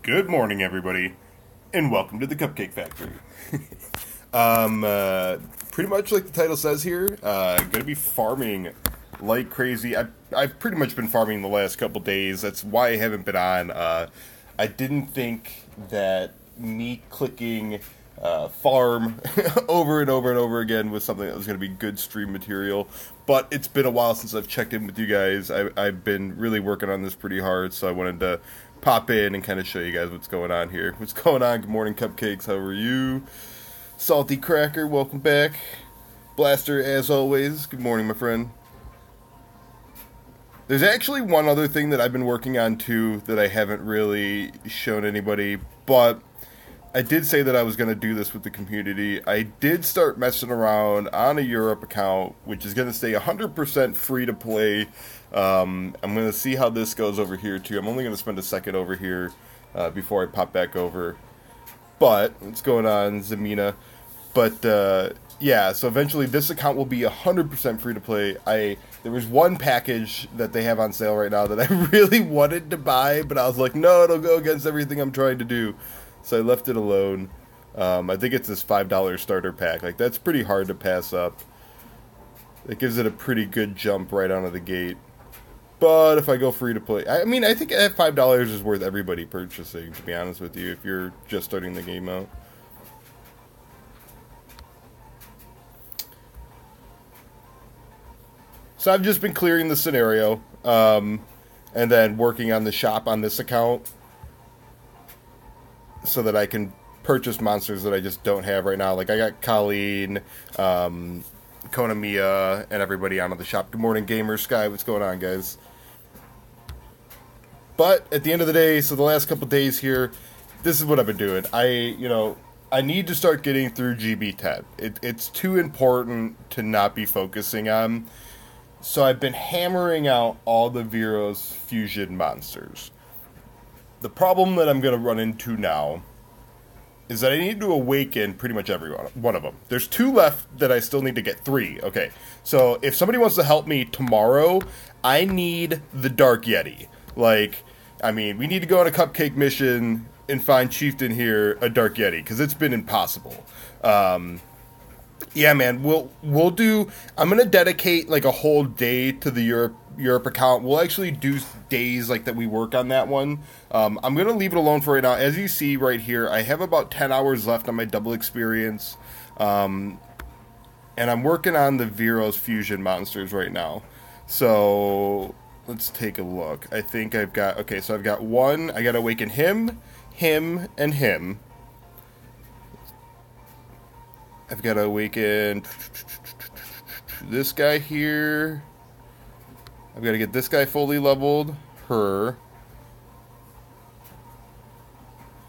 Good morning, everybody, and welcome to the Cupcake Factory. Pretty much like the title says here, gonna be farming like crazy. I've pretty much been farming the last couple days. That's why I haven't been on. I didn't think that me clicking farm over and over and over again was something that was going to be good stream material. But it's been a while since I've checked in with you guys. I've been really working on this pretty hard, so I wanted to pop in and kind of show you guys what's going on here. What's going on? Good morning, Cupcakes. How are you? Salty Cracker, welcome back. Blaster, as always. Good morning, my friend. There's actually one other thing that I've been working on, too, that I haven't really shown anybody, but I did say that I was going to do this with the community. I did start messing around on a Europe account, which is going to stay 100% free to play. I'm going to see how this goes over here, too. I'm only going to spend a second over here before I pop back over. But, what's going on, Zamina? But, yeah, so eventually this account will be 100% free to play. There was one package that they have on sale right now that I really wanted to buy, but I was like, no, it'll go against everything I'm trying to do. So I left it alone. I think it's this $5 starter pack. Like, that's pretty hard to pass up. It gives it a pretty good jump right out of the gate. But if I go free to play, I mean, I think that $5 is worth everybody purchasing, to be honest with you, if you're just starting the game out. So I've just been clearing the scenario, and then working on the shop on this account, so that I can purchase monsters that I just don't have right now. Like, I got Colleen, Konamiya, and everybody out of the shop. Good morning, Gamer Sky. What's going on, guys? But at the end of the day, so the last couple days here, this is what I've been doing. I need to start getting through GB10. It's too important to not be focusing on. So I've been hammering out all the Veromos fusion monsters. The problem that I'm going to run into now is that I need to awaken pretty much every one of them. There's 2 left that I still need to get 3. Okay, so if somebody wants to help me tomorrow, I need the Dark Yeti. Like, I mean, we need to go on a cupcake mission and find Chieftain here a Dark Yeti, because it's been impossible. Yeah, man, we'll do. I'm gonna dedicate like a whole day to the Europe account. We'll actually do days like that we work on that one. I'm gonna leave it alone for right now. As you see right here, I have about 10 hours left on my double experience, and I'm working on the Veromos fusion monsters right now. So let's take a look. I think I've got So I've got one. I gotta awaken him, and him. I've got to awaken this guy here. I've got to get this guy fully leveled. Her.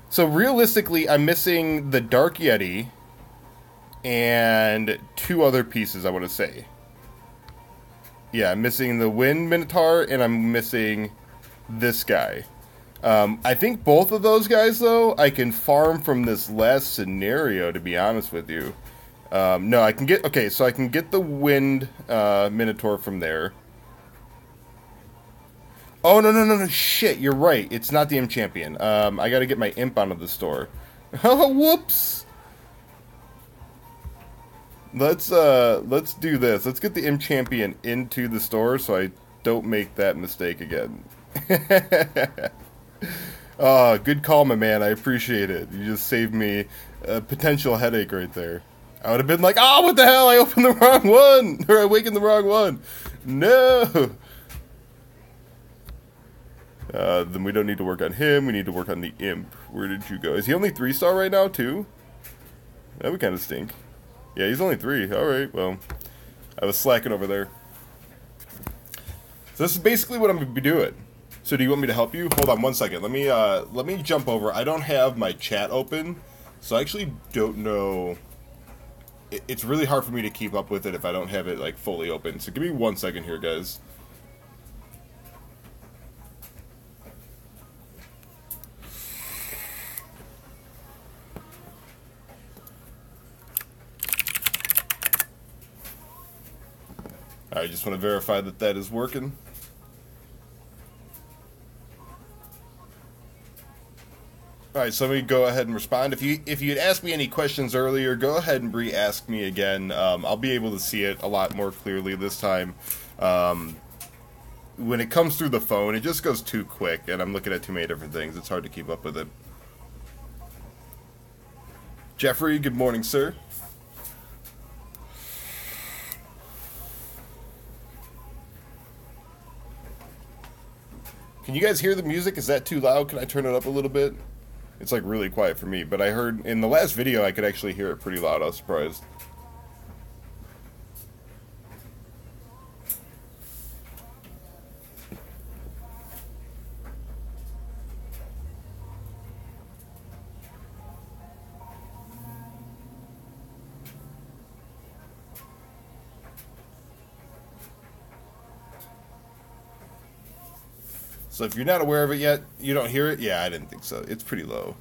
So realistically, I'm missing the Dark Yeti and 2 other pieces, I want to say. Yeah, I'm missing the Wind Minotaur, and I'm missing this guy. I think both of those guys, though, I can farm from this last scenario, to be honest with you. No, I can get... Okay, so I can get the Wind Minotaur from there. Oh, no, shit, you're right. It's not the Imp Champion. I gotta get my Imp out of the store. Oh, whoops! Let's do this. Let's get the Imp Champion into the store so I don't make that mistake again. Oh, good call, my man. I appreciate it. You just saved me a potential headache right there. I would have been like, oh, what the hell? I opened the wrong one! Or I awakened the wrong one! No! Then we don't need to work on him. We need to work on the Imp. Where did you go? Is he only 3-star right now, too? That would kind of stink. Yeah, he's only 3. Alright, well. I was slacking over there. So this is basically what I'm going to be doing. So do you want me to help you? Hold on one second. Let me jump over. I don't have my chat open, so I actually don't know. It's really hard for me to keep up with it if I don't have it like fully open. So give me 1 second here, guys. I just want to verify that that is working. All right, so let me go ahead and respond. If you'd asked me any questions earlier, go ahead and re-ask me again. I'll be able to see it a lot more clearly this time. When it comes through the phone, it just goes too quick, and I'm looking at too many different things. It's hard to keep up with it. Jeffrey, good morning, sir. Can you guys hear the music? Is that too loud? Can I turn it up a little bit? It's like really quiet for me, but I heard in the last video I could actually hear it pretty loud. I was surprised. So if you're not aware of it yet, you don't hear it? Yeah, I didn't think so. It's pretty low.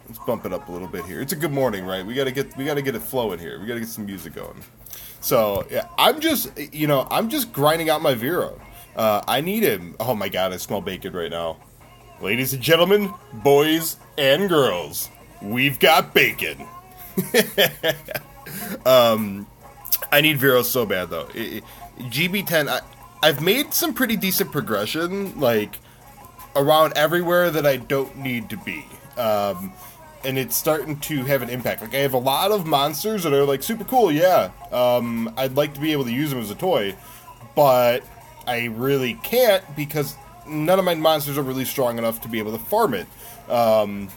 Let's bump it up a little bit here. It's a good morning, right? We gotta get it flowing here. We gotta get some music going. So yeah, I'm just grinding out my Vero. I need him. Oh my god, I smell bacon right now. Ladies and gentlemen, boys and girls, we've got bacon. I need Vero so bad though. GB10. I've made some pretty decent progression, like, around everywhere that I don't need to be. And it's starting to have an impact. Like, I have a lot of monsters that are, like, super cool, yeah. I'd like to be able to use them as a toy, but I really can't because none of my monsters are really strong enough to be able to farm it. And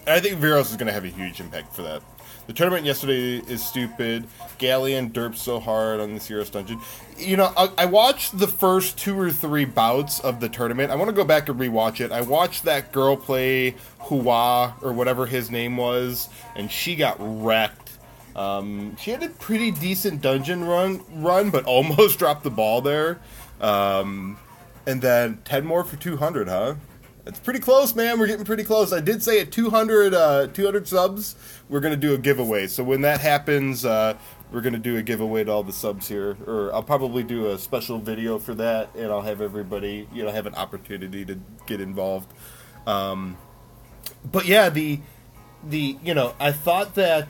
I think Veros is going to have a huge impact for that. The tournament yesterday is stupid. Galleon derped so hard on this Heroes Dungeon. You know, I watched the first 2 or 3 bouts of the tournament. I want to go back and rewatch it. I watched that girl play Hua, or whatever his name was, and she got wrecked. She had a pretty decent dungeon run, but almost dropped the ball there. And then 10 more for 200, huh? It's pretty close, man. We're getting pretty close. I did say at 200 subs, we're going to do a giveaway. So when that happens, we're going to do a giveaway to all the subs here. Or I'll probably do a special video for that, and I'll have everybody, have an opportunity to get involved. But yeah, I thought that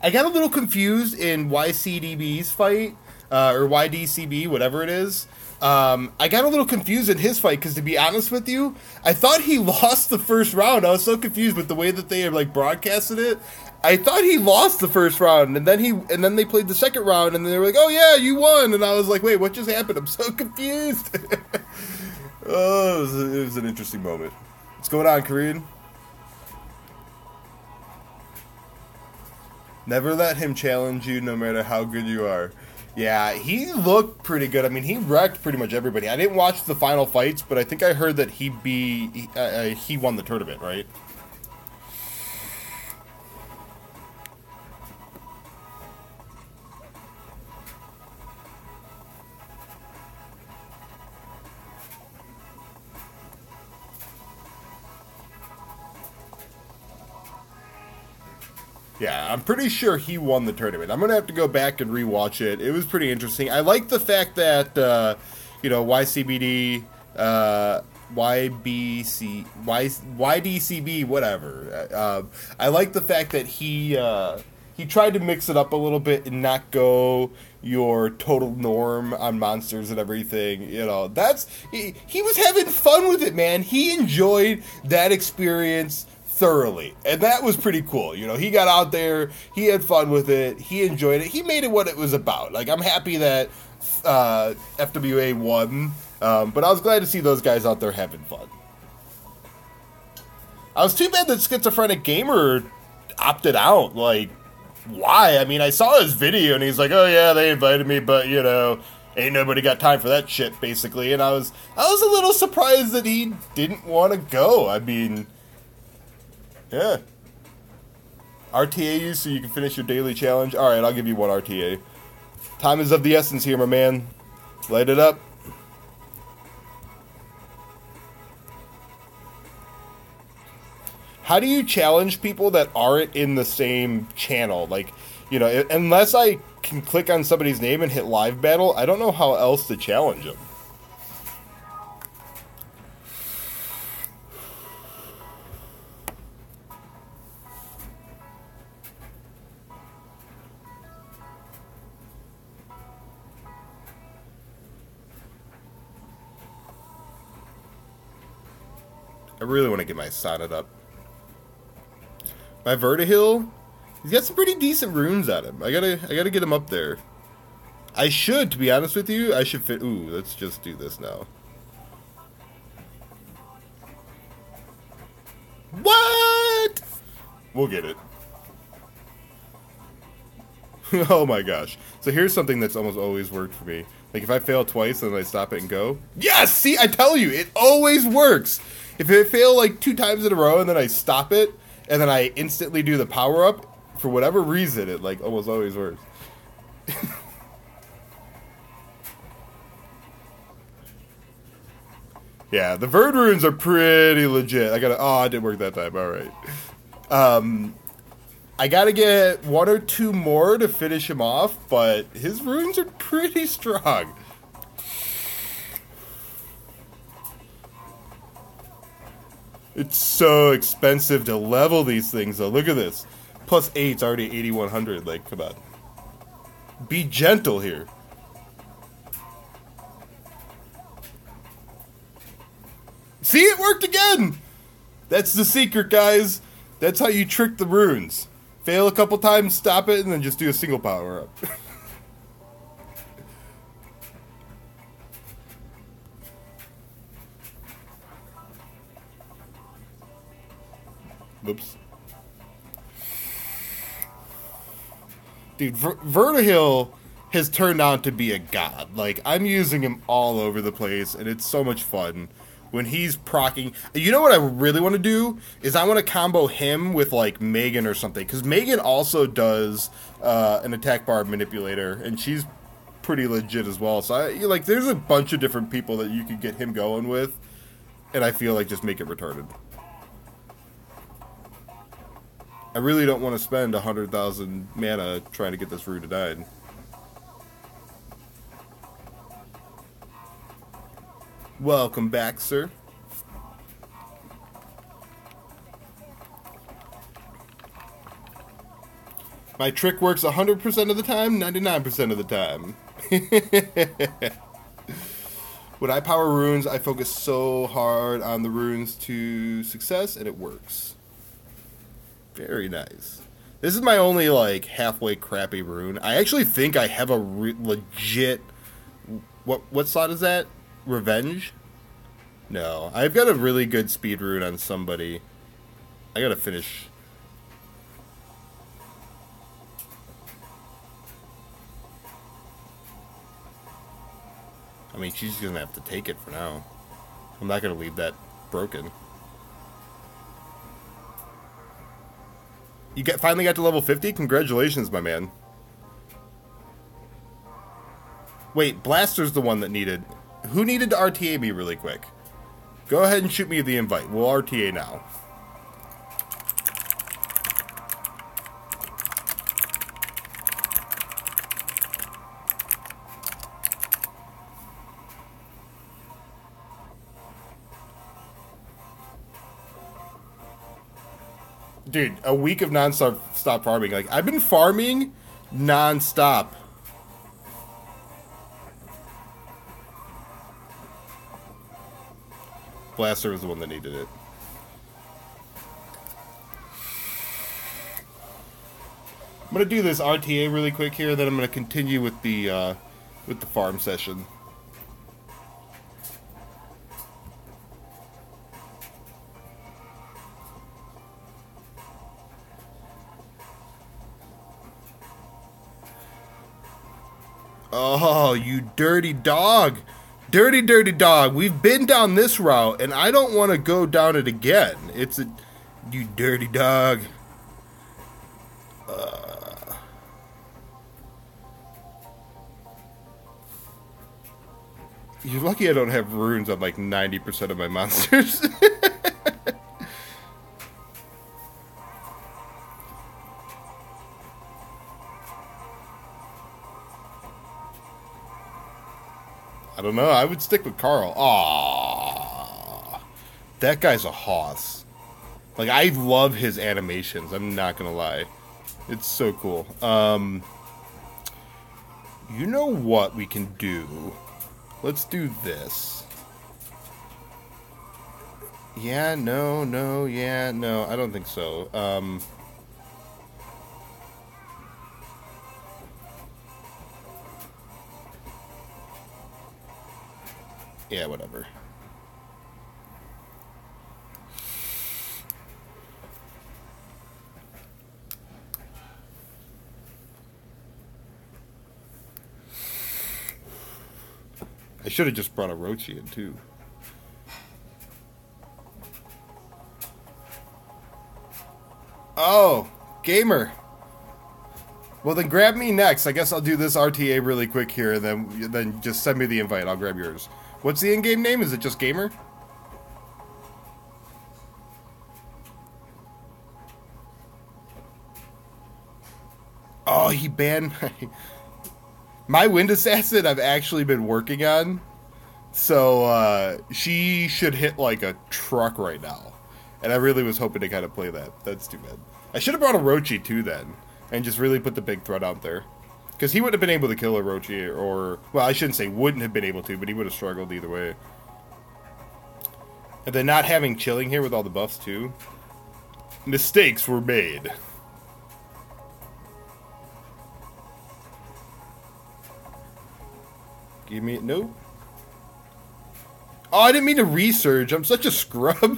I got a little confused in YCDB's fight, or YDCB, whatever it is. I got a little confused in his fight because, to be honest with you, I thought he lost the first round. I was so confused with the way that they like broadcasted it. I thought he lost the first round, and then they played the second round, and they were like, "Oh yeah, you won!" And I was like, "Wait, what just happened?" I'm so confused. Oh, it was an interesting moment. What's going on, Korean? Never let him challenge you, no matter how good you are. Yeah, he looked pretty good. I mean, he wrecked pretty much everybody. I didn't watch the final fights, but I think I heard that he won the tournament, right? Yeah, I'm pretty sure he won the tournament. I'm going to have to go back and rewatch it. It was pretty interesting. I like the fact that, YCBD, YDCB, whatever. I like the fact that he tried to mix it up a little bit and not go your total norm on monsters and everything. He was having fun with it, man. He enjoyed that experience thoroughly, and that was pretty cool. He got out there, he had fun with it, he enjoyed it, he made it what it was about. Like, I'm happy that FWA won, but I was glad to see those guys out there having fun. I was too bad that Schizophrenic Gamer opted out. Like, why? I mean, I saw his video and he's like, "Oh yeah, they invited me, but ain't nobody got time for that shit," basically. And I was a little surprised that he didn't want to go. I mean, yeah. RTA you so you can finish your daily challenge. Alright, I'll give you one RTA. Time is of the essence here, my man. Light it up. How do you challenge people that aren't in the same channel? Like, unless I can click on somebody's name and hit live battle, I don't know how else to challenge them. I really want to get my Sonnet up. My Vertihil, he's got some pretty decent runes on him. I gotta get him up there. I should, to be honest with you, I should fit. Ooh, let's just do this now. What? We'll get it. Oh my gosh. So here's something that's almost always worked for me. Like if I fail twice and then I stop it and go. Yes! See, I tell you, it always works. If I fail like 2 times in a row and then I stop it and then I instantly do the power up, for whatever reason, it like almost always works. Yeah, the Verd runes are pretty legit. Oh, it didn't work that time. All right. I gotta get 1 or 2 more to finish him off, but his runes are pretty strong. It's so expensive to level these things, though. Look at this. Plus 8's already 8,100. Like, come on. Be gentle here. See, it worked again! That's the secret, guys. That's how you trick the runes. Fail a couple times, stop it, and then just do a single power-up. Whoops. Dude, Vertihil has turned out to be a god. Like, I'm using him all over the place, and it's so much fun. When he's proccing... You know what I really want to do? Is I want to combo him with, like, Megan or something. Because Megan also does an attack bar manipulator. And she's pretty legit as well. So, like, there's a bunch of different people that you could get him going with. And I feel like just make it retarded. I really don't want to spend 100,000 mana trying to get this rune to die. Welcome back, sir. My trick works 100% of the time, 99% of the time. When I power runes, I focus so hard on the runes to success, and it works. Very nice. This is my only, like, halfway crappy rune. I actually think I have a legit... What slot is that? Revenge? No. I've got a really good speed rune on somebody. I gotta finish. I mean, she's gonna have to take it for now. I'm not gonna leave that broken. You finally got to level 50? Congratulations, my man. Wait, Blaster's the one that needed... Who needed to RTA me really quick? Go ahead and shoot me the invite. We'll RTA now. Dude, a week of non-stop farming. Like, I've been farming non-stop. Blaster was the one that needed it. I'm gonna do this RTA really quick here, then I'm gonna continue with the farm session. Oh, you dirty dog. Dirty, dirty dog. We've been down this route, and I don't want to go down it again. It's a... You dirty dog. You're lucky I don't have runes on, like, 90% of my monsters. I don't know. I would stick with Carl. Aww. That guy's a hoss. Like, I love his animations. I'm not gonna lie. It's so cool. You know what we can do? Let's do this. Yeah, no, no, yeah, no. I don't think so. Yeah, whatever. I should have just brought a Rochi in, too. Oh, gamer. Well, then grab me next. I guess I'll do this RTA really quick here, and then just send me the invite. I'll grab yours. What's the in-game name? Is it just gamer? Oh, he banned my wind assassin. I've actually been working on, so she should hit like a truck right now, and I really was hoping to kind of play that. That's too bad. I should have brought a Rochi too then, and just really put the big threat out there, because he wouldn't have been able to kill a Rochi, or well, I shouldn't say wouldn't have been able to, but he would have struggled either way. And then not having chilling here with all the buffs too. Mistakes were made. Give me nope. Oh, I didn't mean to resurge. I'm such a scrub.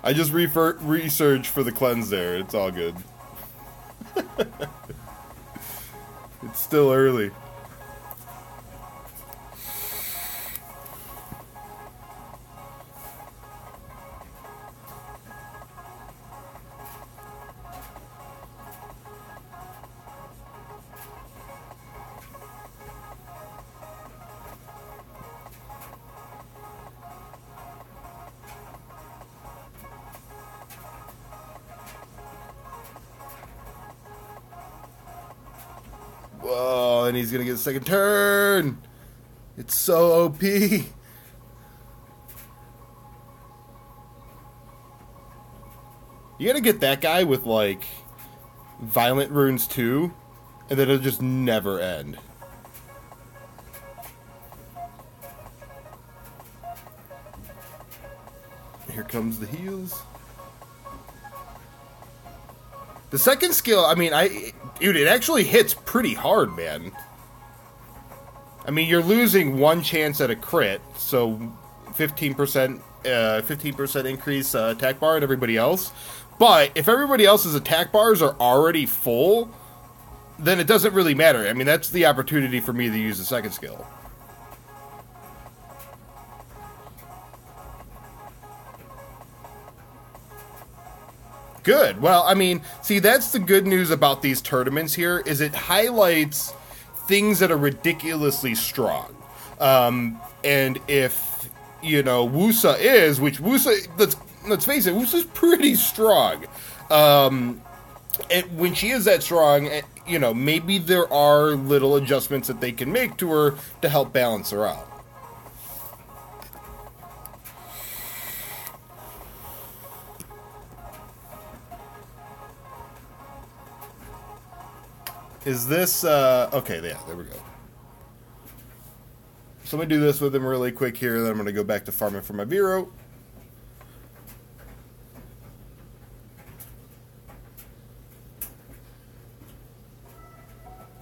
I just resurged for the cleanse there. It's all good. It's still early. Whoa, and he's gonna get a second turn. It's so OP. You gotta get that guy with like violent runes too, and then it'll just never end. Here comes the heals. The second skill, I mean, dude, it actually hits pretty hard, man. I mean, you're losing one chance at a crit, so 15% increase attack bar and everybody else. But if everybody else's attack bars are already full, then it doesn't really matter. I mean, that's the opportunity for me to use the second skill. Good. Well, I mean, see, that's the good news about these tournaments here, is it highlights things that are ridiculously strong. And if, you know, Wusa is, which Wusa, let's face it, Wusa's pretty strong. And when she is that strong, you know, maybe there are little adjustments that they can make to her to help balance her out. Is this, okay, yeah, there we go. So I'm going to do this with him really quick here, then I'm going to go back to farming for my Vero.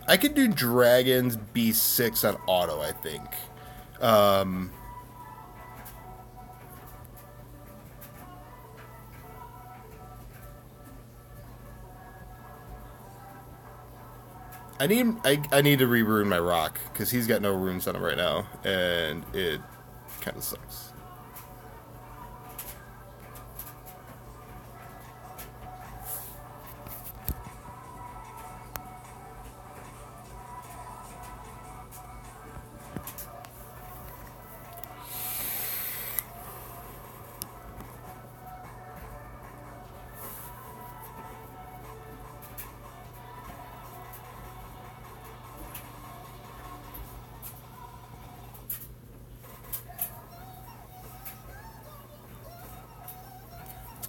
I could do Dragons B6 on auto, I think. I need to re-rune my rock, because he's got no runes on him right now, and it kind of sucks.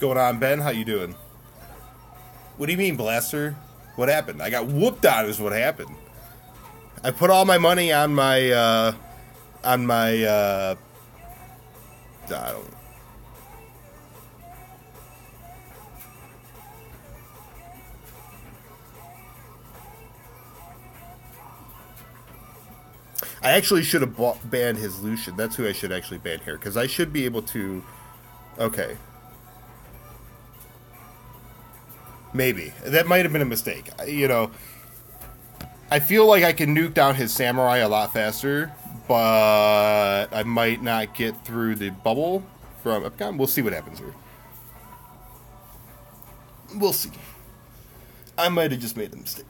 Going on, Ben? How you doing? What do you mean, Blaster? What happened? I got whooped on is what happened. I put all my money on my I don't. I actually should have banned his Lucian. That's who I should actually ban here, because I should be able to. Okay. Maybe. That might have been a mistake. You know, I feel like I can nuke down his samurai a lot faster, but I might not get through the bubble from Epcon. We'll see what happens here. We'll see. I might have just made a mistake.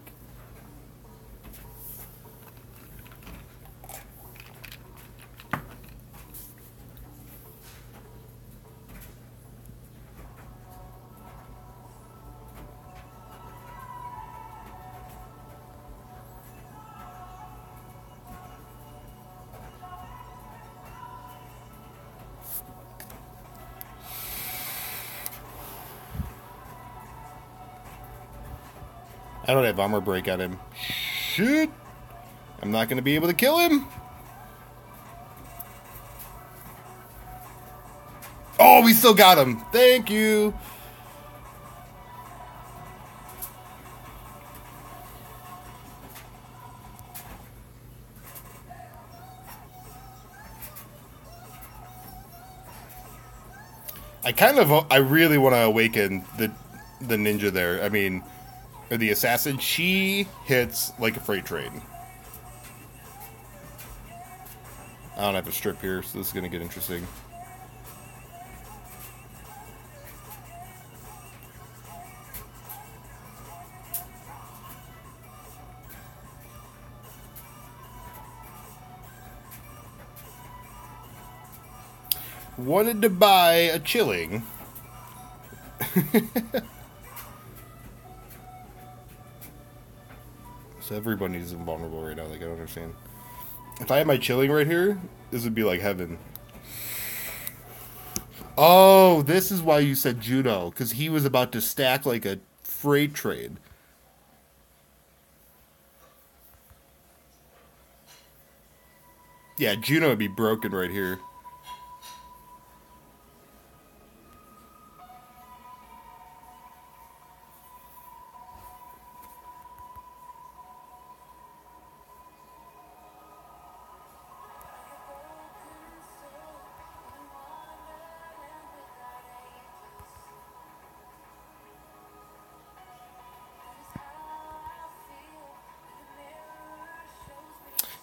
I don't have armor break on him. Shit! I'm not going to be able to kill him. Oh, we still got him. Thank you. I really want to awaken the ninja there. I mean, or the assassin. She hits like a freight train. I don't have a strip here, so this is going to get interesting. Wanted to buy a chilling. So everybody's invulnerable right now. Like, I don't understand. If I had my chilling right here, this would be like heaven. Oh, this is why you said Juno, because he was about to stack like a freight train. Yeah, Juno would be broken right here.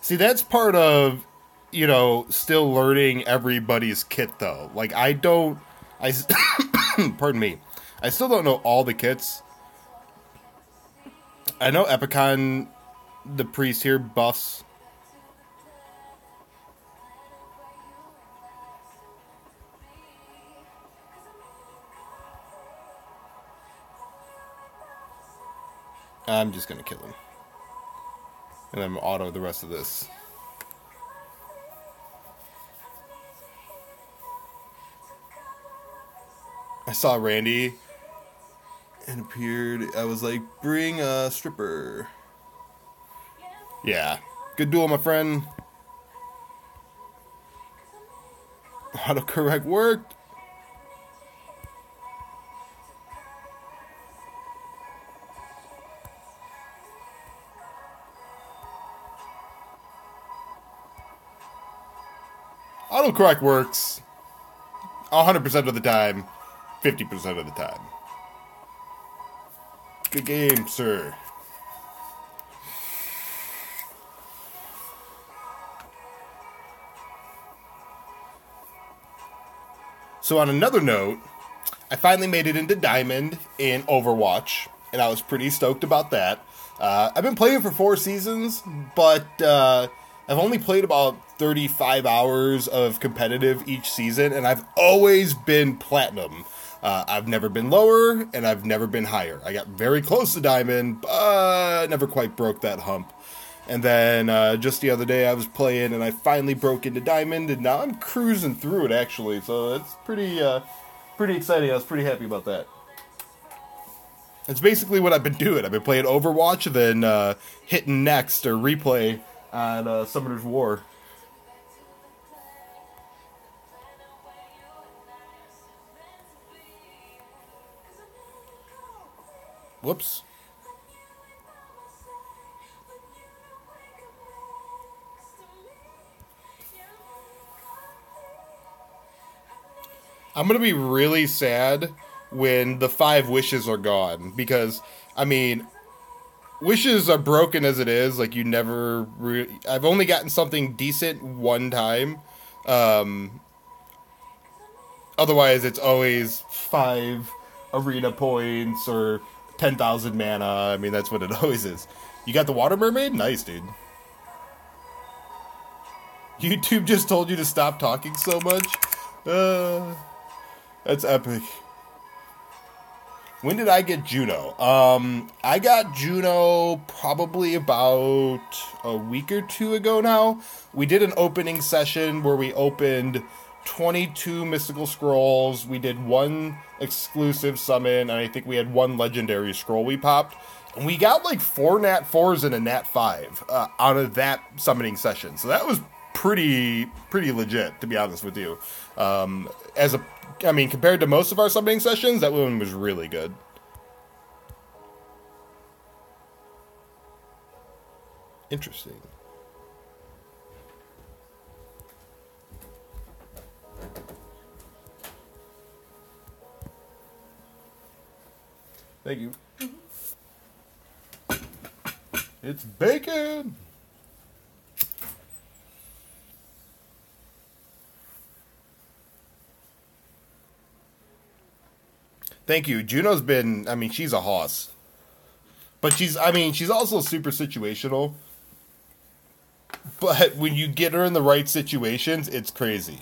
See, that's part of, you know, still learning everybody's kit, though. Like, pardon me. I still don't know all the kits. I know Epicon, the priest here, buffs. I'm just going to kill him. And then auto the rest of this. I saw Randy and appeared. I was like, bring a stripper. Yeah. Good duel, my friend. Autocorrect worked. Autocorrect works 100% of the time, 50% of the time. Good game, sir. So on another note, I finally made it into Diamond in Overwatch, and I was pretty stoked about that. I've been playing for 4 seasons, but I've only played about 35 hours of competitive each season, and I've always been Platinum. I've never been lower, and I've never been higher. I got very close to Diamond, but never quite broke that hump. And then just the other day I was playing, and I finally broke into Diamond, and now I'm cruising through it, actually. So it's pretty exciting. I was pretty happy about that. It's basically what I've been doing. I've been playing Overwatch, then hitting next or replay on Summoner's War. Whoops. I'm going to be really sad when the 5 wishes are gone. Because, I mean, wishes are broken as it is. Like, you never... I've only gotten something decent one time. Otherwise, it's always 5 arena points or 10,000 mana. I mean, that's what it always is. You got the Water Mermaid? Nice, dude. YouTube just told you to stop talking so much? That's epic. When did I get Juno? I got Juno probably about a week or 2 ago now. We did an opening session where we opened 22 mystical scrolls. We did 1 exclusive summon, and I think we had 1 legendary scroll we popped. And we got like 4 Nat 4s and a Nat 5 out of that summoning session. So that was pretty legit, to be honest with you. Compared to most of our summoning sessions, that one was really good. Interesting. Thank you. It's bacon! Thank you. Juno's been, she's a hoss. But she's also super situational. But when you get her in the right situations, it's crazy.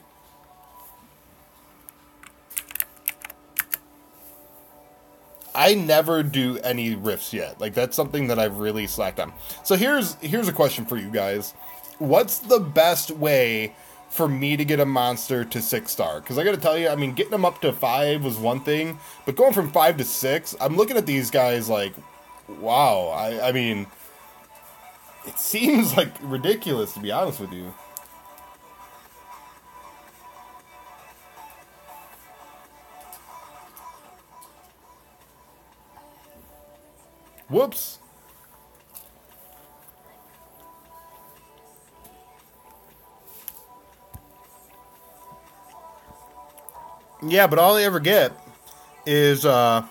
I never do any rifts yet. Like, that's something that I've really slacked on. So here's a question for you guys. What's the best way for me to get a monster to 6-star? Because I gotta tell you, getting them up to 5 was one thing, but going from 5 to 6, I'm looking at these guys like, wow. I mean, it seems like ridiculous, to be honest with you. Whoops. Yeah, but all I ever get is, all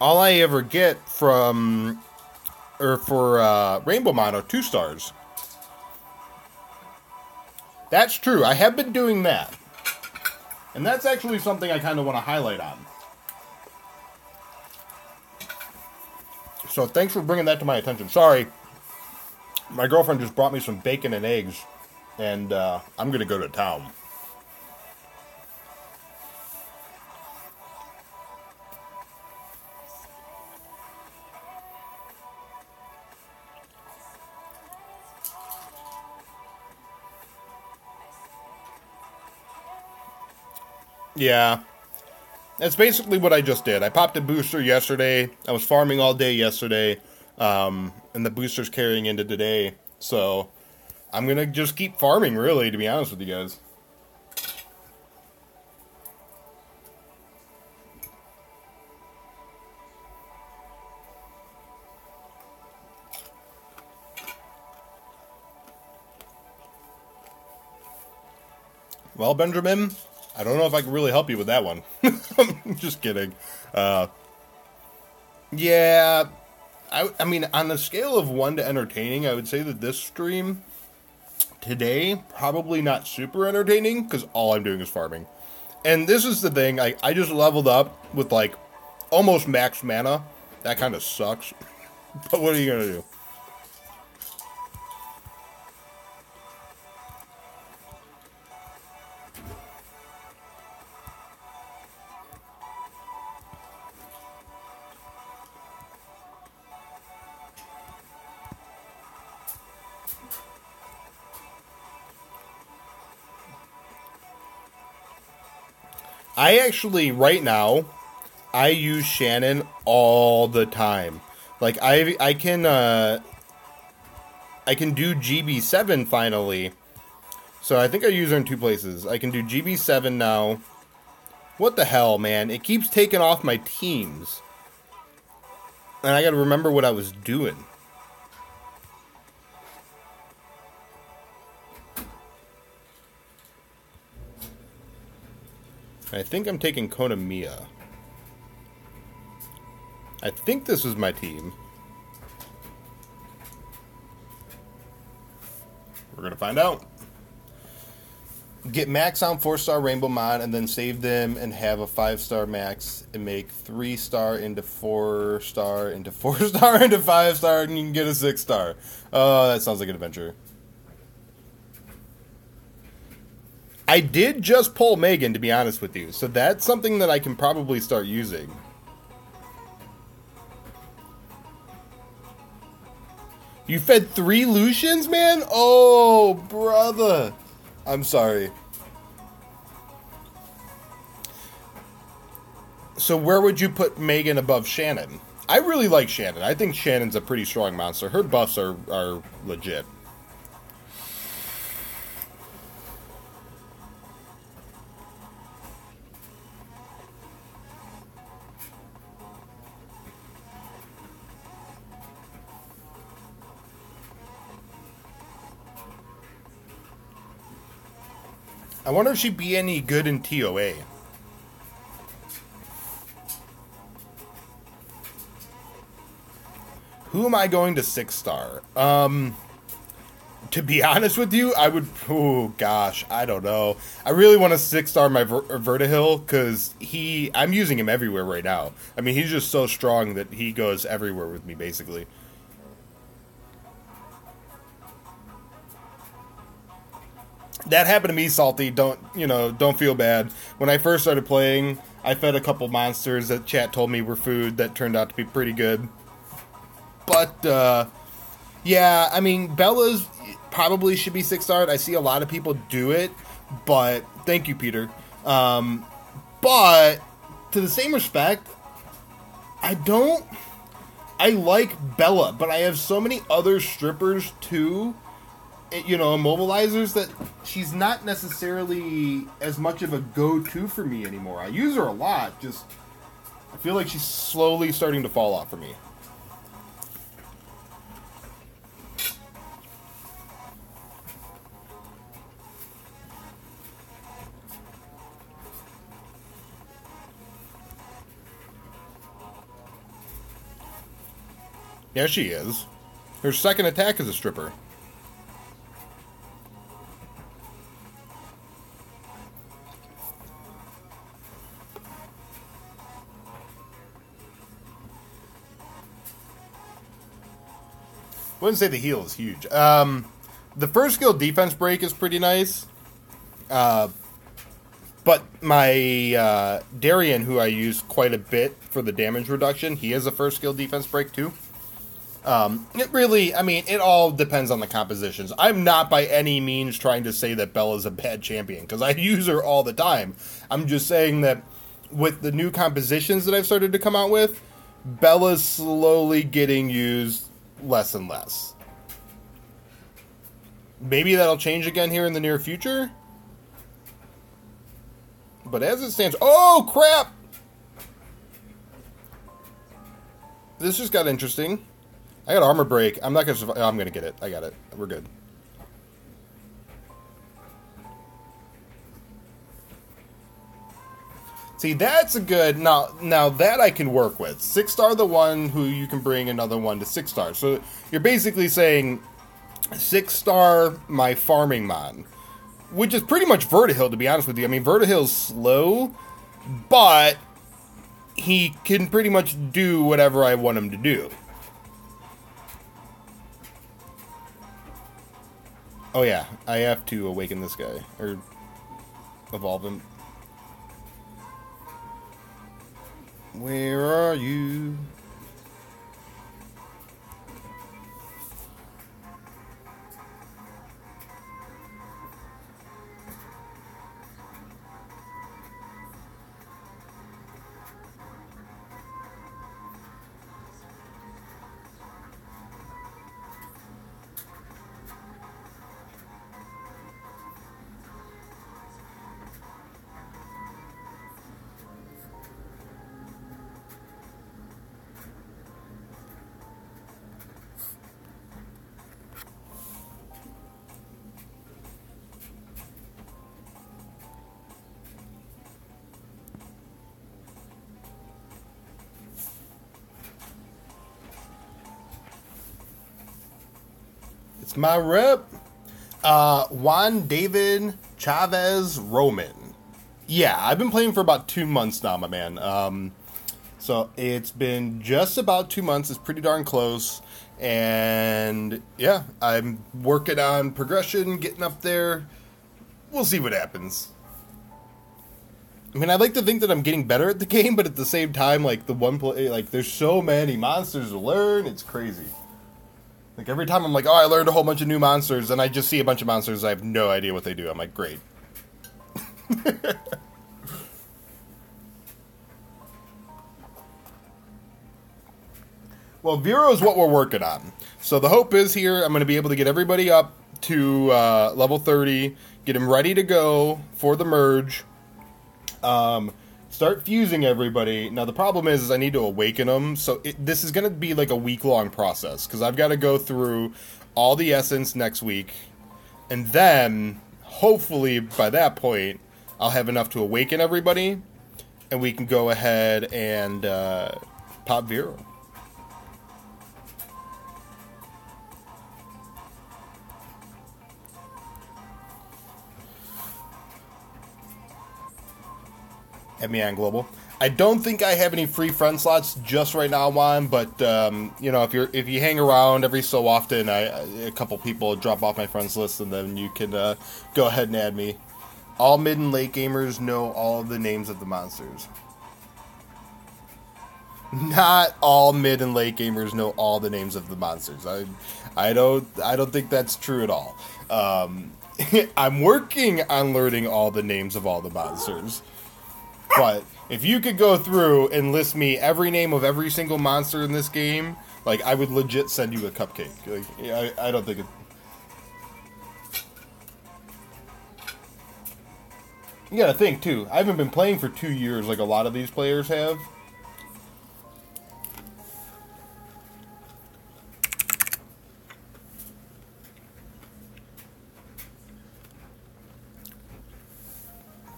I ever get from, or for, Rainbow Mono, 2 stars. That's true. I have been doing that. And that's actually something I kind of want to highlight on. So thanks for bringing that to my attention. Sorry. My girlfriend just brought me some bacon and eggs. And I'm going to go to town. Yeah. That's basically what I just did. I popped a booster yesterday. I was farming all day yesterday. And the booster's carrying into today. So I'm going to just keep farming, really, to be honest with you guys. Well, Benjamin, I don't know if I can really help you with that one. I'm just kidding. Yeah, I mean, on the scale of 1 to entertaining, I would say that this stream today, probably not super entertaining, because all I'm doing is farming. And this is the thing, I just leveled up with, like, almost max mana. That kind of sucks. But what are you going to do? I actually, right now, I use Shannon all the time. Like, I can do GB7 finally. So I think I use her in 2 places. I can do GB7 now. What the hell, man? It keeps taking off my teams. And I gotta remember what I was doing. I think I'm taking Konamiya. I think this was my team. We're gonna find out. Get max on 4-star Rainbow Mod and then save them and have a 5-star max and make 3-star into 4-star into 4-star into 5-star and you can get a 6-star. Oh, that sounds like an adventure. I did just pull Megan, to be honest with you, so that's something that I can probably start using. You fed 3 Lucians, man? Oh, brother. I'm sorry. So where would you put Megan above Shannon? I really like Shannon. I think Shannon's a pretty strong monster. Her buffs are legit. I wonder if she'd be any good in TOA. Who am I going to 6-star? To be honest with you, I would... Oh, gosh, I don't know. I really want to 6-star my Vertihil, because I'm using him everywhere right now. I mean, he's just so strong that he goes everywhere with me, basically. That happened to me, Salty. Don't feel bad. When I first started playing, I fed a couple monsters that chat told me were food that turned out to be pretty good. But, yeah, I mean, Bella's probably should be 6-starred. I see a lot of people do it, but thank you, Peter. But to the same respect, I like Bella, but I have so many other strippers too, immobilizers, that she's not necessarily as much of a go-to for me anymore. I use her a lot, just I feel like she's slowly starting to fall off for me. Yeah, she is. Her second attack is a stripper. Wouldn't say the heal is huge. The first skill defense break is pretty nice. But my Darien, who I use quite a bit for the damage reduction, he has a first skill defense break too. It all depends on the compositions. I'm not by any means trying to say that Bella's a bad champion, because I use her all the time. I'm just saying that with the new compositions that I've started to come out with, Bella's slowly getting used less and less. Maybe that'll change again here in the near future. But as it stands... Oh, crap! This just got interesting. I got armor break. I'm not going to survive. Oh, I'm going to get it. I got it. We're good. See, that's a good... Now that I can work with. 6-star the one who you can bring another one to 6-star. So you're basically saying 6-star my farming mod. Which is pretty much Vertihil, to be honest with you. I mean, Vertihil's slow, but he can pretty much do whatever I want him to do. Oh yeah, I have to awaken this guy, or evolve him. Where are you? That's my rep. Juan David Chavez Roman. Yeah, I've been playing for about 2 months now, my man. So it's been just about 2 months. It's pretty darn close. And yeah, I'm working on progression, getting up there. We'll see what happens. I mean, I'd like to think that I'm getting better at the game, but at the same time, like, there's so many monsters to learn, it's crazy. Like, every time I'm like, oh, I learned a whole bunch of new monsters, and I just see a bunch of monsters, I have no idea what they do. I'm like, great. Well, Vero is what we're working on. So the hope is here, I'm going to be able to get everybody up to level 30, get them ready to go for the merge. Start fusing everybody. Now the problem is I need to awaken them, so this is going to be like a week-long process, because I've got to go through all the essence next week, and then, hopefully, by that point, I'll have enough to awaken everybody, and we can go ahead and pop Vero. At me on Global. I don't think I have any free friend slots just right now, Juan, but you know, if you hang around every so often, a couple people drop off my friends list, and then you can go ahead and add me. All mid and late gamers know all of the names of the monsters. Not all mid and late gamers know all the names of the monsters. I don't think that's true at all. I'm working on learning all the names of all the monsters. But if you could go through and list me every name of every single monster in this game, like, I would legit send you a cupcake. Like, I don't think it... You gotta think, too. I haven't been playing for 2 years like a lot of these players have.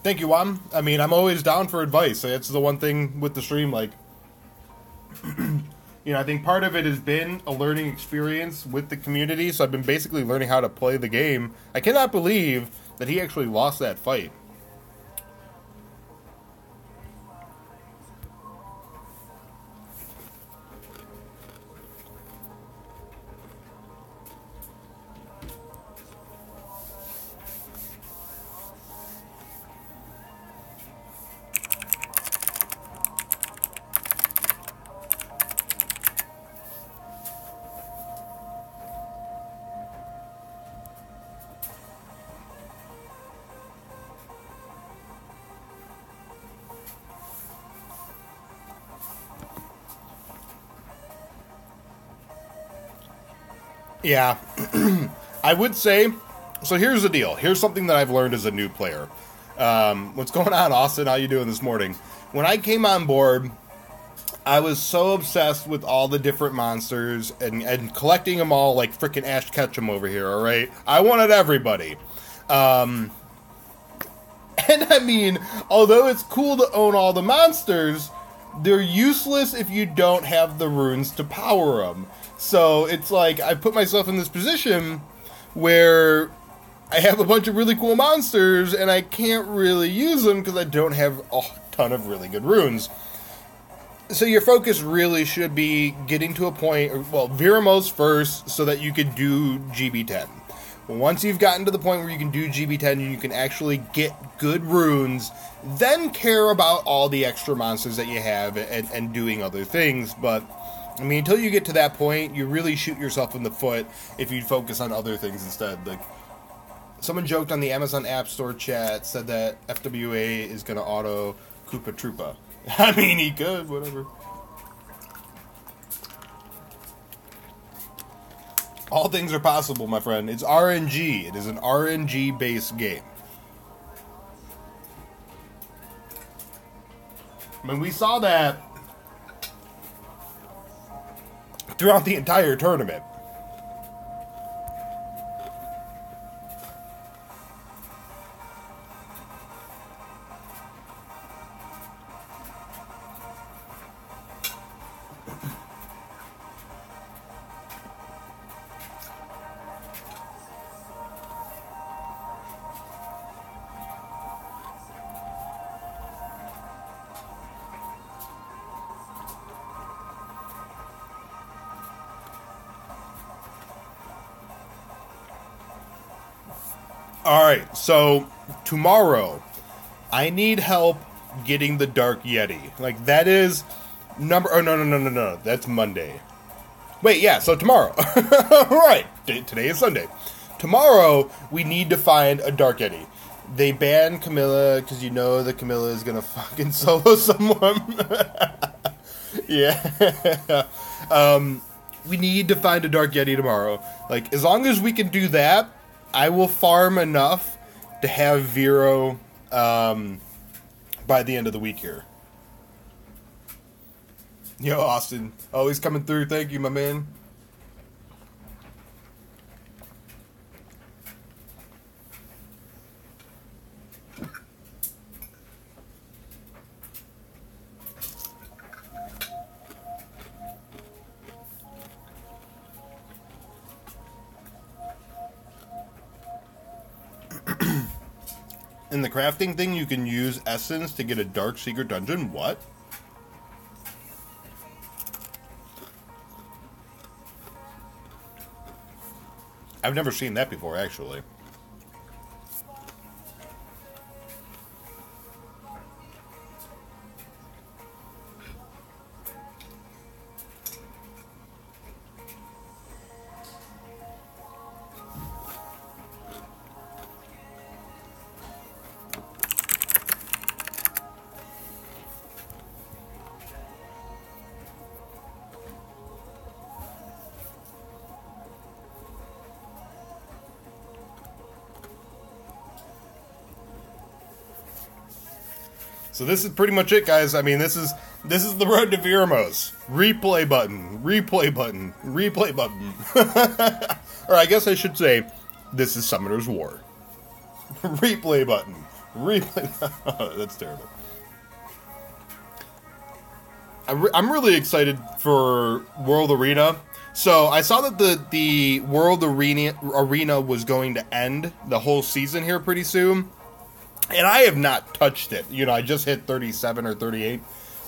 Thank you, Juan. I mean, I'm always down for advice. That's the one thing with the stream, like, you know, I think part of it has been a learning experience with the community, so I've been basically learning how to play the game. I cannot believe that he actually lost that fight. Yeah, I would say, so here's the deal. Here's something that I've learned as a new player. What's going on, Austin? How you doing this morning? When I came on board, I was so obsessed with all the different monsters and collecting them all like freaking Ash Ketchum over here, all right? I wanted everybody. And I mean, although it's cool to own all the monsters, they're useless if you don't have the runes to power them. So it's like I put myself in this position where I have a bunch of really cool monsters and I can't really use them because I don't have a ton of really good runes. So your focus really should be getting to a point, well, Veromos first so that you could do GB10. Once you've gotten to the point where you can do GB10 and you can actually get good runes, then care about all the extra monsters that you have and doing other things. But I mean, until you get to that point, you really shoot yourself in the foot if you focus on other things instead. Like, someone joked on the Amazon App Store chat, said that FWA is going to auto Koopa Troopa. I mean, he could, whatever. All things are possible, my friend. It's RNG. It is an RNG-based game. I mean, we saw that throughout the entire tournament. All right, so tomorrow, I need help getting the Dark Yeti. Like, that is number... Oh, no. That's Monday. Wait, yeah, so tomorrow. Right, today is Sunday. Tomorrow, we need to find a Dark Yeti. They banned Camilla, because you know that Camilla is going to fucking solo someone. Yeah. We need to find a Dark Yeti tomorrow. Like, as long as we can do that, I will farm enough to have Vero by the end of the week here. Yo, Austin. Always coming through. Thank you, my man. In the crafting thing, you can use essence to get a dark secret dungeon. What? I've never seen that before, actually. So this is pretty much it, guys. I mean, this is the road to Veromos. Replay button, replay button, replay button. Or I guess I should say, this is Summoner's War. Replay button, replay. Oh, that's terrible. I'm really excited for World Arena. So I saw that the World Arena was going to end the whole season here pretty soon. And I have not touched it. You know, I just hit 37 or 38.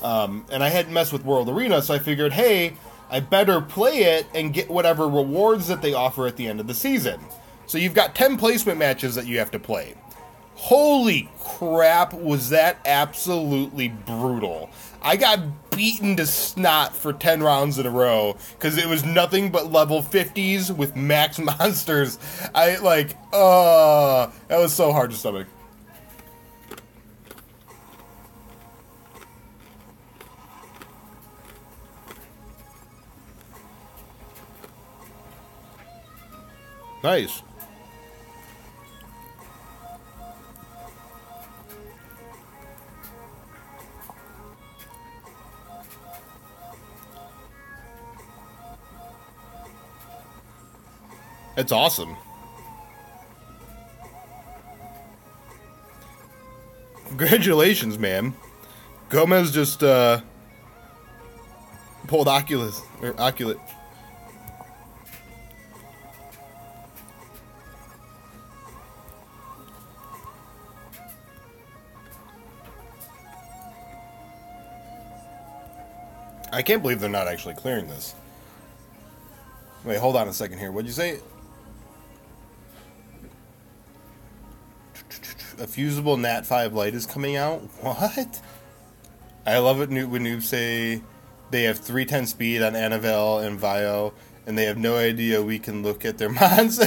And I hadn't messed with World Arena, so I figured, hey, I better play it and get whatever rewards that they offer at the end of the season. So you've got 10 placement matches that you have to play. Holy crap, was that absolutely brutal. I got beaten to snot for 10 rounds in a row because it was nothing but level 50s with max monsters. That was so hard to stomach. Nice. It's awesome. Congratulations, man. Gomez just pulled Oculus. I can't believe they're not actually clearing this. Wait, hold on a second here. What'd you say? A fusible Nat 5 Lite is coming out? What? I love it when noobs say they have 310 speed on Anavel and Vio, and they have no idea we can look at their mods.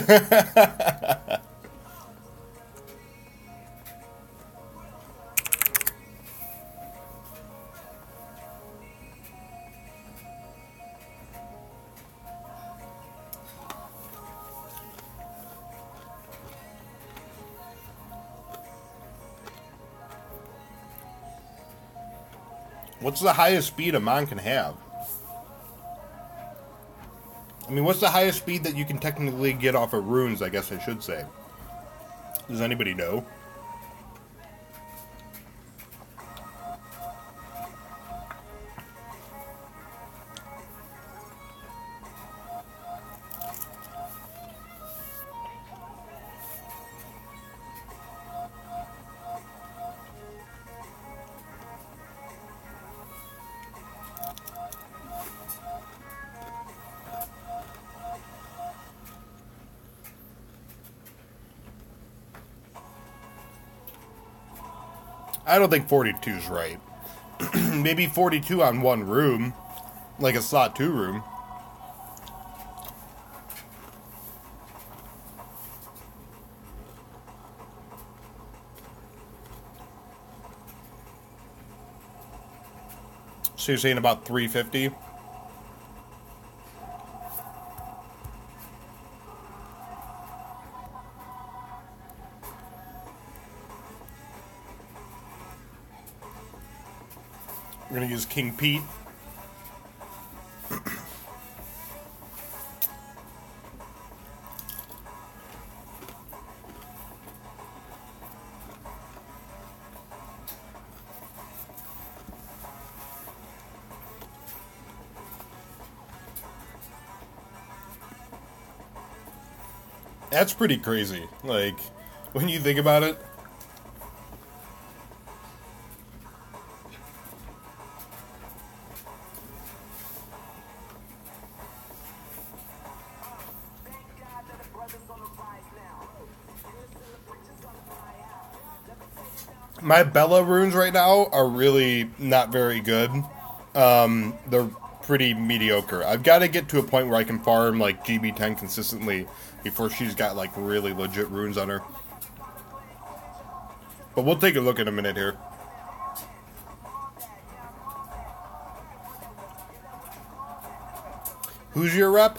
What's the highest speed a mon can have? I mean, what's the highest speed that you can technically get off of runes, I guess I should say? Does anybody know? I don't think 42 is right. Maybe 42 on one room, like a slot 2 room. So you're saying about 350? We're gonna use King Pete. That's pretty crazy. Like, when you think about it. My Bella runes right now are really not very good. They're pretty mediocre. I've got to get to a point where I can farm like GB10 consistently before she's got like really legit runes on her. But we'll take a look in a minute here. Who's your rep?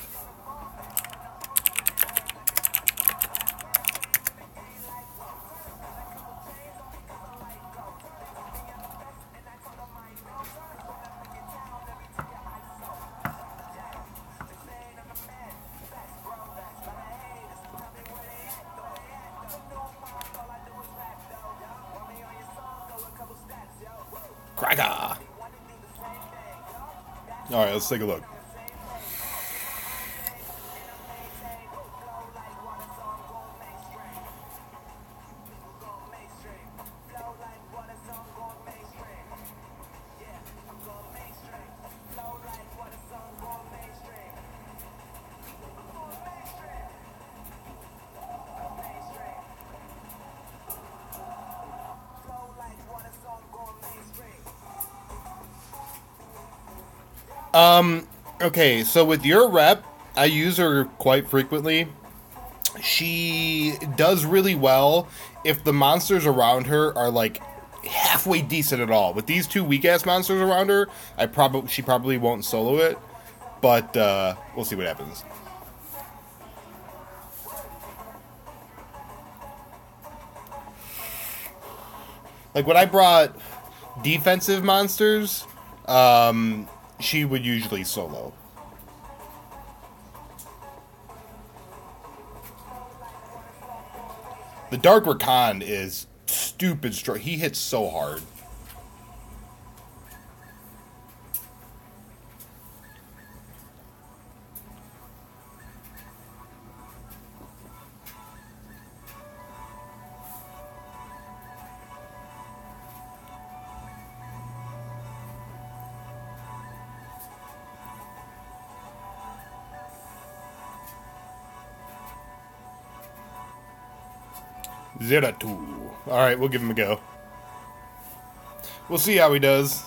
Cracker! Alright, let's take a look. Okay, so with your rep, I use her quite frequently. She does really well if the monsters around her are like halfway decent at all. With these two weak ass monsters around her, she probably won't solo it, but we'll see what happens. Like when I brought defensive monsters, she would usually solo. The Dark Rakan is stupid strong. He hits so hard. Zeratu. Alright, we'll give him a go. We'll see how he does.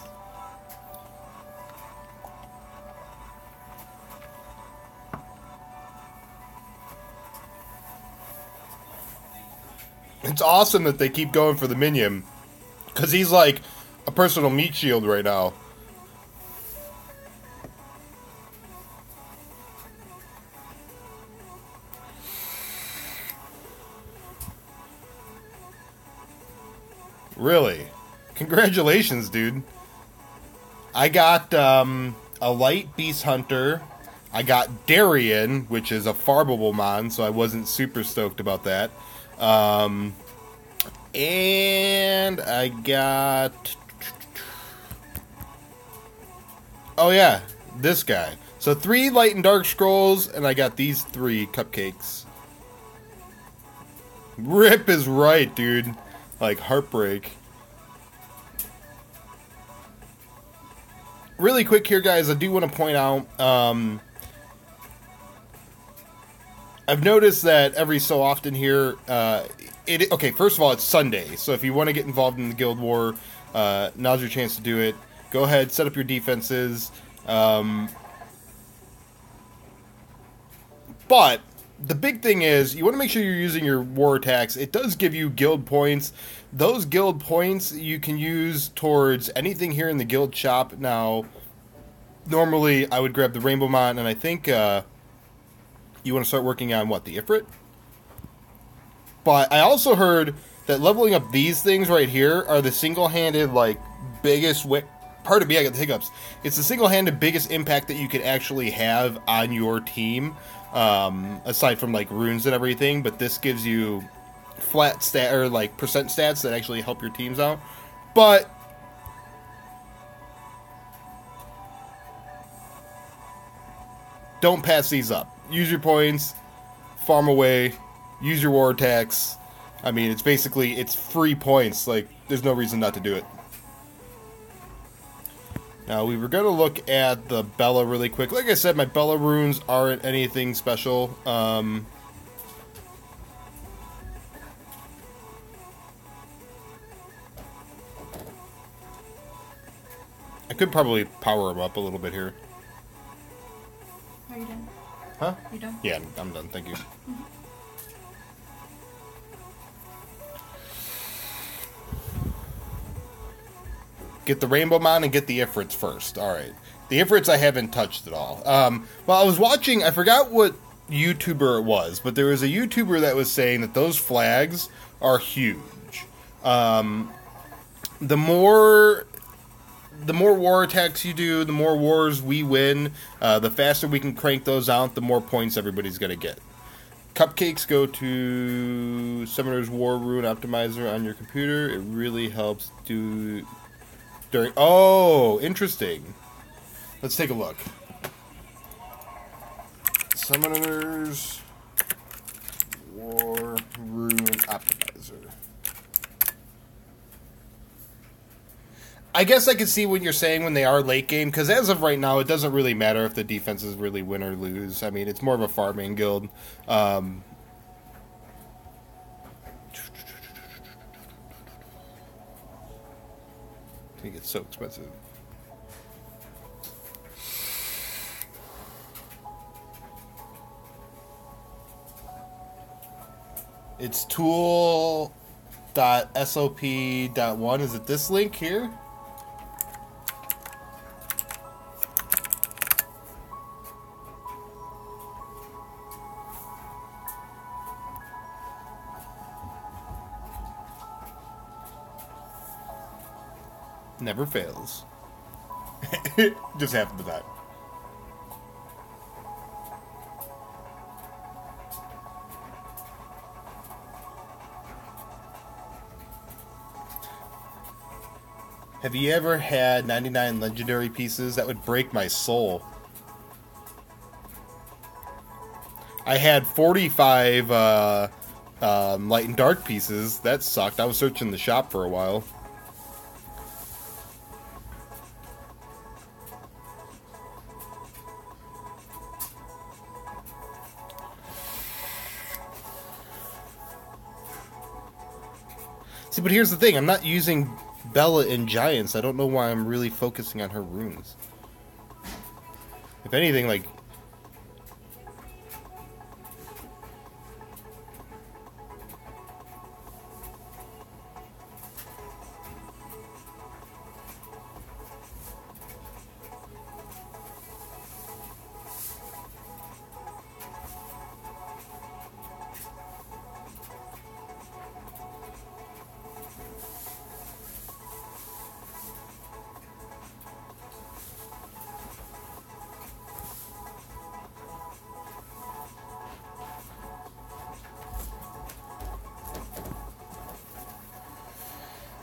It's awesome that they keep going for the minion. Because he's like a personal meat shield right now. Really? Congratulations, dude. I got a light beast hunter. I got Darien, which is a farmable mon, so I wasn't super stoked about that. And I got... Oh yeah, this guy. So 3 light and dark scrolls, and I got these 3 cupcakes. Rip is right, dude. Like, heartbreak. Really quick here, guys, I do want to point out, I've noticed that every so often here, okay, first of all, it's Sunday, so if you want to get involved in the Guild War, now's your chance to do it. Go ahead, set up your defenses. But the big thing is, you want to make sure you're using your war attacks. It does give you guild points. Those guild points you can use towards anything here in the guild shop. Now, normally I would grab the Rainbow Mon, and I think you want to start working on, what, the Ifrit? But I also heard that leveling up these things right here are the single-handed, like, biggest... Pardon me, I got the hiccups. It's the single-handed biggest impact that you can actually have on your team. Aside from like runes and everything, but this gives you flat stat or like percent stats that actually help your teams out. But don't pass these up. Use your points, farm away, use your war attacks. I mean, it's free points. Like, there's no reason not to do it. Now, we were going to look at the Bella really quick. Like I said, my Bella runes aren't anything special. I could probably power them up a little bit here. Are you done? Huh? You done? Yeah, I'm done. Thank you. Mm-hmm. Get the Rainbow Mon and get the Ifrits first. Alright. The Ifrits I haven't touched at all. Well, I was watching, I forgot what YouTuber it was, but there was a YouTuber that was saying that those flags are huge. The more war attacks you do, the more wars we win, the faster we can crank those out, the more points everybody's going to get. Cupcakes go to Summoner's War Rune Optimizer on your computer. It really helps do... Oh, interesting. Let's take a look. Summoner's War Rune Optimizer. I guess I can see what you're saying when they are late game, because as of right now, it doesn't really matter if the defenses really win or lose. I mean, it's more of a farming guild. I think it's so expensive. It's tool.sop.1. Is it this link here? Never fails. Just happened to that. Have you ever had 99 legendary pieces? That would break my soul. I had 45 light and dark pieces. That sucked. I was searching the shop for a while. See, but here's the thing. I'm not using Bella in Giants. I don't know why I'm really focusing on her runes. If anything, like...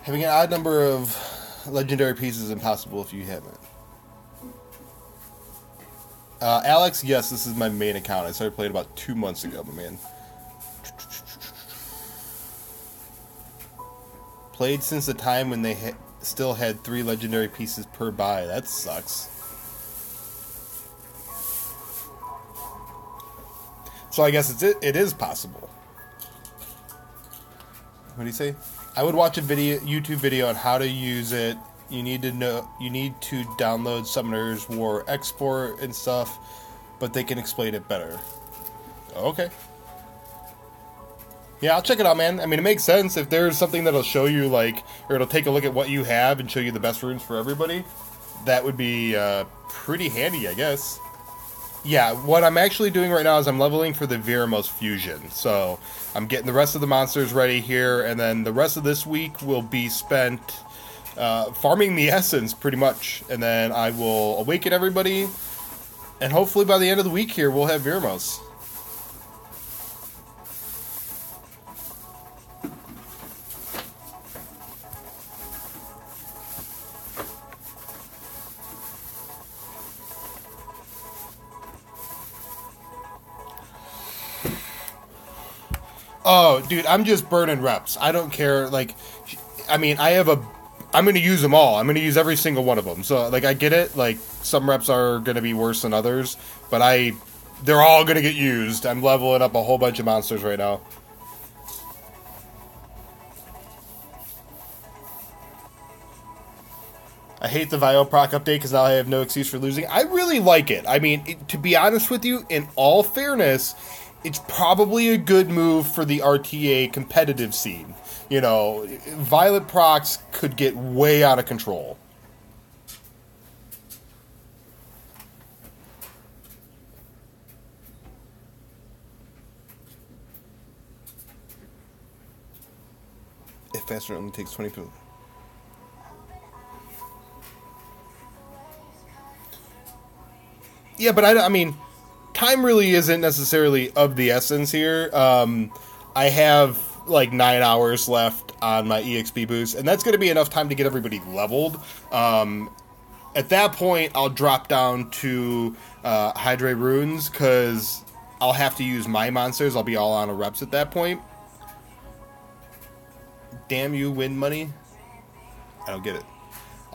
Having an odd number of legendary pieces is impossible if you haven't. Alex, yes, this is my main account. I started playing about 2 months ago, my man. Played since the time when they still had 3 legendary pieces per buy. That sucks. So I guess it is possible. What do you say? I would watch a YouTube video on how to use it. You need to download Summoner's War export and stuff, but they can explain it better. Okay. Yeah, I'll check it out, man. I mean, it makes sense. If there's something that'll show you, like, or it'll take a look at what you have and show you the best runes for everybody, that would be pretty handy, I guess. Yeah, what I'm actually doing right now is I'm leveling for the Veromos fusion. So I'm getting the rest of the monsters ready here, and then the rest of this week will be spent farming the essence, pretty much. And then I will awaken everybody, and hopefully by the end of the week here, we'll have Veromos. Oh, dude, I'm just burning reps. I don't care. Like, I mean, I'm going to use them all. I'm going to use every single one of them. So, like, I get it. Like, some reps are going to be worse than others, but they're all going to get used. I'm leveling up a whole bunch of monsters right now. I hate the Vio proc update because now I have no excuse for losing. I really like it. I mean, to be honest with you, in all fairness, it's probably a good move for the RTA competitive scene. You know, Violet procs could get way out of control. If faster only takes 20 people. Yeah, but I mean, time really isn't necessarily of the essence here. I have like 9 hours left on my EXP boost, and that's going to be enough time to get everybody leveled. At that point, I'll drop down to Hydra Runes, because I'll have to use my monsters. I'll be all on a reps at that point. Damn you, win money. I don't get it.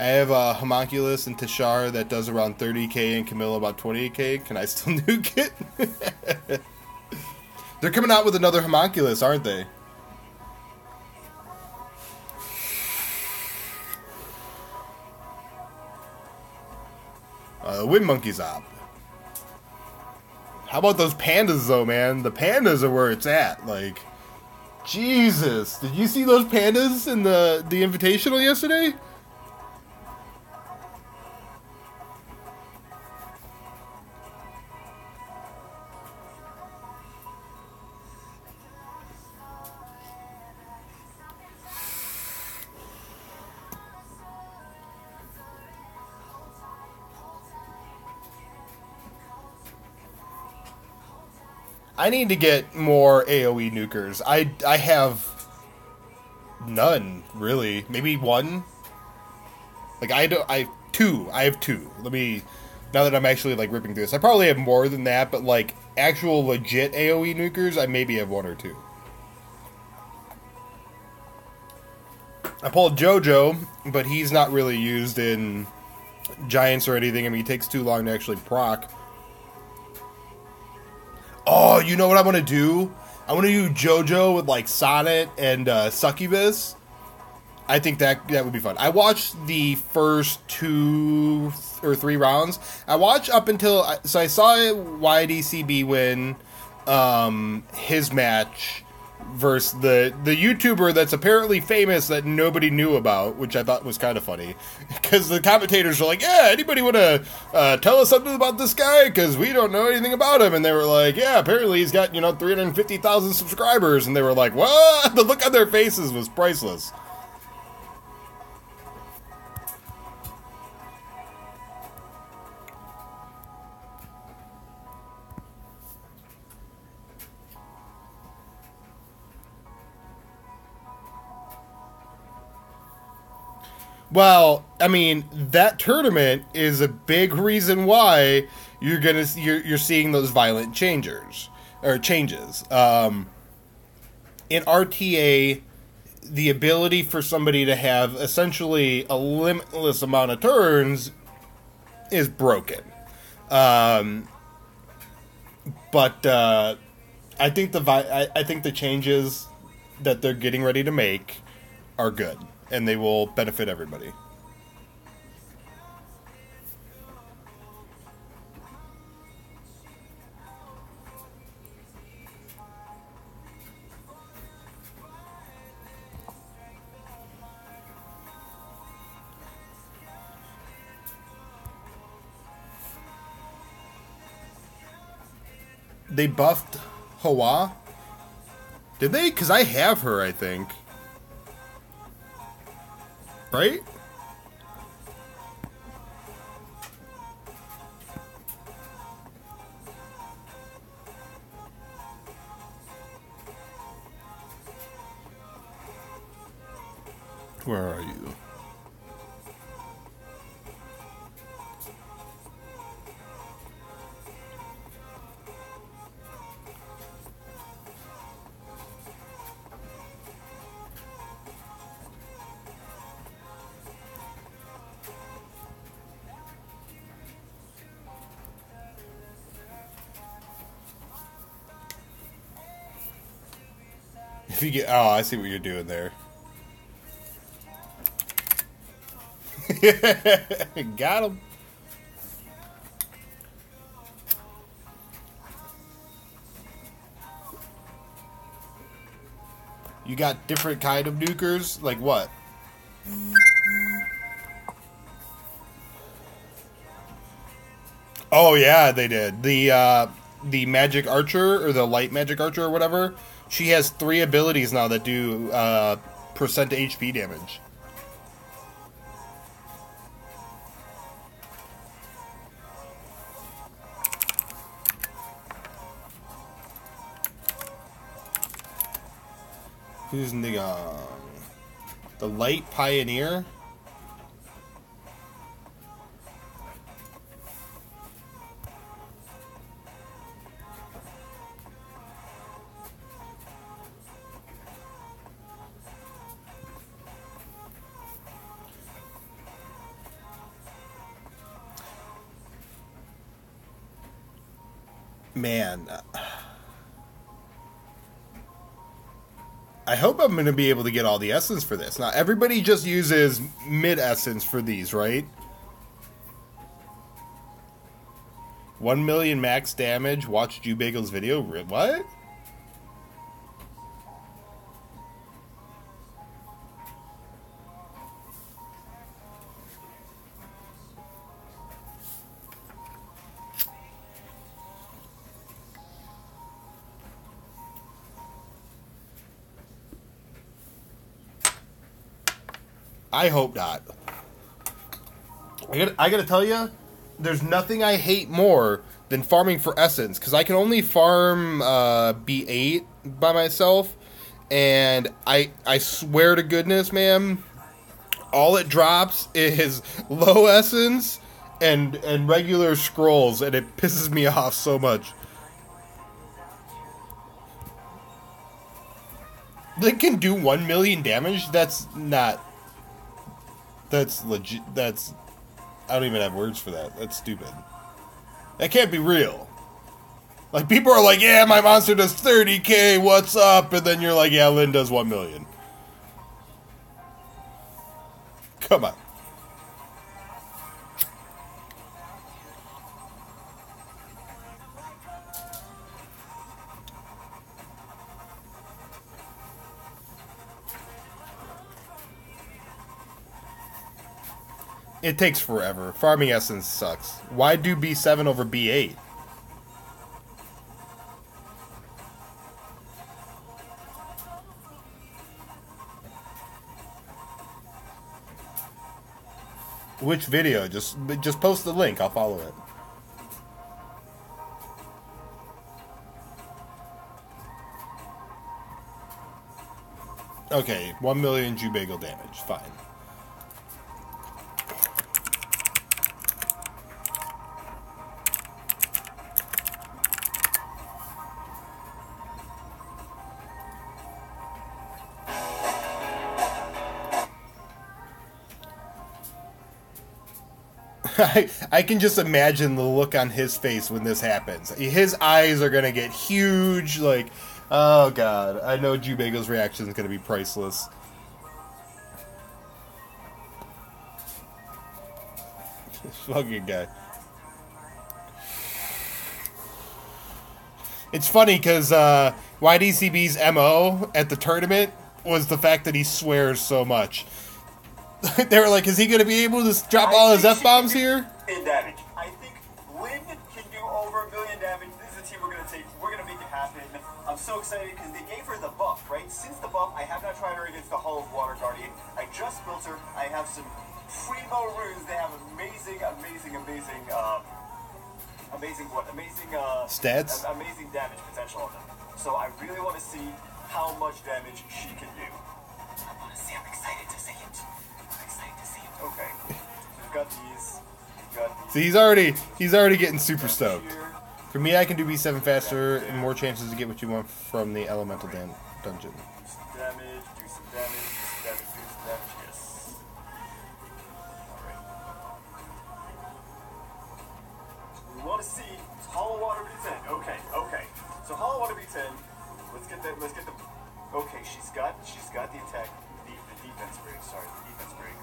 I have a Homunculus and Tashar that does around 30k and Camilla about 28k. Can I still nuke it? They're coming out with another Homunculus, aren't they? Wind Monkey's up. How about those pandas, though, man? The pandas are where it's at. Like, Jesus. Did you see those pandas in the Invitational yesterday? I need to get more AoE nukers. I have none, really. Maybe one. Like, I have two. Let me, now that I'm actually, like, ripping through this, I probably have more than that, but, like, actual legit AoE nukers, I maybe have one or two. I pulled JoJo, but he's not really used in Giants or anything. I mean, he takes too long to actually proc. Oh, you know what I want to do? I want to do JoJo with, like, Sonnet and Succubus. I think that would be fun. I watched the first 2 or 3 rounds. I watched up until... So I saw YDCB win his match versus the YouTuber that's apparently famous that nobody knew about, which I thought was kind of funny. Because the commentators were like, yeah, anybody want to tell us something about this guy? Because we don't know anything about him. And they were like, yeah, apparently he's got, 350,000 subscribers. And they were like, what? The look on their faces was priceless. Well, I mean, that tournament is a big reason why you're seeing those violent changes. In RTA, the ability for somebody to have essentially a limitless amount of turns is broken. But I think I think the changes that they're getting ready to make are good, and they will benefit everybody. They buffed Hawa? Did they? Because I have her, I think. Right? Where are you? If you get, oh, I see what you're doing there. Got him. You got different kind of nukers? Like what? Oh yeah, they did. The magic archer or the light magic archer or whatever. She has 3 abilities now that do percent HP damage. Who's nigga? The light pioneer. Man, I hope I'm going to be able to get all the essence for this. Now, everybody just uses mid-essence for these, right? 1 million max damage. Watch Jubagel's video. What? I hope not. I gotta tell you, there's nothing I hate more than farming for essence, because I can only farm B8 by myself, and I swear to goodness, man, all it drops is low essence and regular scrolls, and it pisses me off so much. They can do 1 million damage? That's not... That's legit. That's... I don't even have words for that. That's stupid. That can't be real. Like, people are like, yeah, my monster does 30k, what's up? And then you're like, yeah, Lynn does 1 million. Come on. It takes forever. Farming essence sucks. Why do B7 over B8? Which video? Just post the link. I'll follow it. Okay, 1 million Jubagel damage. Fine. I can just imagine the look on his face when this happens. His eyes are gonna get huge, like, oh god. I know Jubago's reaction is gonna be priceless. This fucking guy. It's funny because YDCB's MO at the tournament was the fact that he swears so much. They were like, is he going to be able to drop all his F-bombs here? In damage. I think Lynn can do over 1 million damage. This is a team we're going to take. We're going to make it happen. I'm so excited because they gave her the buff, right? Since the buff, I have not tried her against the Hall of Water Guardian. I just built her. I have some primo runes. They have amazing stats? Amazing damage potential on them. So I really want to see how much damage she can do. I want to see. I'm excited to see it. Okay. We've got these. See, he's already getting super stoked. For me, I can do B7 faster and more chances to get what you want from the elemental dungeon. Do some damage, do some damage, yes. Alright. We want to see Hollow Water B10. Okay. So Hollow Water B10. Let's get the okay, she's got the attack, the defense break, the defense break.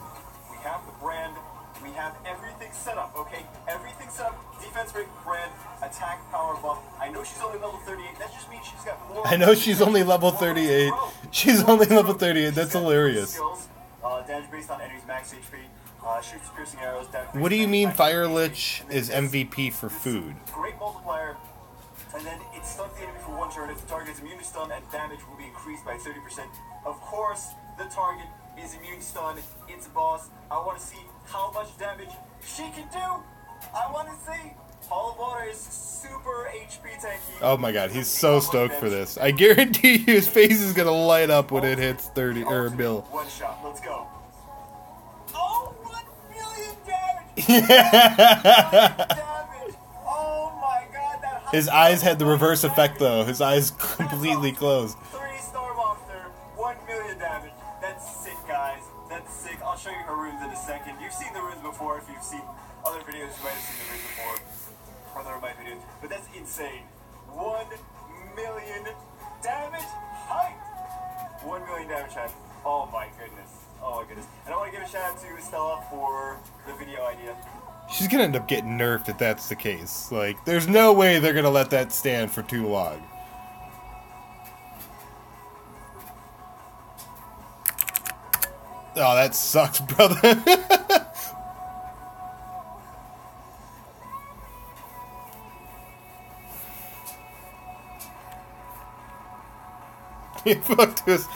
We have the brand. We have everything set up, okay? Everything set up. Defense break, brand, attack, power buff. I know she's only level 38. That just means she's got more. I know she's only level 38. She's only level 38. That's hilarious. Skills, damage based on enemy's max HP. Shoots piercing arrows. What do you mean Fire Lich is MVP for food? Great multiplier. And then it stuns the enemy for 1 turn. If the target is immune to stun, and damage will be increased by 30%. Of course, the target is immune to stun. It's a boss. I want to see how much damage she can do. I want to see. Hall of Water is super HP tanky. Oh my god, he's so stoked for this. I guarantee you his face is going to light up when it hits 30 or a bill. One shot. Let's go. Oh, 1 million damage. His eyes had the reverse effect, though. His eyes completely closed. 3-star monster, 1 million damage. That's sick, guys. That's sick. I'll show you her runes in a second. You've seen the runes before. If you've seen other videos, you might have seen the runes before. Other of my videos. But that's insane. 1 million damage height. 1 million damage height. Oh my goodness. Oh my goodness. And I want to give a shout out to Stella for the video idea. She's gonna end up getting nerfed if that's the case. Like, there's no way they're gonna let that stand for too long. Oh, that sucks, brother. Fuck this.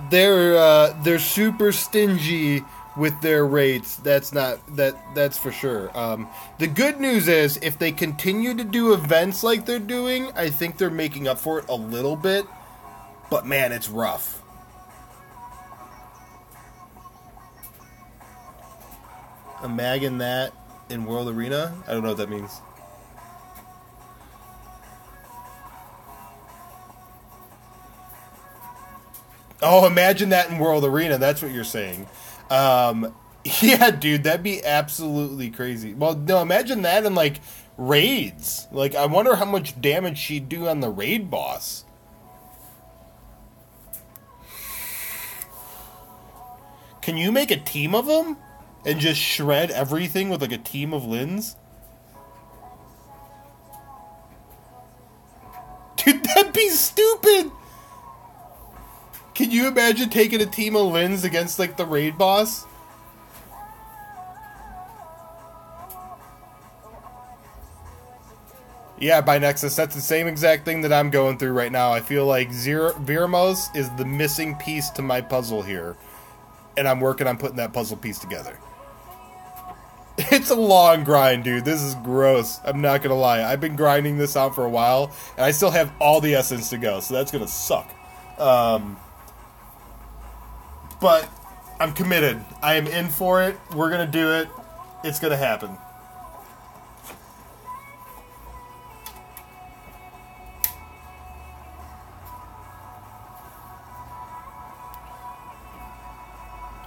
They're super stingy with their rates. That's for sure. The good news is if they continue to do events like they're doing, I think they're making up for it a little bit. But man, it's rough. Imagine that in World Arena? I don't know what that means. Oh, imagine that in World Arena. That's what you're saying. Yeah, dude, that'd be absolutely crazy. Well, no, imagine that in, like, raids. Like, I wonder how much damage she'd do on the raid boss. Can you make a team of them? And just shred everything with, like, a team of Lins? Dude, that'd be stupid! Can you imagine taking a team of Lins against, like, the raid boss? Yeah, by Nexus, that's the same exact thing that I'm going through right now. I feel like Veromos is the missing piece to my puzzle here. And I'm working on putting that puzzle piece together. It's a long grind, dude. This is gross. I'm not gonna lie. I've been grinding this out for a while, and I still have all the essence to go, so that's gonna suck. But I'm committed. I am in for it. We're gonna do it. It's gonna happen.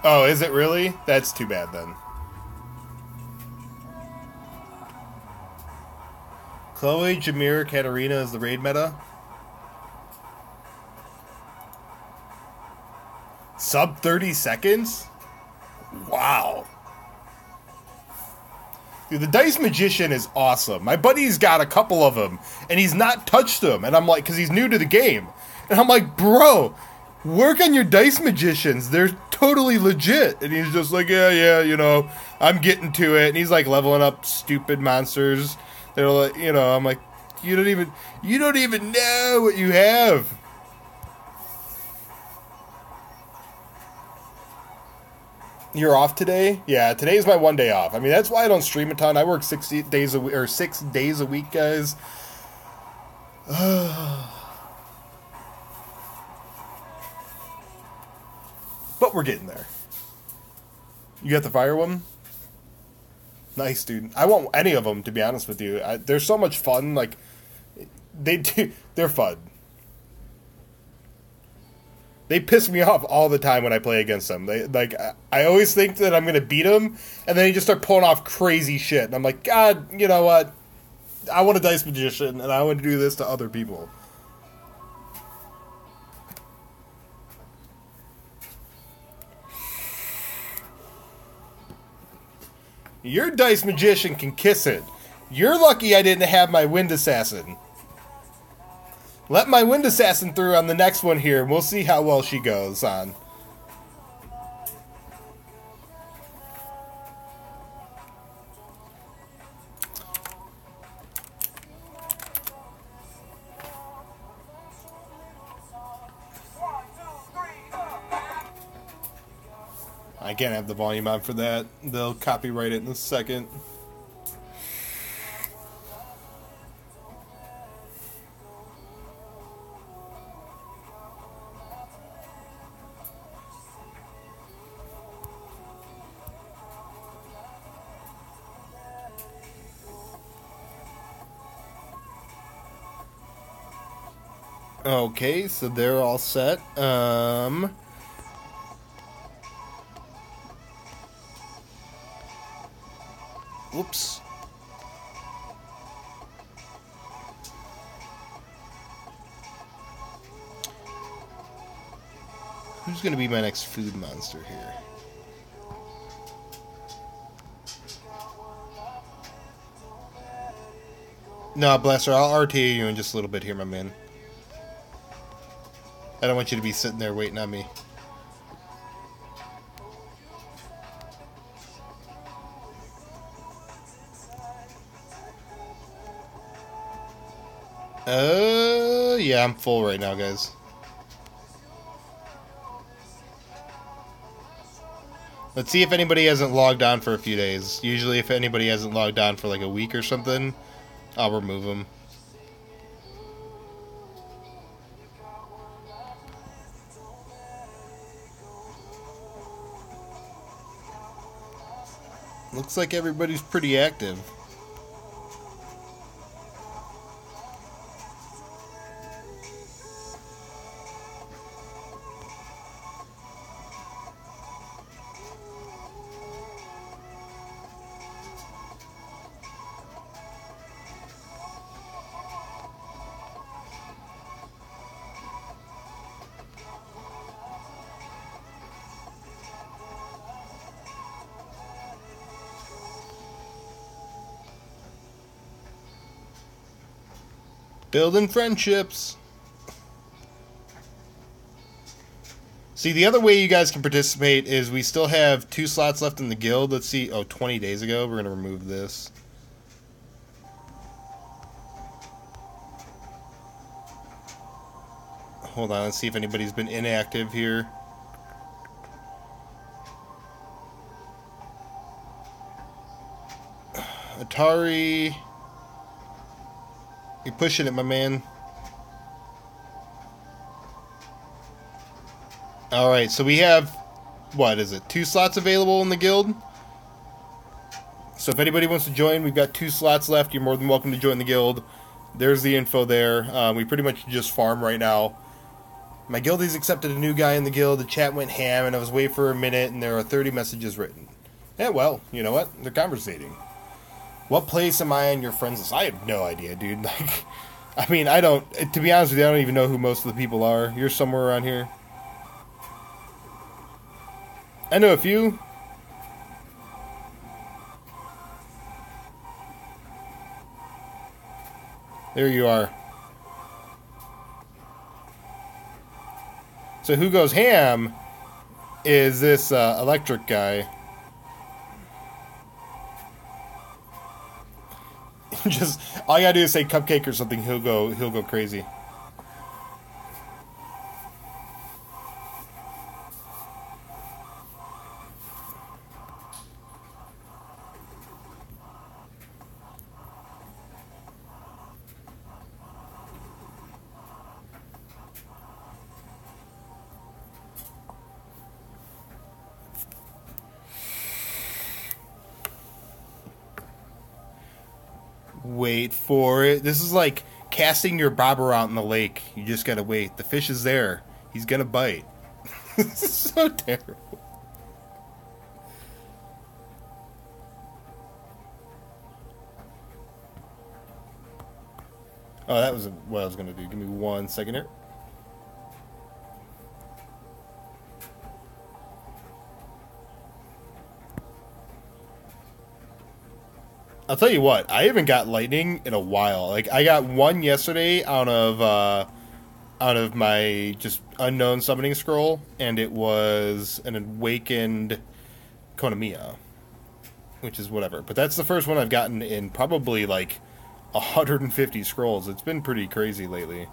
Oh, is it really? That's too bad then. Chloe, Jameer, Katarina is the raid meta. Sub 30 seconds? Wow. Dude, the Dice Magician is awesome. My buddy's got a couple of them, and he's not touched them. And I'm like, because he's new to the game. And I'm like, bro, work on your Dice Magicians. They're totally legit. And he's just like, yeah, you know, I'm getting to it. And he's like leveling up stupid monsters. They're like, you know, I'm like, you don't even know what you have. You're off today? Yeah, today's my one day off. I mean, that's why I don't stream a ton. I work 6 days a week, or 6 days a week, guys. But we're getting there. You got the fire one? Nice, dude. I want any of them, to be honest with you. They're so much fun. Like, they're fun. They piss me off all the time when I play against them. I always think that I'm going to beat them, and then they just start pulling off crazy shit. And I'm like, God, you know what? I want a Dice Magician, and I want to do this to other people. Your Dice Magician can kiss it. You're lucky I didn't have my Wind Assassin. Let my Wind Assassin through on the next one here, and we'll see how well she goes on. I can't have the volume on for that. They'll copyright it in a second. Okay, so they're all set. Whoops. Who's going to be my next food monster here? No, Blaster, I'll RTA you in just a little bit here, my man. I don't want you to be sitting there waiting on me. Yeah, I'm full right now, guys. Let's see if anybody hasn't logged on for a few days. Usually if anybody hasn't logged on for like a week or something, I'll remove them. Looks like everybody's pretty active. Building friendships. See, the other way you guys can participate is we still have 2 slots left in the guild. Let's see. Oh, 20 days ago. We're going to remove this. Hold on. Let's see if anybody's been inactive here. Atari. You're pushing it, my man. Alright, so we have, what is it, 2 slots available in the guild? So if anybody wants to join, we've got 2 slots left. You're more than welcome to join the guild. There's the info there. We pretty much just farm right now. My guildie's accepted a new guy in the guild. The chat went ham, and I was waiting for a minute, and there are 30 messages written. Yeah, well, you know what? They're conversating. What place am I on your friends list? I have no idea, dude. Like, I mean, I don't. To be honest with you, I don't even know who most of the people are. You're somewhere around here. I know a few. There you are. So who goes ham is this electric guy. Just all I gotta do is say cupcake or something. He'll go crazy. Wait for it. This is like casting your bobber out in the lake. You just gotta wait. The fish is there. He's gonna bite. This is so terrible. Oh, that was what I was gonna do. Give me 1 second here. I'll tell you what, I haven't got lightning in a while. Like I got one yesterday out of my just unknown summoning scroll, and it was an awakened Konamiya, which is whatever. But that's the first one I've gotten in probably like 150 scrolls. It's been pretty crazy lately.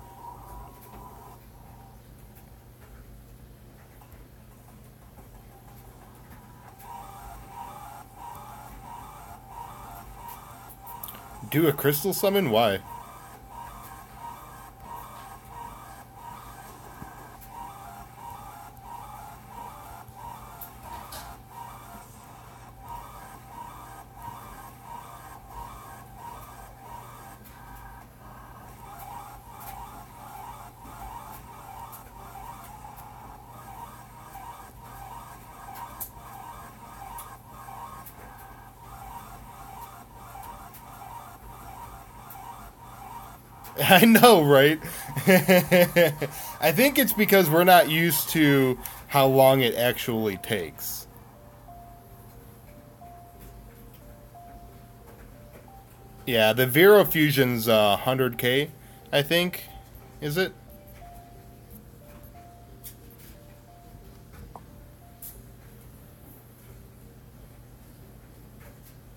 Do a crystal summon? Why? I know, right? I think it's because we're not used to how long it actually takes. Yeah, the Vero Fusion's 100k, I think. Is it?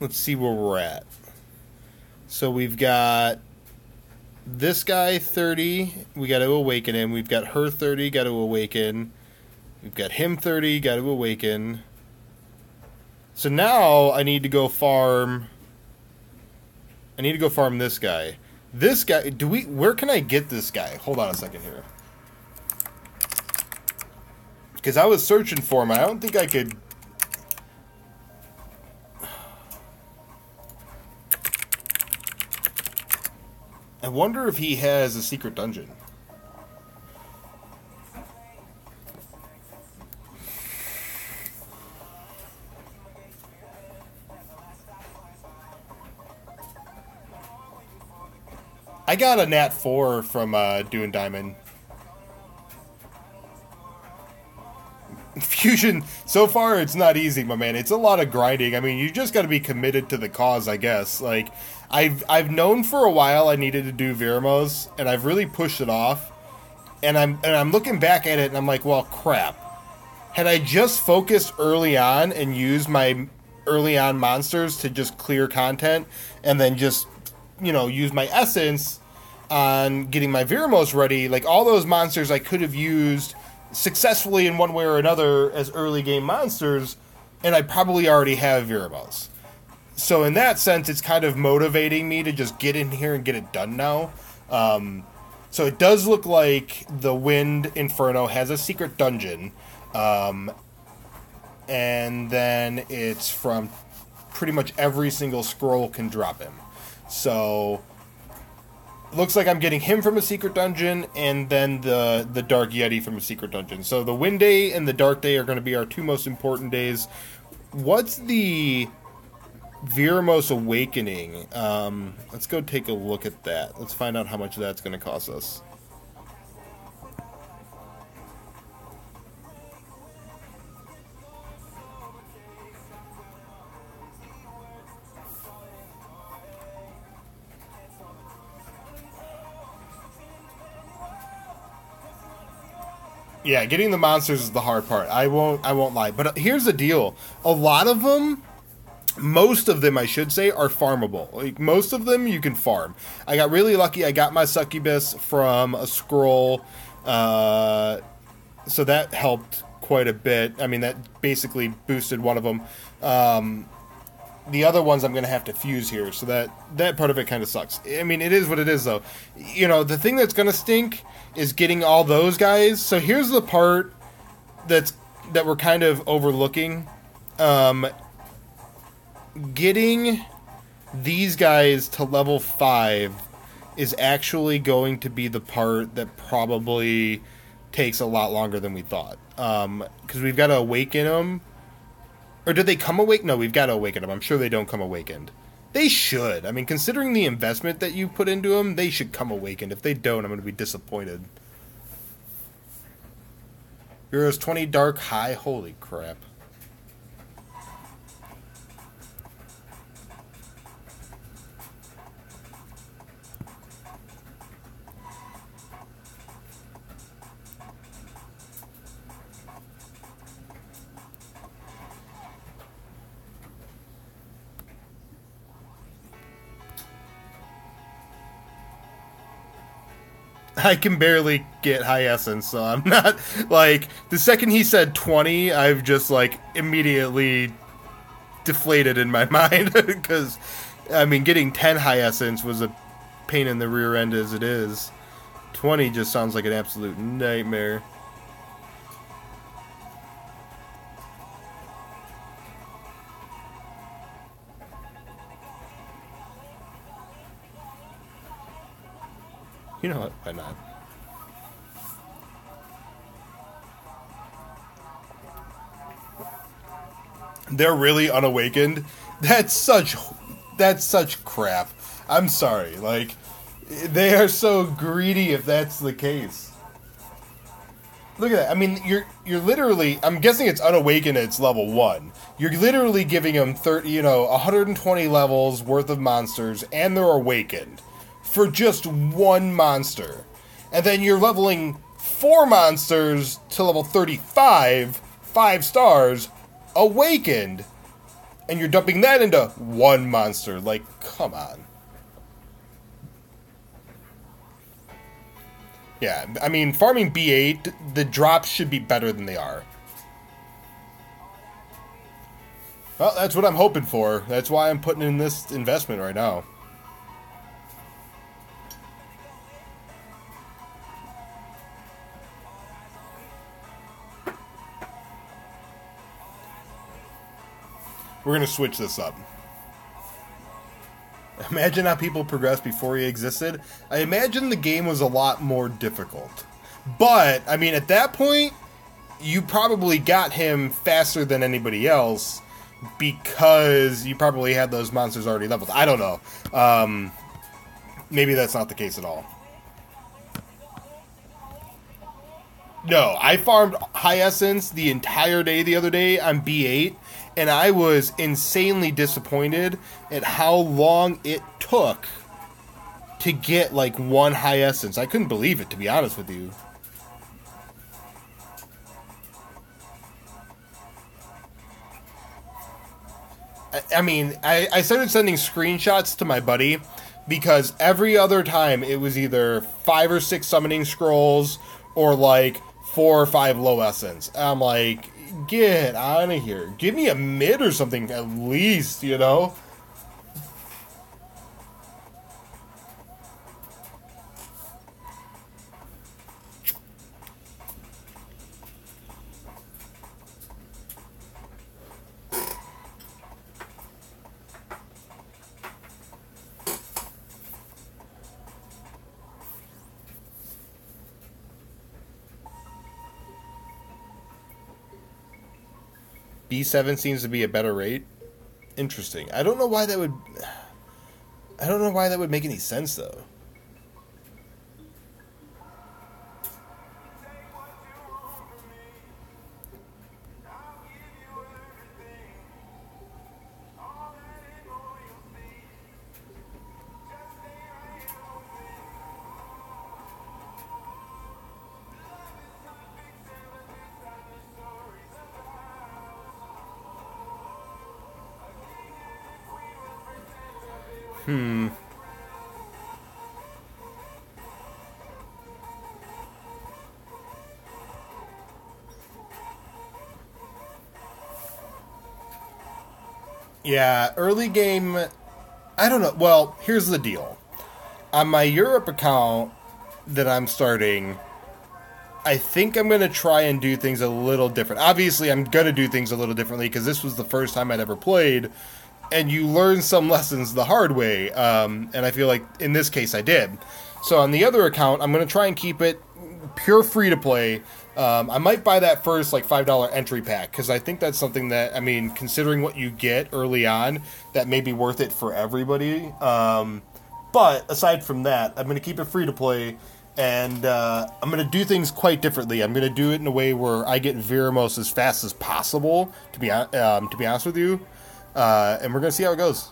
Let's see where we're at. So we've got this guy 30, we got to awaken him. We've got her 30, got to awaken. We've got him 30, got to awaken. So now I need to go farm. I need to go farm this guy. This guy, where can I get this guy? Hold on a second here. Because I was searching for him. I don't think I could. I wonder if he has a secret dungeon. I got a Nat 4 from doing Diamond. Fusion, so far it's not easy, my man. It's a lot of grinding. I mean, you just got to be committed to the cause, I guess. Like, I've known for a while I needed to do Veromos, and I've really pushed it off. And I'm looking back at it, and I'm like, well, crap. Had I just focused early on and used my early on monsters to just clear content, and then just, you know, use my essence on getting my Veromos ready, like all those monsters I could have used successfully in one way or another as early game monsters, and I probably already have Veromos. So in that sense, it's kind of motivating me to just get in here and get it done now. So it does look like the Wind Inferno has a secret dungeon, and then it's from pretty much every single scroll can drop him. So looks like I'm getting him from a secret dungeon, and then the Dark Yeti from a secret dungeon. So the Wind Day and the Dark Day are going to be our two most important days. What's the Veromos Awakening. Let's go take a look at that. Let's find out how much that's going to cost us. Yeah, getting the monsters is the hard part. I won't lie. But here's the deal. A lot of them, most of them I should say, are farmable. Like most of them you can farm. I got really lucky. I got my succubus from a scroll. So that helped quite a bit. I mean, that basically boosted one of them. The other ones I'm going to have to fuse here, so that part of it kind of sucks. I mean, it is what it is, though. You know, the thing that's going to stink is getting all those guys. So here's the part that we're kind of overlooking. Getting these guys to level 5 is actually going to be the part that probably takes a lot longer than we thought. Because we've got to awaken them. Or did they come awake? No, we've got to awaken them. I'm sure they don't come awakened. They should. I mean, considering the investment that you put into them, they should come awakened. If they don't, I'm going to be disappointed. Heroes 20 Dark High. Holy crap. I can barely get high essence, so I'm not, like, the second he said 20, I've just, like, immediately deflated in my mind, because, I mean, getting 10 high essence was a pain in the rear end as it is. 20 just sounds like an absolute nightmare. You know what? Why not? They're really unawakened. That's such crap. I'm sorry. Like, they are so greedy if that's the case. Look at that. I mean, you're literally. I'm guessing it's unawakened at its level 1. You're literally giving them 120 levels worth of monsters, and they're awakened for just one monster. And then you're leveling 4 monsters to level 35, 5 stars, awakened. And you're dumping that into one monster. Like, come on. Yeah, I mean, farming B8, the drops should be better than they are. Well, that's what I'm hoping for. That's why I'm putting in this investment right now. We're going to switch this up. Imagine how people progressed before he existed. I imagine the game was a lot more difficult. But, I mean, at that point, you probably got him faster than anybody else because you probably had those monsters already leveled. I don't know. Maybe that's not the case at all. No, I farmed high essence the entire day the other day on B8, and I was insanely disappointed at how long it took to get, like, one high essence. I couldn't believe it, to be honest with you. I mean, I started sending screenshots to my buddy because every other time it was either 5 or 6 summoning scrolls or, like, 4 or 5 low essence. I'm like, get out of here. Give me a mid or something at least, you know? B7 seems to be a better rate. Interesting. I don't know why that would... I don't know why that would make any sense, though. Yeah, early game... I don't know. Well, here's the deal. On my Europe account that I'm starting, I think I'm going to try and do things a little different. Obviously, I'm going to do things a little differently because this was the first time I'd ever played, and you learn some lessons the hard way, and I feel like in this case I did. So on the other account, I'm going to try and keep it pure free-to-play. I might buy that first like $5 entry pack because I think that's something that, I mean, considering what you get early on, that may be worth it for everybody. But aside from that, I'm going to keep it free-to-play, and I'm going to do things quite differently. I'm going to do it in a way where I get Veromos as fast as possible, to be honest with you, and we're going to see how it goes.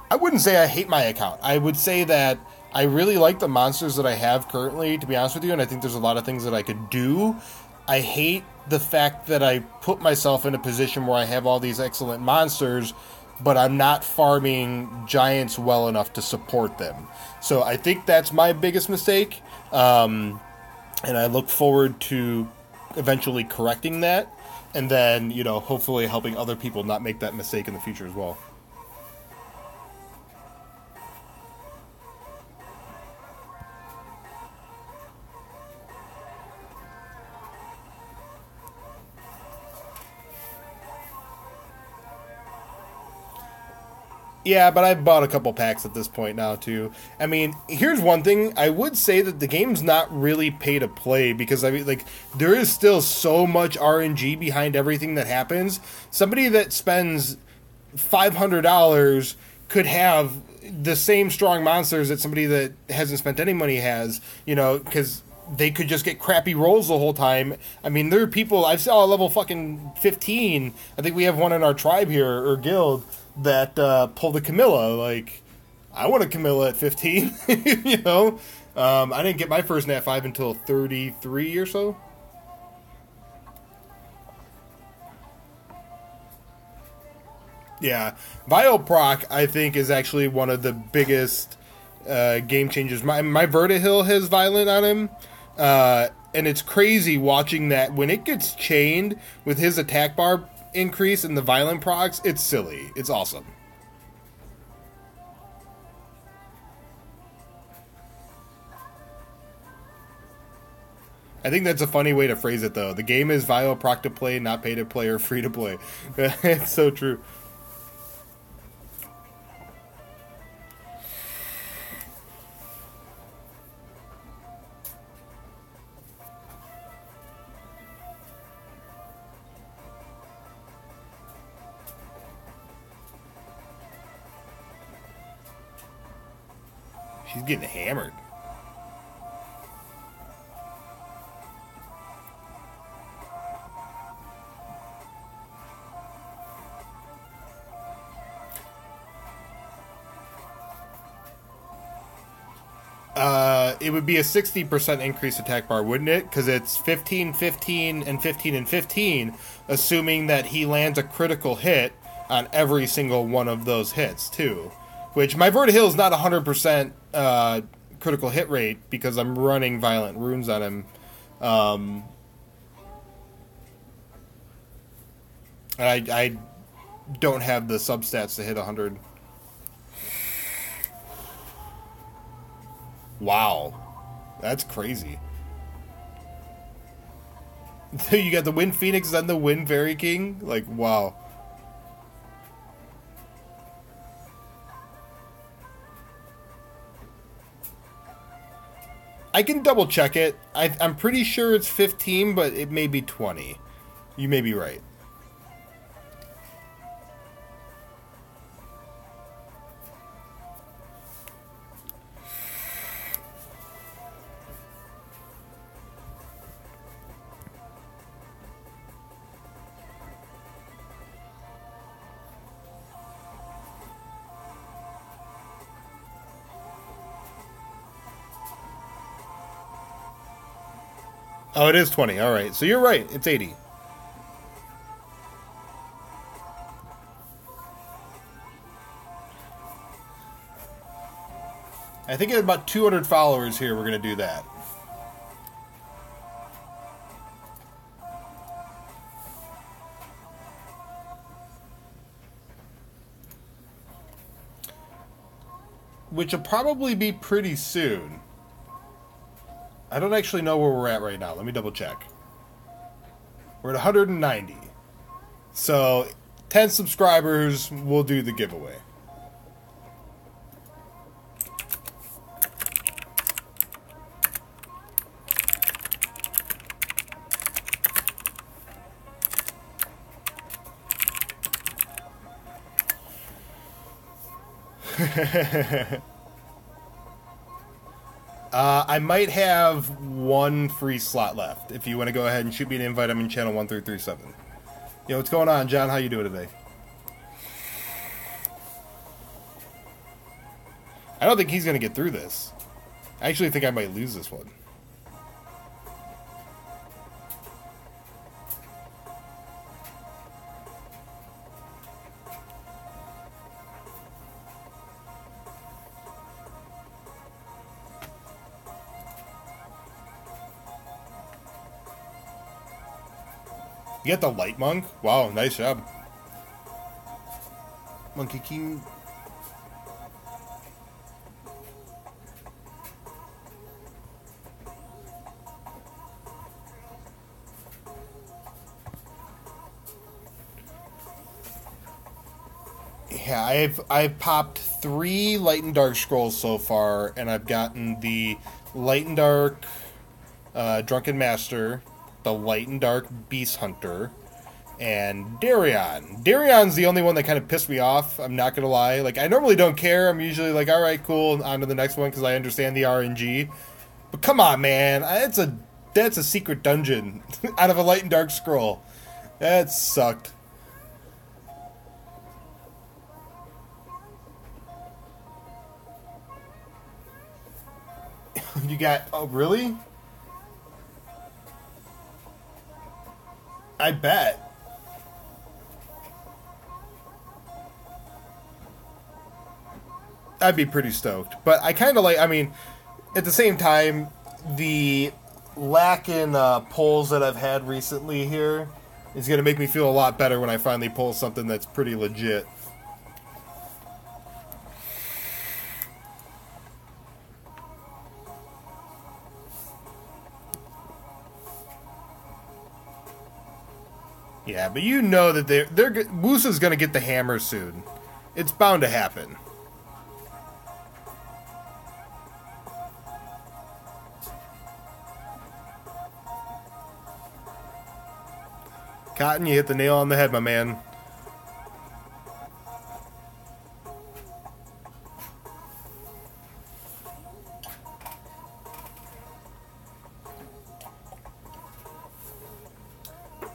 I wouldn't say I hate my account. I would say that I really like the monsters that I have currently, to be honest with you, and I think there's a lot of things that I could do. I hate the fact that I put myself in a position where I have all these excellent monsters, but I'm not farming giants well enough to support them. So I think that's my biggest mistake, and I look forward to eventually correcting that, and then, you know, hopefully helping other people not make that mistake in the future as well. Yeah, but I've bought a couple packs at this point now, too. I mean, here's one thing. I would say that the game's not really pay to play because, I mean, like, there is still so much RNG behind everything that happens. Somebody that spends $500 could have the same strong monsters that somebody that hasn't spent any money has, you know, because they could just get crappy rolls the whole time. I mean, there are people, I've saw a level fucking 15. I think we have one in our tribe here, or guild, that pull the Camilla. Like, I want a Camilla at 15, you know? I didn't get my first Nat 5 until 33 or so. Yeah. Bioproc, I think, is actually one of the biggest game changers. My Vertihil has Violent on him, and it's crazy watching that. When it gets chained with his attack bar increase in the Violent procs, it's silly. It's awesome. I think that's a funny way to phrase it, though. The game is Bioproc to play, not pay to play or free to play. It's so true. She's getting hammered. It would be a 60% increase attack bar, wouldn't it? Because it's 15, 15, and 15, and 15, assuming that he lands a critical hit on every single one of those hits, too. Which, my Vertihil is not 100% critical hit rate, because I'm running Violent Runes on him. I don't have the substats to hit 100. Wow. That's crazy. You got the Wind Phoenix and the Wind Fairy King? Like, wow. I can double check it. I'm pretty sure it's 15, but it may be 20. You may be right. Oh, it is 20. All right. So you're right. It's 80. I think at about 200 followers here, we're going to do that. Which will probably be pretty soon. I don't actually know where we're at right now. Let me double check. We're at 190. So, 10 subscribers will do the giveaway. I might have one free slot left. If you want to go ahead and shoot me an invite, I'm in channel 1337. Yo, what's going on, John? How you doing today? I don't think he's going to get through this. I actually think I might lose this one. You got the light monk? Wow, nice job. Monkey King. Yeah, I've popped 3 light and dark scrolls so far, and I've gotten the light and dark Drunken Master, the light and dark Beast Hunter, and Daryon. Daryon's the only one that kind of pissed me off, I'm not gonna lie. Like, I normally don't care. I'm usually like, alright, cool, on to the next one, because I understand the RNG. But come on, man. That's a secret dungeon out of a light and dark scroll. That sucked. You got... Oh, really? I bet. I'd be pretty stoked. But I kind of like... I mean, at the same time, the lack in pulls that I've had recently here is going to make me feel a lot better when I finally pull something that's pretty legit. Yeah, but you know that Woosa's gonna get the hammer soon. It's bound to happen. Cotton, you hit the nail on the head, my man.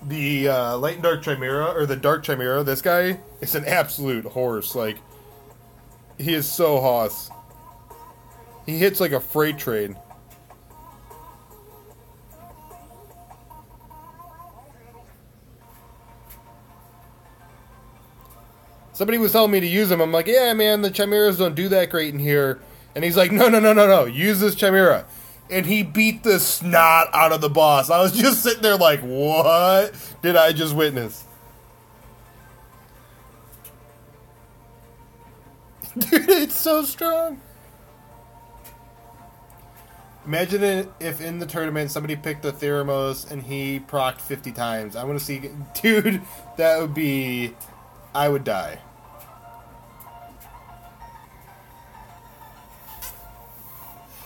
The Light and Dark Chimera, or the Dark Chimera, this guy is an absolute horse. Like, he is so hoss. He hits like a freight train. Somebody was telling me to use him. I'm like, yeah, man, the Chimeras don't do that great in here. And he's like, no, use this Chimera. And he beat the snot out of the boss. I was just sitting there like, what did I just witness? Dude, it's so strong. Imagine if in the tournament somebody picked the Veromos and he procced 50 times. I want to see... Dude, that would be... I would die.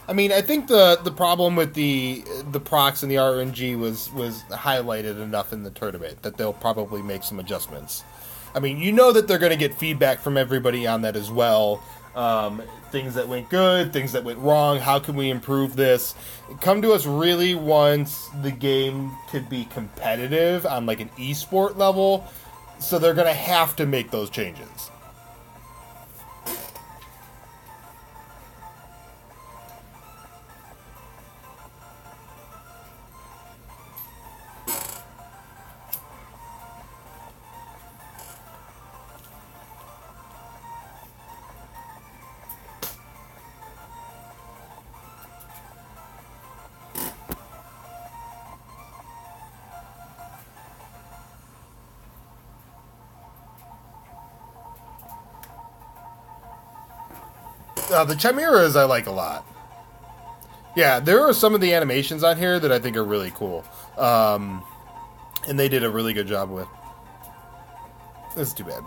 I mean, I think the problem with the procs and the RNG was highlighted enough in the tournament that they'll probably make some adjustments. I mean, you know that they're going to get feedback from everybody on that as well. Things that went good, things that went wrong. How can we improve this? Come to us really once the game could be competitive on like an esport level. So they're going to have to make those changes. The chimeras I like a lot. Yeah, there are some of the animations on here that I think are really cool. And they did a really good job with. That's too bad.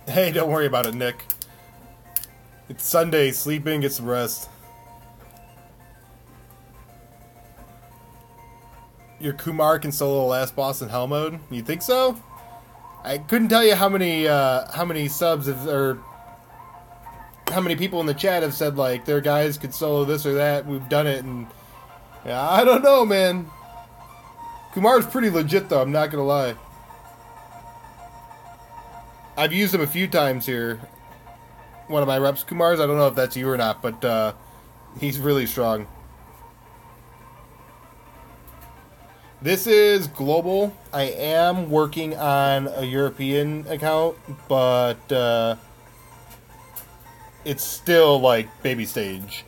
Hey, don't worry about it, Nick. It's Sunday. Sleep in, get some rest. Your Kumar can solo last boss in hell mode? You think so? I couldn't tell you how many subs or how many people in the chat have said like their guys could solo this or that. We've done it, and yeah, I don't know, man. Kumar's pretty legit though. I'm not gonna lie. I've used him a few times here. One of my reps, Kumar's. I don't know if that's you or not, but he's really strong. This is global. I am working on a European account, but it's still like baby stage.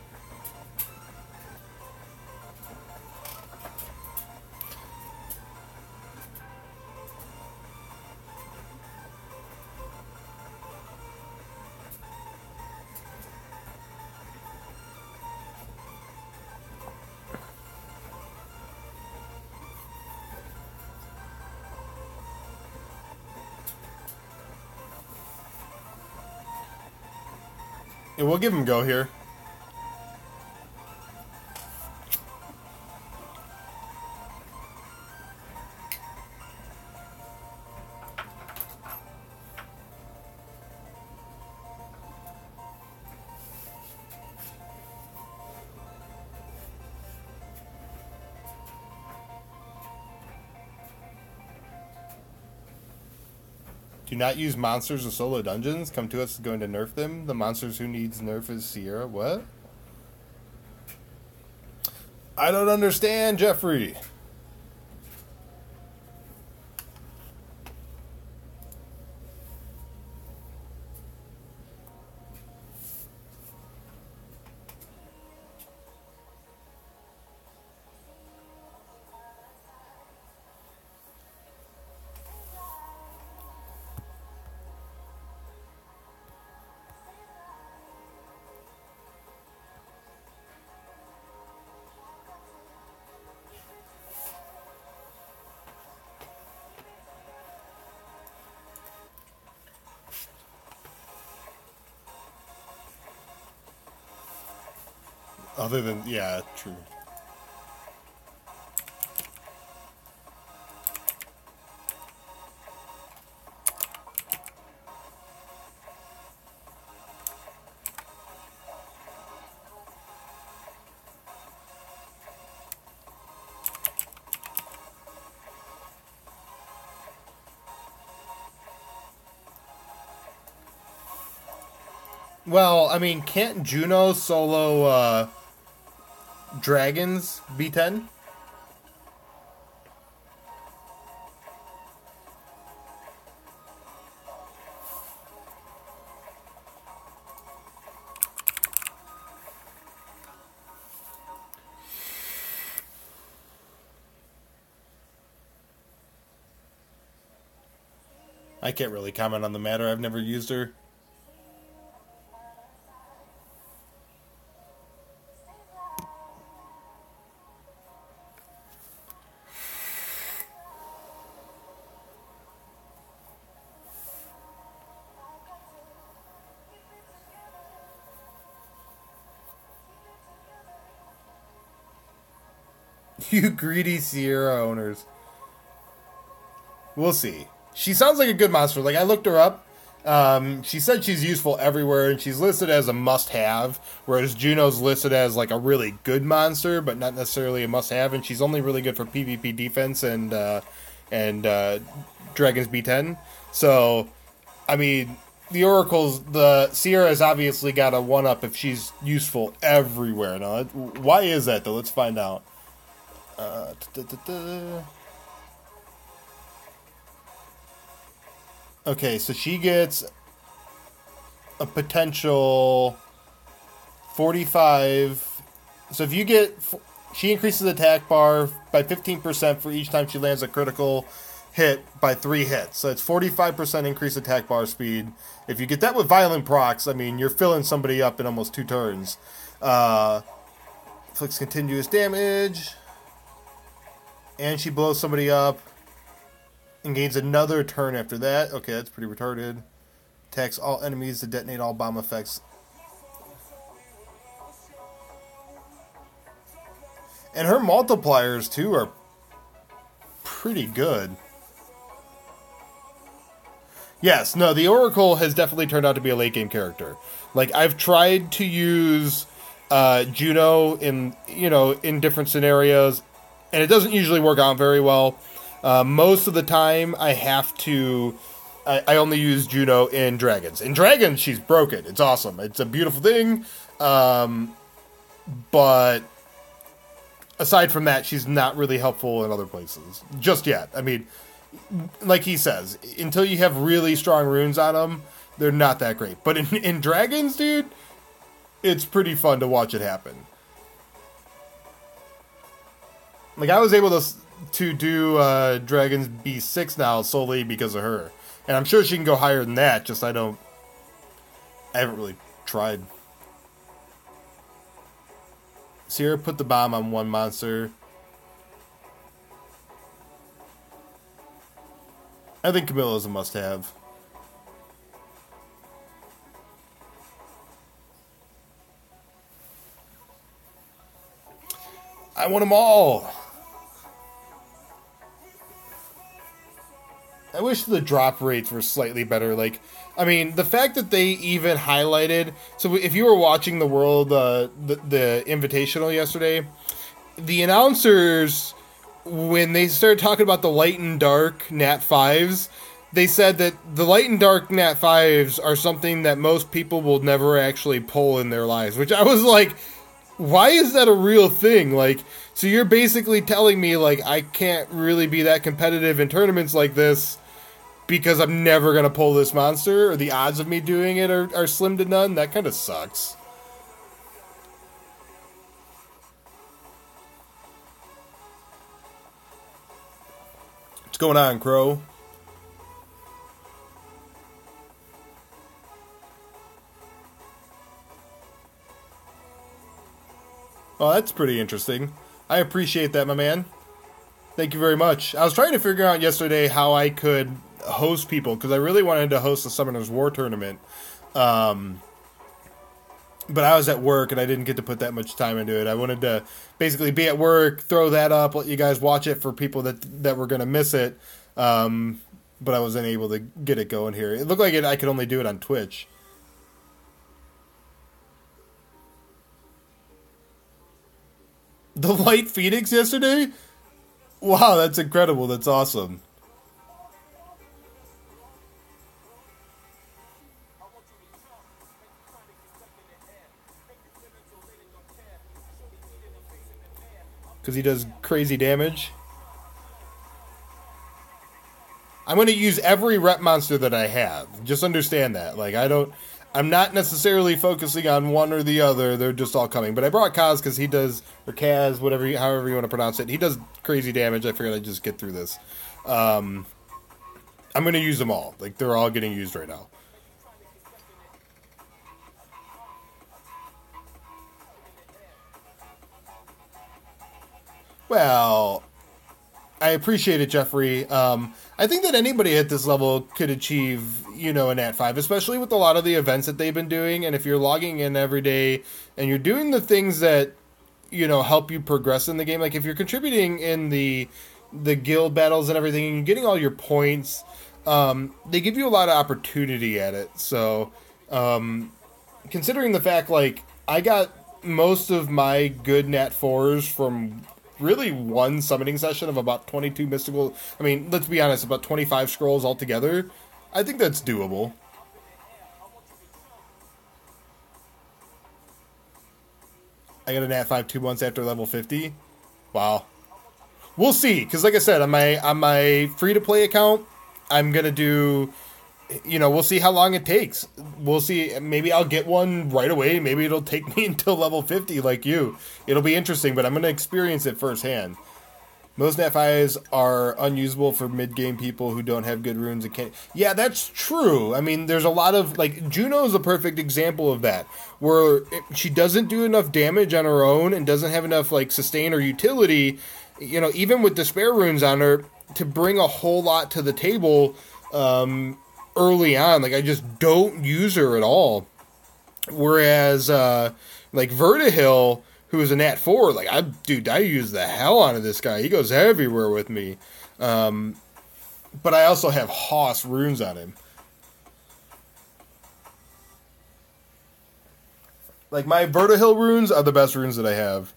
Yeah, we'll give him a go here. Do not use monsters or solo dungeons. Come to us going to nerf them. The monsters who needs nerf is Sierra. What? I don't understand, Jeffrey. Other than, yeah, true. Well, I mean, can't Juno solo Dragons B10? I can't really comment on the matter. I've never used her. You greedy Sierra owners. We'll see. She sounds like a good monster. Like, I looked her up. She said she's useful everywhere, and she's listed as a must-have, whereas Juno's listed as, like, a really good monster, but not necessarily a must-have, and she's only really good for PvP defense and Dragon's B10. So, I mean, the Sierra's obviously got a one-up if she's useful everywhere. Now, why is that, though? Let's find out. Okay, so she gets a potential 45. So if you get... She increases the attack bar by 15% for each time she lands a critical hit by 3 hits. So it's 45% increased attack bar speed. If you get that with violent procs, I mean, you're filling somebody up in almost 2 turns. Inflicts continuous damage. And she blows somebody up. And gains another turn after that. Okay, that's pretty retarded. Attacks all enemies to detonate all bomb effects. And her multipliers, too, are pretty good. Yes, no, the Oracle has definitely turned out to be a late-game character. Like, I've tried to use Juno in different scenarios, and it doesn't usually work out very well. Most of the time, I only use Juno in Dragons. In Dragons, she's broken. It's awesome. It's a beautiful thing. But aside from that, she's not really helpful in other places. Just yet. I mean, like he says, until you have really strong runes on them, they're not that great. But in Dragons, dude, it's pretty fun to watch it happen. Like, I was able to do Dragon's B6 now solely because of her. And I'm sure she can go higher than that, just I haven't really tried. Sierra put the bomb on one monster. I think Camilla's a must-have. I want them all! I wish the drop rates were slightly better. Like, I mean, the fact that they even highlighted... So if you were watching the World, the Invitational yesterday, the announcers, when they started talking about the light and dark Nat 5s, they said that the light and dark Nat 5s are something that most people will never actually pull in their lives. Which I was like, why is that a real thing? Like, so you're basically telling me, like, I can't really be that competitive in tournaments like this because I'm never going to pull this monster, or the odds of me doing it are slim to none? That kind of sucks. What's going on, Crow? Oh, that's pretty interesting. I appreciate that, my man. Thank you very much. I was trying to figure out yesterday how I could host people, because I really wanted to host the Summoner's War tournament. But I was at work, and I didn't get to put that much time into it. I wanted to basically be at work, throw that up, let you guys watch it for people that were going to miss it. But I wasn't able to get it going here. It looked like I could only do it on Twitch. The Light Phoenix yesterday? Wow, that's incredible. That's awesome. Because he does crazy damage. I'm going to use every rep monster that I have. Just understand that. Like, I'm not necessarily focusing on one or the other. They're just all coming. But I brought Kaz because he does, or Kaz, however you want to pronounce it. He does crazy damage. I figured I'd just get through this. I I'm going to use them all. Like, they're all getting used right now. Well, I appreciate it, Jeffrey. I think that anybody at this level could achieve, you know, an Nat 5, especially with a lot of the events that they've been doing. And if you're logging in every day and you're doing the things that, you know, help you progress in the game, like if you're contributing in the guild battles and everything, and you're getting all your points, they give you a lot of opportunity at it. So, considering the fact, like, I got most of my good Nat 4s from really one summoning session of about 22 mystical... I mean, let's be honest, about 25 scrolls altogether. I think that's doable. I got a Nat 5 2 months after level 50. Wow. We'll see, because like I said, on my free-to-play account, I'm going to do... You know, we'll see how long it takes. We'll see. Maybe I'll get one right away. Maybe it'll take me until level 50 like you. It'll be interesting, but I'm going to experience it firsthand. Most Nat 5s are unusable for mid-game people who don't have good runes and can't... Yeah, that's true. I mean, there's a lot of... Like, Juno's a perfect example of that, where she doesn't do enough damage on her own and doesn't have enough, like, sustain or utility, you know, even with Despair runes on her, to bring a whole lot to the table, early on. Like, I just don't use her at all. Whereas, like, Vertihil, who is a Nat 4, like, I use the hell out of this guy. He goes everywhere with me. But I also have Hoss runes on him. Like, my Vertihil runes are the best runes that I have.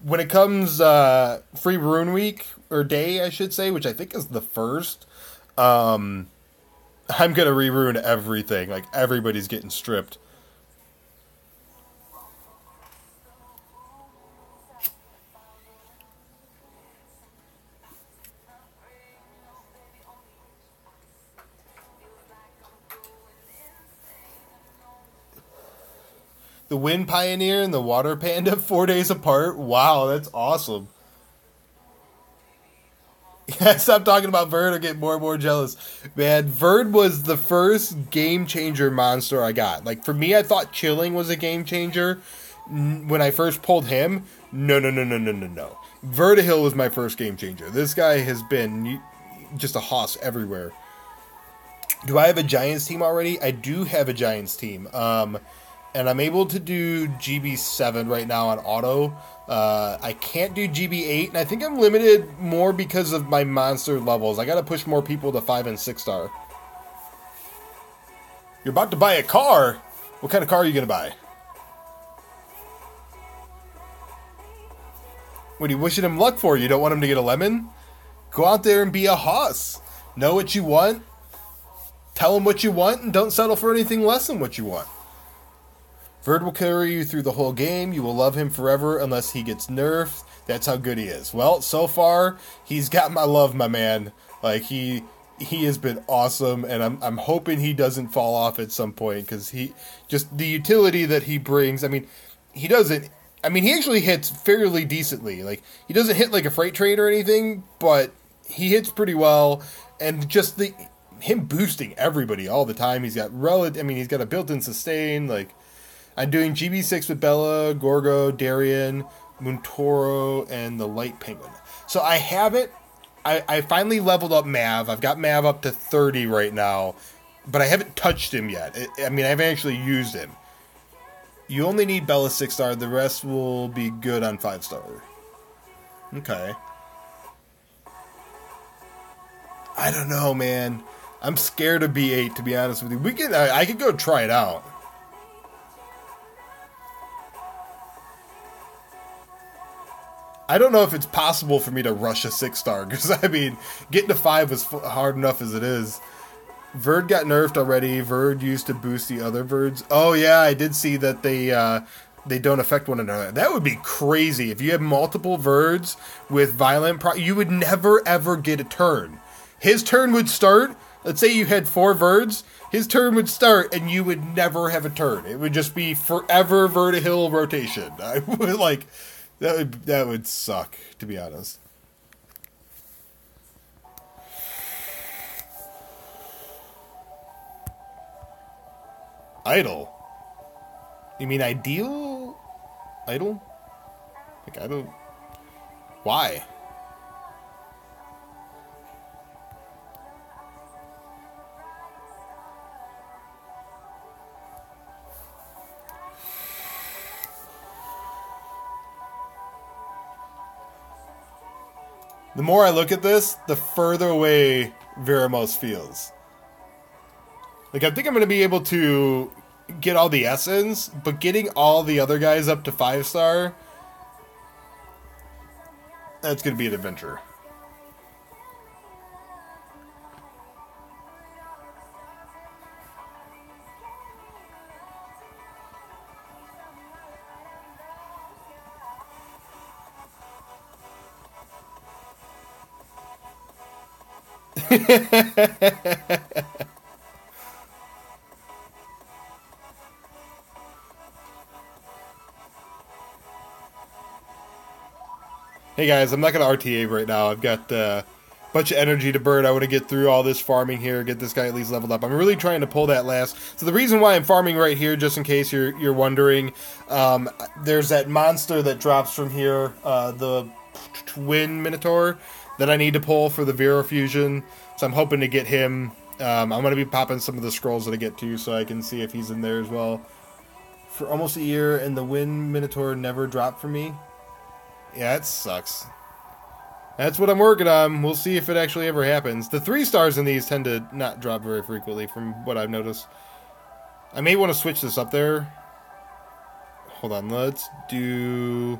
When it comes free rune week, or day, I should say, which I think is the 1st, I'm going to re-rune everything. Like, everybody's getting stripped. The Wind Pioneer and the Water Panda 4 days apart? Wow, that's awesome. Yeah, stop talking about Verd or get more and more jealous. Man, Verd was the first game changer monster I got. Like, for me, I thought Chilling was a game changer when I first pulled him. No. Vertihil was my first game changer. This guy has been just a hoss everywhere. Do I have a Giants team already? I do have a Giants team. And I'm able to do GB7 right now on auto. I can't do GB8, and I think I'm limited more because of my monster levels. I gotta push more people to 5 and 6 star. You're about to buy a car? What kind of car are you gonna buy? What are you wishing him luck for? You don't want him to get a lemon? Go out there and be a hoss. Know what you want. Tell him what you want, and don't settle for anything less than what you want. Verd will carry you through the whole game. You will love him forever unless he gets nerfed. That's how good he is. Well, so far, he's got my love, my man. Like, he has been awesome, and I'm hoping he doesn't fall off at some point, because he, just the utility that he brings, I mean, he actually hits fairly decently. Like, he doesn't hit like a freight train or anything, but he hits pretty well, and just him boosting everybody all the time. He's got he's got a built-in sustain, like, I'm doing GB6 with Bella, Gorgo, Darien, Muntoro, and the Light Penguin. So I haven't... I finally leveled up Mav. I've got Mav up to 30 right now, but I haven't touched him yet. I haven't actually used him. You only need Bella 6 star. The rest will be good on 5 star. Okay. I don't know, man. I'm scared of B8, to be honest with you. I could go try it out. I don't know if it's possible for me to rush a 6 star, because, I mean, getting to 5 was hard enough as it is. Verd got nerfed already. Verd used to boost the other Verds. Oh, yeah, I did see that they don't affect one another. That would be crazy. If you had multiple Verds with violent... you would never, ever get a turn. His turn would start... Let's say you had 4 Verds. His turn would start, and you would never have a turn. It would just be forever Vertihil rotation. I would, like... That would suck, to be honest. Idle. You mean ideal? Idle? Like, I don't... Why? The more I look at this, the further away Veromos feels. Like, I think I'm going to be able to get all the SNs, but getting all the other guys up to 5-star, that's going to be an adventure. Hey guys, I'm not going to RTA right now. I've got a bunch of energy to burn. I want to get through all this farming here, get this guy at least leveled up. I'm really trying to pull that last. So the reason why I'm farming right here, just in case you're wondering, there's that monster that drops from here, the Twin Minotaur, that I need to pull for the Vero Fusion. So I'm hoping to get him. I'm going to be popping some of the scrolls that I get to so I can see if he's in there as well. For almost a year, and the Wind Minotaur never dropped for me. Yeah, it sucks. That's what I'm working on. We'll see if it actually ever happens. The 3-stars in these tend to not drop very frequently from what I've noticed. I may want to switch this up there. Hold on, let's do...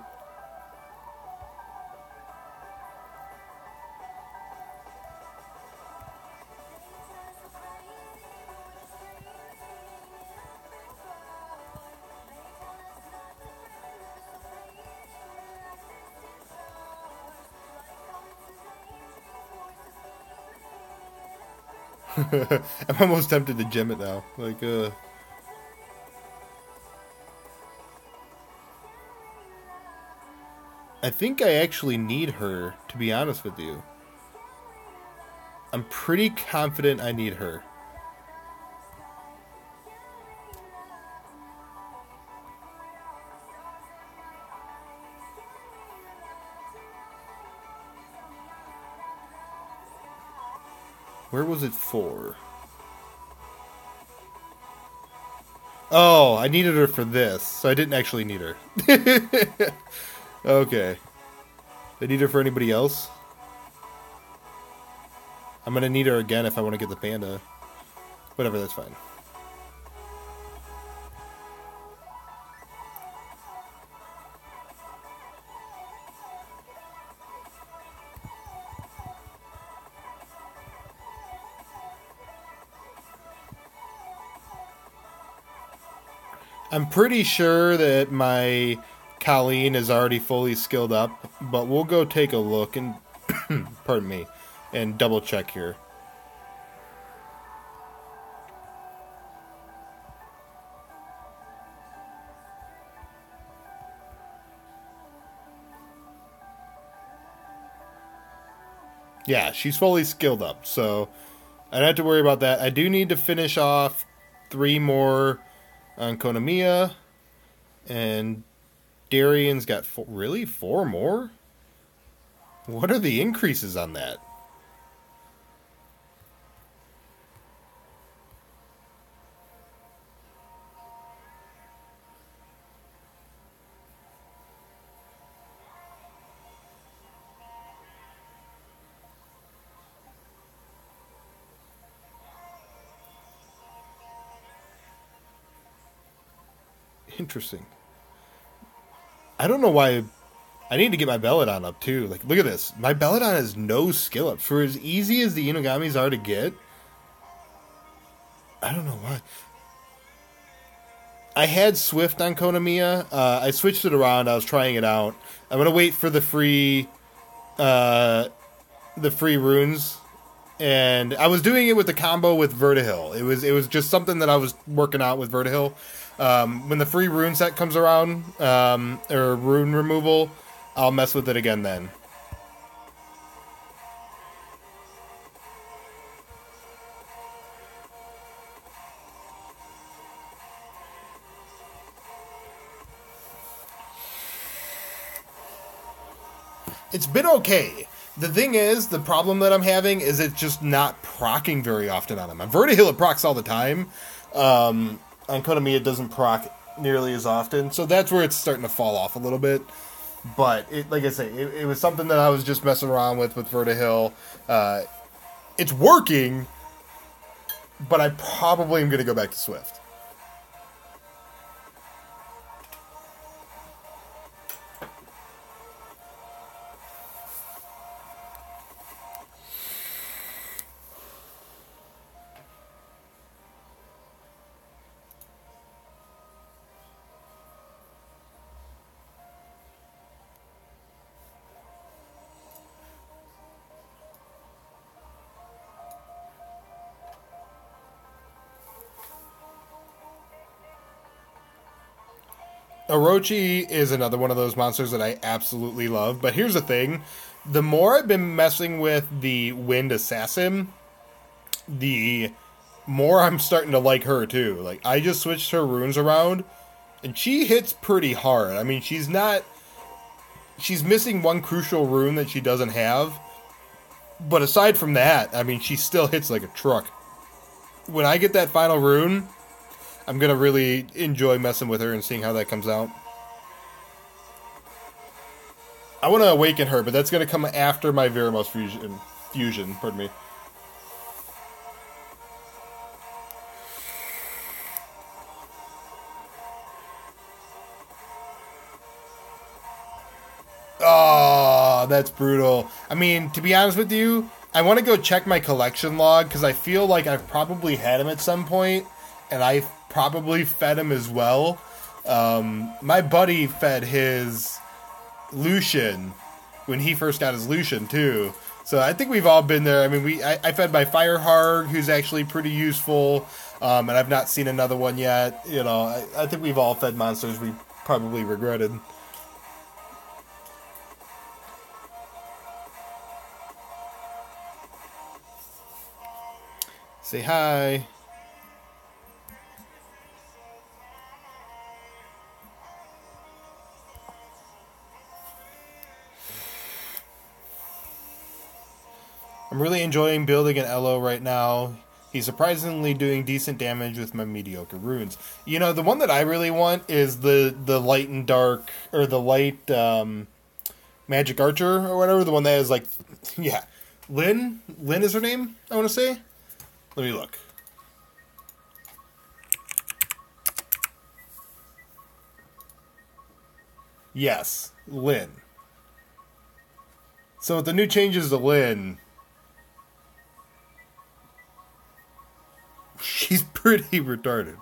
I'm almost tempted to gem it now. Like, I think I actually need her, to be honest with you. I'm pretty confident I need her. Where was it for? Oh, I needed her for this, so I didn't actually need her. Okay. I need her for anybody else? I'm gonna need her again if I want to get the panda. Whatever, that's fine. I'm pretty sure that my Colleen is already fully skilled up, but we'll go take a look and, pardon me, and double check here. Yeah, she's fully skilled up, so I don't have to worry about that. I do need to finish off 3 more on Konamiya, and Darian's got 4, really? 4 more? What are the increases on that? Interesting. I don't know why. I need to get my Belladon up too. Like, look at this. My Belladon has no skill up. For as easy as the Inugamis are to get, I don't know why. I had Swift on Konamiya. I switched it around. I was trying it out. I'm gonna wait for the free runes, and I was doing it with the combo with Vertihil. It was just something that I was working out with Vertihil. When the free rune set comes around, or rune removal, I'll mess with it again then. It's been okay. The thing is, the problem that I'm having is it's just not proccing very often on him. On Vertihill, it procs all the time. On Konami, it doesn't proc nearly as often. So that's where it's starting to fall off a little bit. But, like I say, it was something that I was just messing around with Vertihill. It's working, but I probably am going to go back to Swift. Orochi is another one of those monsters that I absolutely love. But here's the thing. The more I've been messing with the Wind Assassin, the more I'm starting to like her, too. Like, I just switched her runes around, and she hits pretty hard. I mean, she's missing one crucial rune that she doesn't have. But aside from that, I mean, she still hits like a truck. When I get that final rune, I'm going to really enjoy messing with her and seeing how that comes out. I want to awaken her, but that's going to come after my Veromos fusion, pardon me. Oh, that's brutal. I mean, to be honest with you, I want to go check my collection log, because I feel like I've probably had him at some point, and I've probably fed him as well. My buddy fed his Lucian when he first got his Lucian too. So I think we've all been there. I mean, I fed my Fireharg, who's actually pretty useful, and I've not seen another one yet. You know, I think we've all fed monsters we probably regretted. Say hi. I'm really enjoying building an Elo right now. He's surprisingly doing decent damage with my mediocre runes. You know, the one that I really want is the light and dark, or the light magic archer, or whatever. The one that is like, yeah. Lynn is her name, I want to say. Let me look. Yes, Lynn. So with the new changes to Lynn, she's pretty retarded.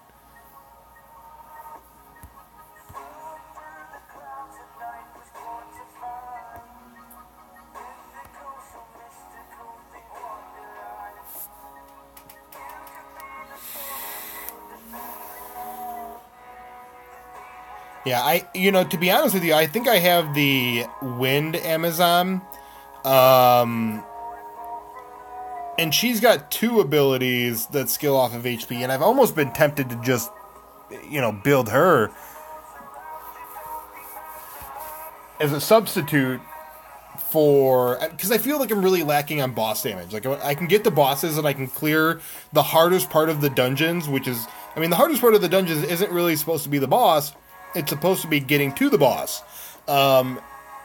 Yeah, to be honest with you, I think I have the Wind Amazon. And she's got two abilities that skill off of HP, and I've almost been tempted to just, build her as a substitute for, because I feel like I'm really lacking on boss damage. Like, I can get the bosses and I can clear the hardest part of the dungeons, which is, the hardest part of the dungeons isn't really supposed to be the boss. It's supposed to be getting to the boss. And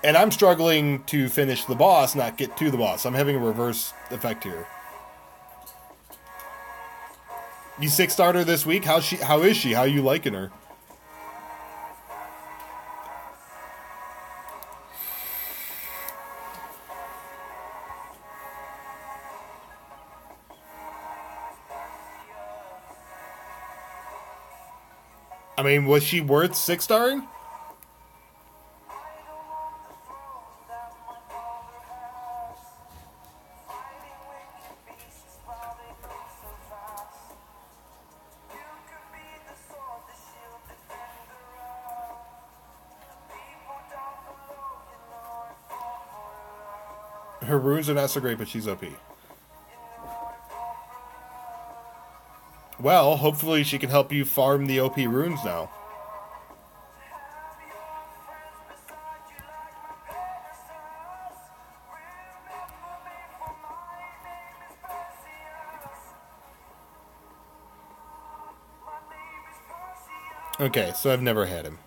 I'm struggling to finish the boss, not get to the boss. I'm having a reverse effect here. You 6-starred her this week? How is she? How are you liking her? Was she worth 6-starring? Her runes are not so great, but she's OP. Well, hopefully she can help you farm the OP runes now. Okay, so I've never had him.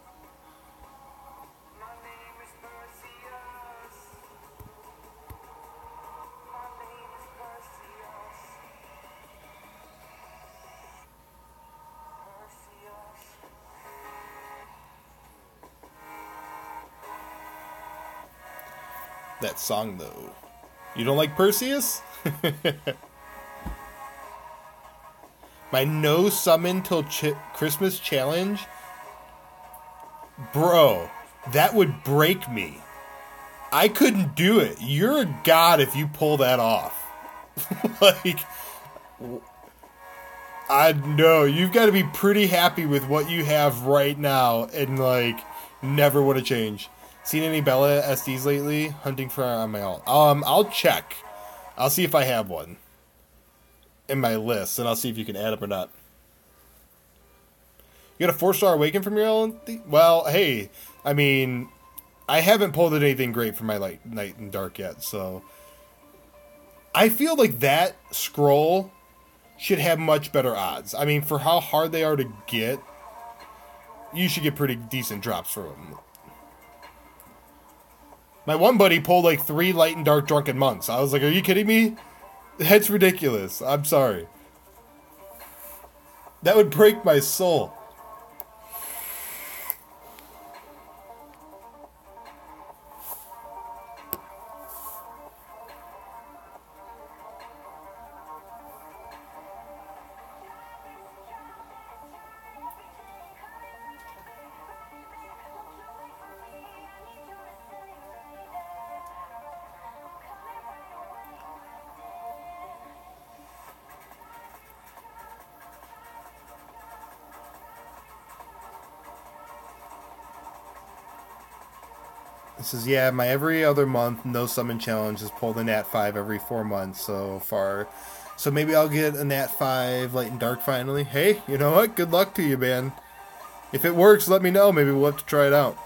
That song, though. You don't like Perseus? My no summon till Christmas challenge? Bro, that would break me. I couldn't do it. You're a god if you pull that off. Like, I know. You've got to be pretty happy with what you have right now and, like, never would have changed. Seen any Bella SDs lately? Hunting for on my alt. I'll check. I'll see if I have one in my list, and I'll see if you can add up or not. You got a 4-star Awaken from your LND? Well, hey, I mean, I haven't pulled anything great from my Night and Dark yet, so I feel like that scroll should have much better odds. I mean, for how hard they are to get, you should get pretty decent drops from them. My one buddy pulled like 3 Light and Dark Drunken Monks. I was like, are you kidding me? That's ridiculous. I'm sorry. That would break my soul. It says, yeah, my every other month no summon challenge has pulled a Nat 5 every 4 months so far. So maybe I'll get a Nat 5 Light and Dark finally. Hey, you know what? Good luck to you, man. If it works, let me know. Maybe we'll have to try it out.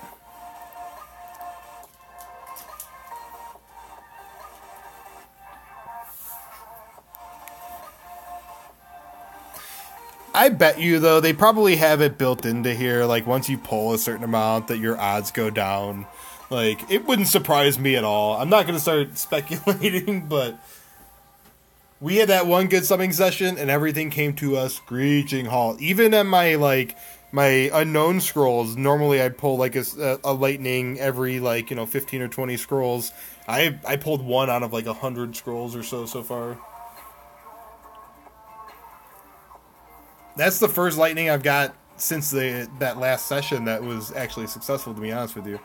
I bet you, though, they probably have it built into here. Like, once you pull a certain amount, that your odds go down. Like, it wouldn't surprise me at all. I'm not going to start speculating, but we had that one good summoning session, and everything came to a screeching halt. Even at my, like, my unknown scrolls, normally I pull, like, a lightning every, like, 15 or 20 scrolls. I pulled one out of, like, 100 scrolls or so far. That's the first lightning I've got since that last session that was actually successful, to be honest with you.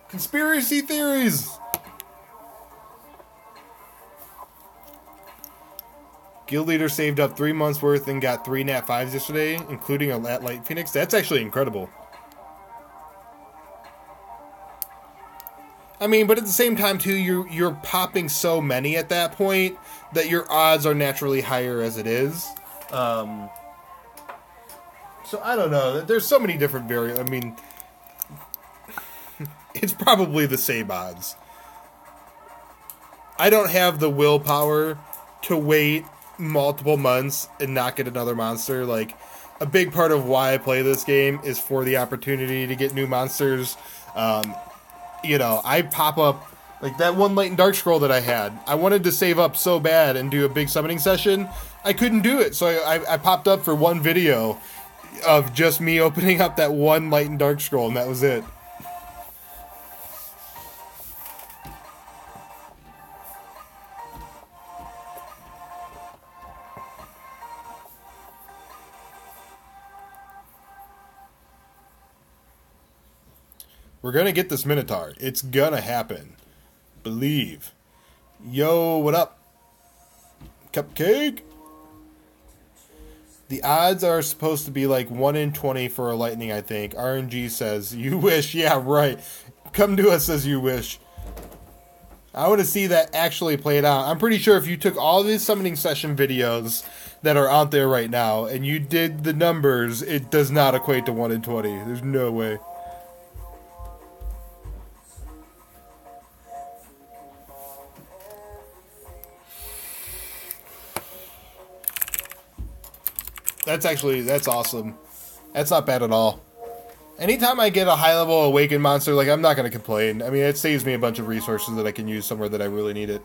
Conspiracy theories! Guild leader saved up 3 months worth and got 3 Nat 5s yesterday, including a Light Phoenix. That's actually incredible. I mean, but at the same time, too, you're popping so many at that point that your odds are naturally higher as it is. So I don't know. There's so many different variables. I mean, it's probably the same odds. I don't have the willpower to wait multiple months and not get another monster. Like, a big part of why I play this game is for the opportunity to get new monsters. I pop up, like that one Light and Dark scroll that I had. I wanted to save up so bad and do a big summoning session. I couldn't do it, so I popped up for one video of just me opening up that one Light and Dark scroll, and that was it. We're gonna get this Minotaur. It's gonna happen. Believe. Yo, what up? Cupcake? The odds are supposed to be like 1 in 20 for a lightning, I think. RNG says, you wish. Yeah, right. Come to us as you wish. I want to see that actually played out. I'm pretty sure if you took all these summoning session videos that are out there right now and you did the numbers, it does not equate to 1 in 20. There's no way. That's awesome. That's not bad at all. Anytime I get a high-level awakened monster, like, I'm not going to complain. I mean, it saves me a bunch of resources that I can use somewhere that I really need it.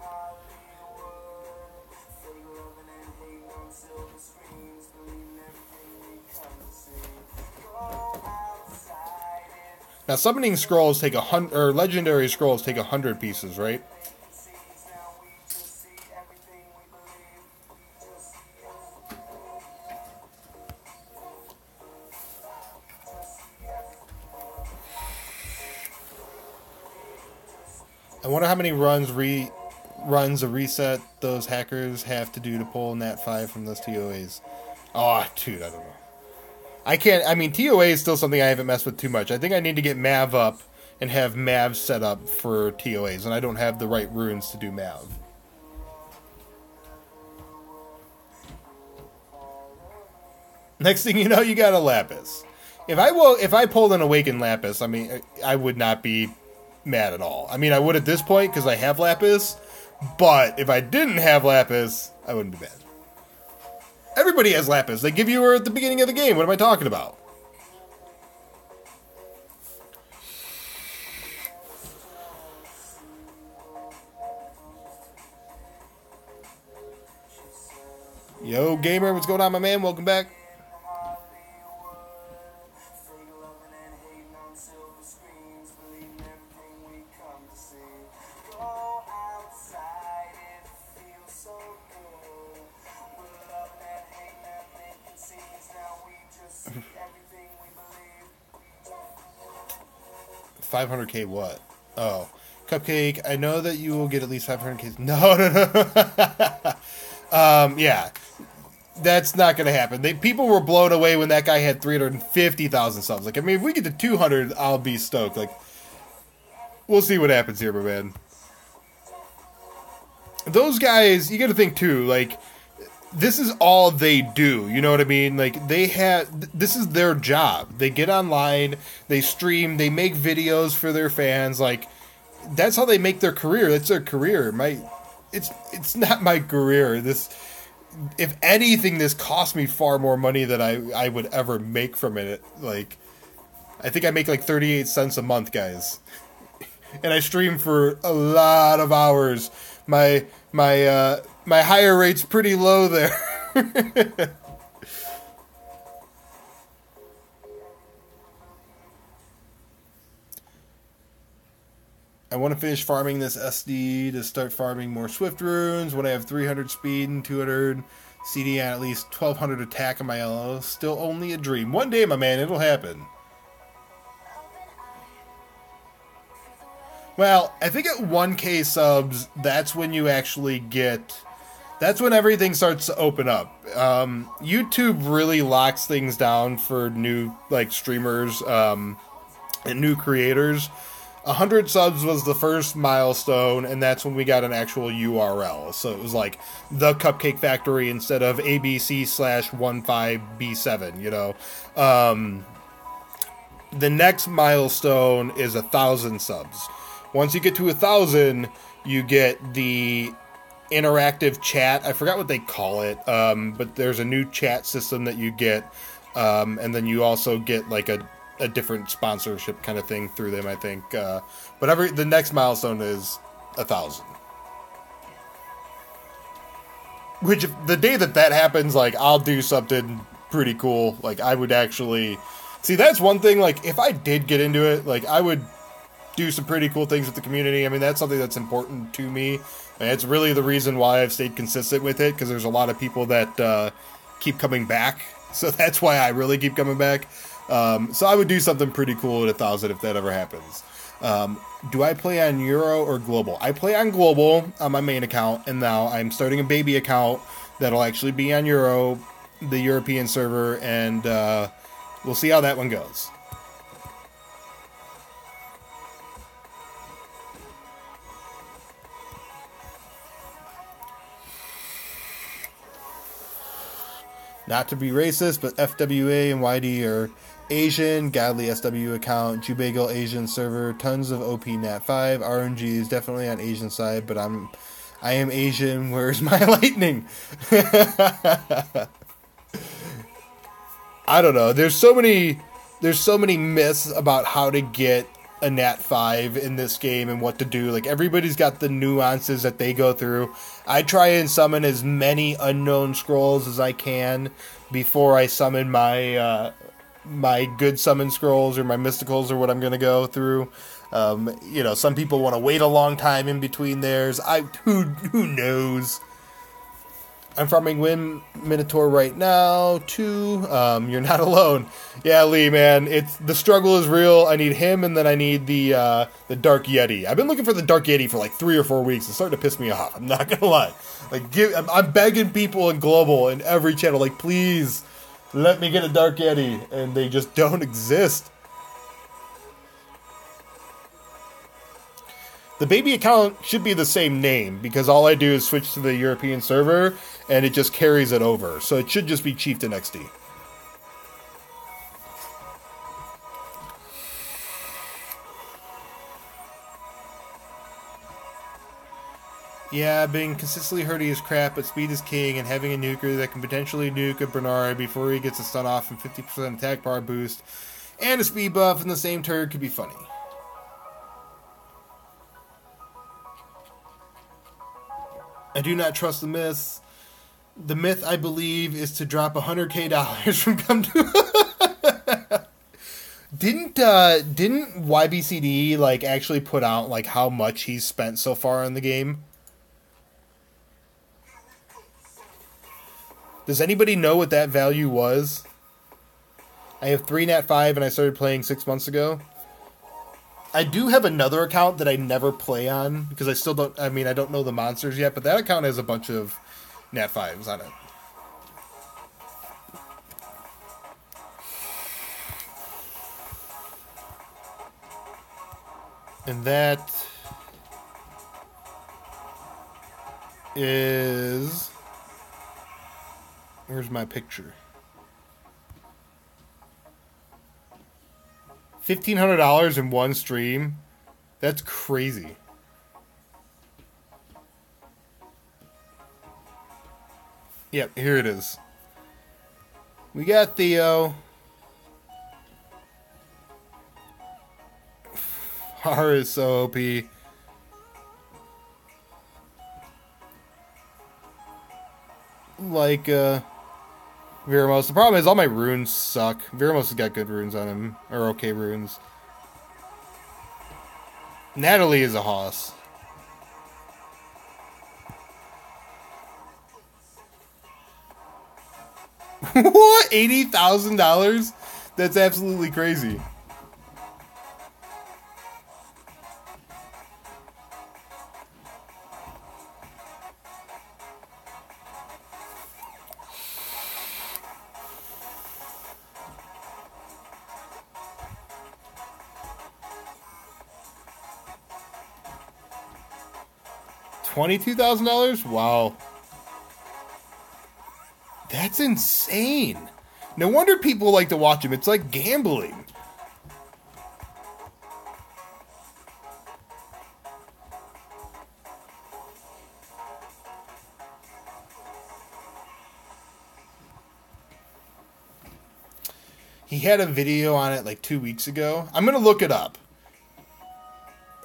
Now, summoning scrolls take 100, or legendary scrolls take 100 pieces, right? I wonder how many runs a reset those hackers have to do to pull Nat 5 from those TOAs. Oh, dude, I don't know. I can't, I mean, TOA is still something I haven't messed with too much. I think I need to get Mav up and have Mav set up for TOAs, and I don't have the right runes to do Mav. Next thing you know, you got a Lapis. If I pulled an Awakened Lapis, I mean, I would not be mad at all. I mean, I would at this point because I have Lapis, but if I didn't have Lapis, I wouldn't be mad. Everybody has Lapis. They give you her at the beginning of the game. What am I talking about? Yo, gamer, what's going on, my man? Welcome back. $500K what? Oh. Cupcake, I know that you will get at least $500K. No. Yeah. That's not going to happen. People were blown away when that guy had 350,000 subs. Like, I mean, if we get to 200, I'll be stoked. Like, we'll see what happens here, my man. Those guys, you got to think, too, like, this is all they do, you know what I mean? Like, this is their job. They get online, they stream, they make videos for their fans. Like, that's how they make their career. That's their career. It's not my career. If anything, this cost me far more money than I would ever make from it. Like, I think I make like 38 cents a month, guys. And I stream for a lot of hours. My higher rate's pretty low there. I want to finish farming this SD to start farming more Swift runes. When I have 300 speed and 200 CD and at least 1200 attack on my LO. Still only a dream. One day, my man, it'll happen. Well, I think at 1K subs, that's when you actually get... That's when everything starts to open up. YouTube really locks things down for new streamers and new creators. 100 subs was the first milestone, and that's when we got an actual URL. So it was like the Cupcake Factory instead of ABC/15B7, you know. The next milestone is 1,000 subs. Once you get to 1,000, you get the interactive chat. I forgot what they call it, but there's a new chat system that you get, and then you also get like a different sponsorship kind of thing through them, I think. But the next milestone is 1,000. Which, if the day that happens, like, I'll do something pretty cool. Like, I would actually... See, that's one thing, like, if I did get into it, like, I would do some pretty cool things with the community. I mean, that's something that's important to me. And it's really the reason why I've stayed consistent with it, because there's a lot of people that keep coming back. So that's why I really keep coming back. So I would do something pretty cool at 1,000 if that ever happens. Do I play on Euro or Global? I play on Global on my main account, and now I'm starting a baby account that'll actually be on Euro, the European server, and we'll see how that one goes. Not to be racist, but FWA and YD are Asian. Godly SW account. Jubagel Asian server. Tons of OP Nat 5. RNG is definitely on Asian side, but I am Asian. Where's my lightning? I don't know. There's so many myths about how to get a Nat 5 in this game and what to do. Like, everybody's got the nuances that they go through. I try and summon as many unknown scrolls as I can before I summon my my good summon scrolls or my mysticals or what I'm going to go through. You know, some people want to wait a long time in between theirs. Who knows? I'm farming Wind Minotaur right now, too. You're not alone. Yeah, Lee, man, the struggle is real. I need him, and then I need the Dark Yeti. I've been looking for the Dark Yeti for like 3 or 4 weeks. It's starting to piss me off. I'm not gonna lie. Like, I'm begging people in Global in every channel, like, please let me get a Dark Yeti, and they just don't exist. The baby account should be the same name, because all I do is switch to the European server, and it just carries it over. So it should just be Chieftain XD. Yeah, being consistently hurting his crap, but speed is king, and having a nuker that can potentially nuke a Bernard before he gets a stun off and 50% attack bar boost, and a speed buff in the same turn could be funny. I do not trust the myths. The myth, I believe, is to drop $100K from come to... Didn't YBCD like actually put out like how much he's spent so far in the game? Does anybody know what that value was? I have 3 Nat 5 and I started playing 6 months ago. I do have another account that I never play on because I still don't, I don't know the monsters yet, but that account has a bunch of Nat 5s on it. And that is, where's my picture? $1,500 in one stream? That's crazy. Yep, here it is. We got Theo. R is so OP. Like, Veromos. The problem is all my runes suck. Veromos has got good runes on him. Or okay runes. Natalie is a hoss. What? $80,000? That's absolutely crazy. $22,000? Wow. That's insane. No wonder people like to watch him. It's like gambling. He had a video on it like 2 weeks ago. I'm going to look it up.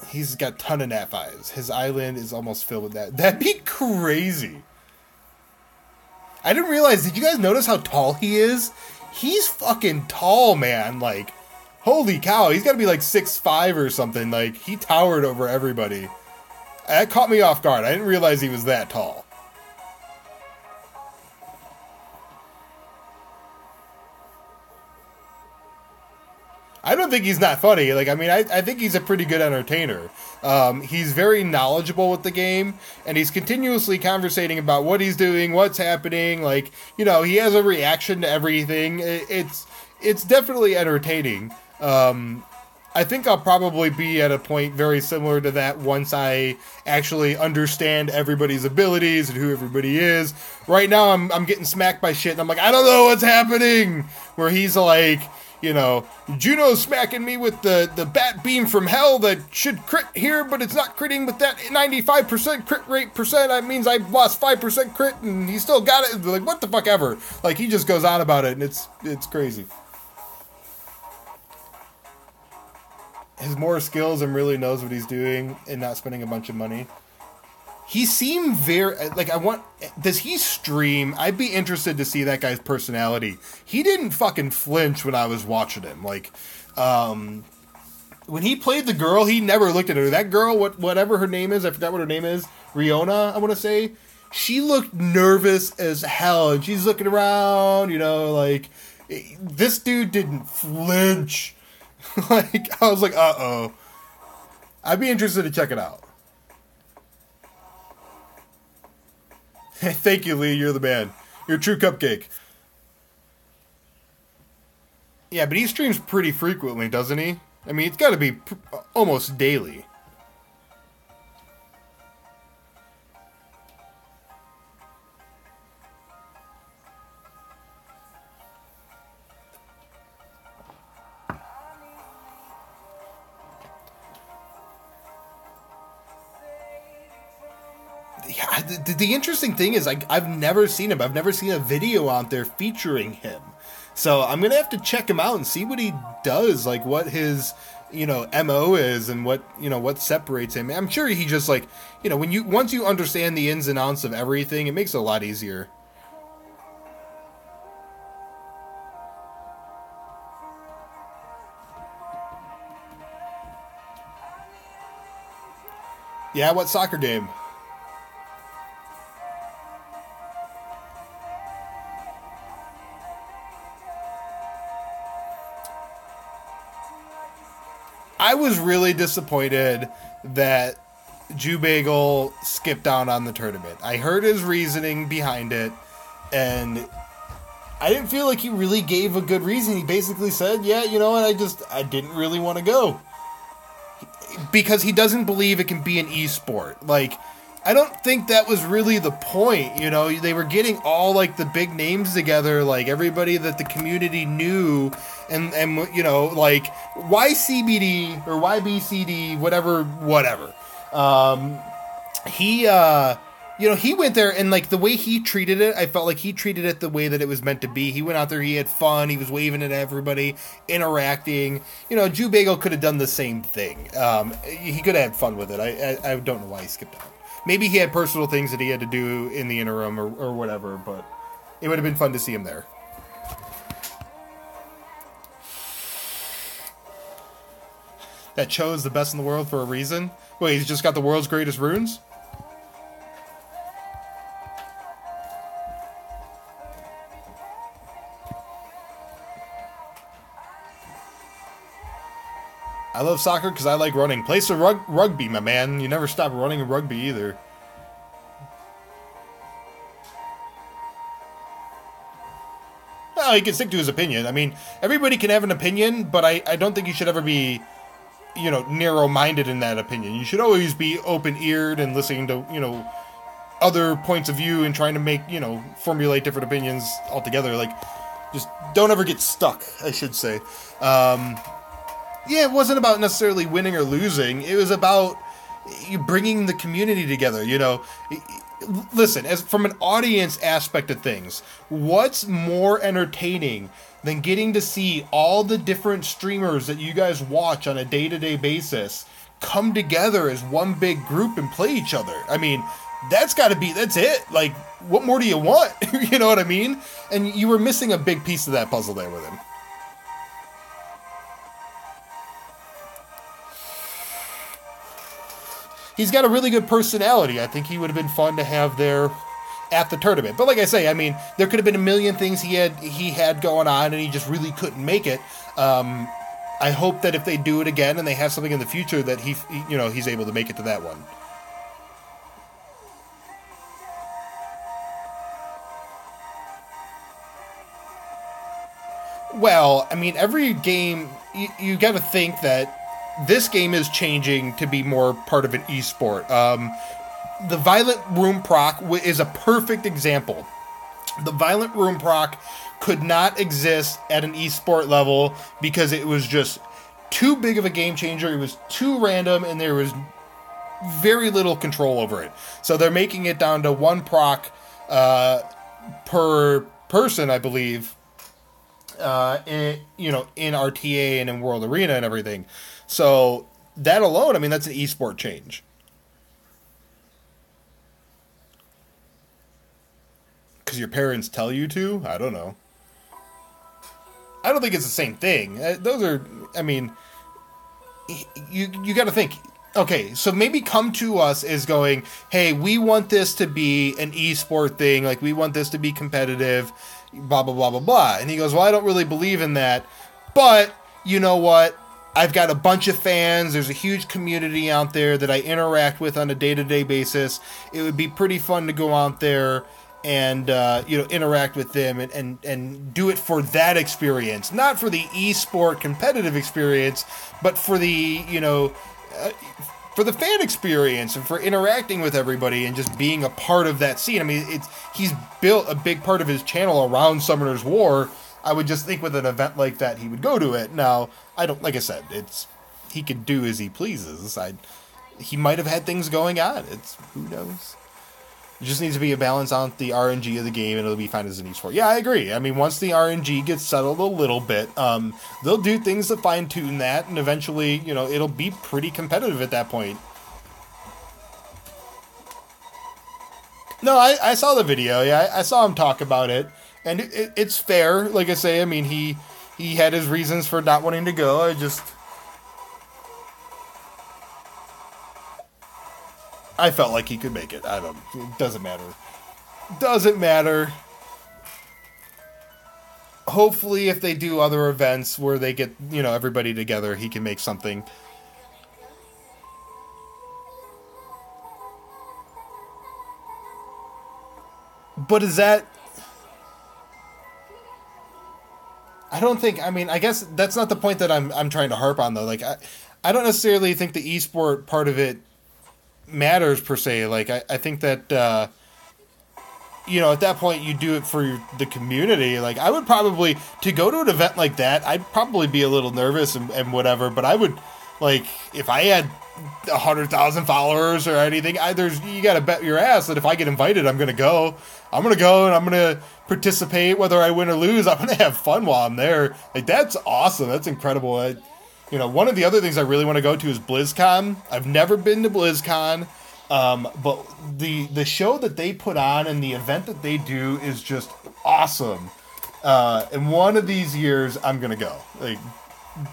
He's got a ton of Nat 5s. His island is almost filled with that. That'd be crazy. I didn't realize, did you guys notice how tall he is? He's fucking tall, man. Like, holy cow. He's got to be like 6'5" or something. Like, he towered over everybody. That caught me off guard. I didn't realize he was that tall. I don't think he's not funny. Like, I think he's a pretty good entertainer. He's very knowledgeable with the game, and he's continuously conversating about what he's doing, what's happening. Like, you know, he has a reaction to everything. It's definitely entertaining. I think I'll probably be at a point very similar to that once I actually understand everybody's abilities and who everybody is. Right now, I'm getting smacked by shit, and I'm like, I don't know what's happening. Where he's like, you know, Juno's smacking me with the bat beam from hell that should crit here, but it's not critting with that 95% crit rate percent. That means I lost 5% crit, and he still got it. Like, what the fuck ever. Like, he just goes on about it, and it's crazy. Has more skills and really knows what he's doing and not spending a bunch of money. He seemed very, like, does he stream? I'd be interested to see that guy's personality. He didn't fucking flinch when I was watching him. Like, when he played the girl, he never looked at her. That girl, whatever her name is, I forgot what her name is, Riona, I want to say, she looked nervous as hell, and she's looking around, you know, like, this dude didn't flinch. Like, I was like, uh-oh. I'd be interested to check it out. Thank you, Lee. You're the man. You're a true cupcake. Yeah, but he streams pretty frequently, doesn't he? I mean, it's got to be almost daily. Yeah, the interesting thing is, I've never seen him. I've never seen a video out there featuring him. So I'm going to have to check him out and see what he does, like what his, you know, MO is and what, you know, what separates him. I'm sure he just, like, you know, once you understand the ins and outs of everything, it makes it a lot easier. Yeah, what soccer game? I was really disappointed that Jew Bagel skipped out on the tournament. I heard his reasoning behind it, and I didn't feel like he really gave a good reason. He basically said, yeah, you know what, I didn't really want to go. Because he doesn't believe it can be an esport. Like, I don't think that was really the point, you know? They were getting all, like, the big names together, like, everybody that the community knew, and you know, like, YCBD, or YBCD, whatever. You know, he went there, and, like, the way he treated it, I felt like he treated it the way that it was meant to be. He went out there, he had fun, he was waving at everybody, interacting. You know, Jew Bagel could have done the same thing. He could have had fun with it. I don't know why he skipped out. Maybe he had personal things that he had to do in the interim or whatever, but it would have been fun to see him there. That Cho is the best in the world for a reason? Wait, he's just got the world's greatest runes? I love soccer because I like running. Play some rugby, my man. You never stop running in rugby either. Well, he can stick to his opinion. I mean, everybody can have an opinion, but I don't think you should ever be, you know, narrow-minded in that opinion. You should always be open-eared and listening to, you know, other points of view and trying to make, you know, formulate different opinions altogether. Like, just don't ever get stuck, I should say. Yeah, it wasn't about necessarily winning or losing. It was about you bringing the community together, you know. Listen, as from an audience aspect of things, what's more entertaining than getting to see all the different streamers that you guys watch on a day-to-day basis come together as one big group and play each other? I mean, that's it. Like, what more do you want? You know what I mean? And you were missing a big piece of that puzzle there with him. He's got a really good personality. I think he would have been fun to have there at the tournament. But like I say, I mean, there could have been a million things he had going on, and he just really couldn't make it. I hope that if they do it again and they have something in the future, that he's able to make it to that one. Well, I mean, every game, you got to think that this game is changing to be more part of an esport. The Violent Room proc is a perfect example. The Violent Room proc could not exist at an esport level because it was just too big of a game changer. It was too random, and there was very little control over it. So they're making it down to one proc per person, I believe, in RTA and in World Arena and everything. So that alone, I mean, that's an esport change. Because your parents tell you to? I don't know. I don't think it's the same thing. Those are, I mean, you got to think. Okay, so maybe come to us as going, hey, we want this to be an esport thing. Like, we want this to be competitive, blah, blah, blah, blah, blah. And he goes, well, I don't really believe in that. But, you know what? I've got a bunch of fans. There's a huge community out there that I interact with on a day-to-day basis. It would be pretty fun to go out there and interact with them and do it for that experience, not for the esport competitive experience, but for the for the fan experience and for interacting with everybody and just being a part of that scene. I mean, he's built a big part of his channel around Summoner's War. I would just think with an event like that, he would go to it. Now, I don't, like I said, he could do as he pleases. He might have had things going on. Who knows? It just needs to be a balance on the RNG of the game, and it'll be fine as an esport. Yeah, I agree. I mean, once the RNG gets settled a little bit, they'll do things to fine-tune that, and eventually, it'll be pretty competitive at that point. No, I saw the video. Yeah, I saw him talk about it, and it's fair. Like I say, I mean, he had his reasons for not wanting to go. I felt like he could make it. It doesn't matter. Doesn't matter. Hopefully, if they do other events where they get, everybody together, he can make something. But is that... I don't think... I mean, I guess that's not the point that I'm trying to harp on, though. Like, I don't necessarily think the esport part of it matters per se. Like, I think that at that point you do it for the community. Like, I would probably, to go to an event like that, I'd probably be a little nervous and whatever, but I would, like, if I had 100,000 followers or anything, you gotta bet your ass that if I get invited, I'm gonna go and I'm gonna participate, whether I win or lose. I'm gonna have fun while I'm there. Like, that's awesome. That's incredible. One of the other things I really want to go to is BlizzCon. I've never been to BlizzCon, but the show that they put on and the event that they do is just awesome. And one of these years, I'm going to go. Like,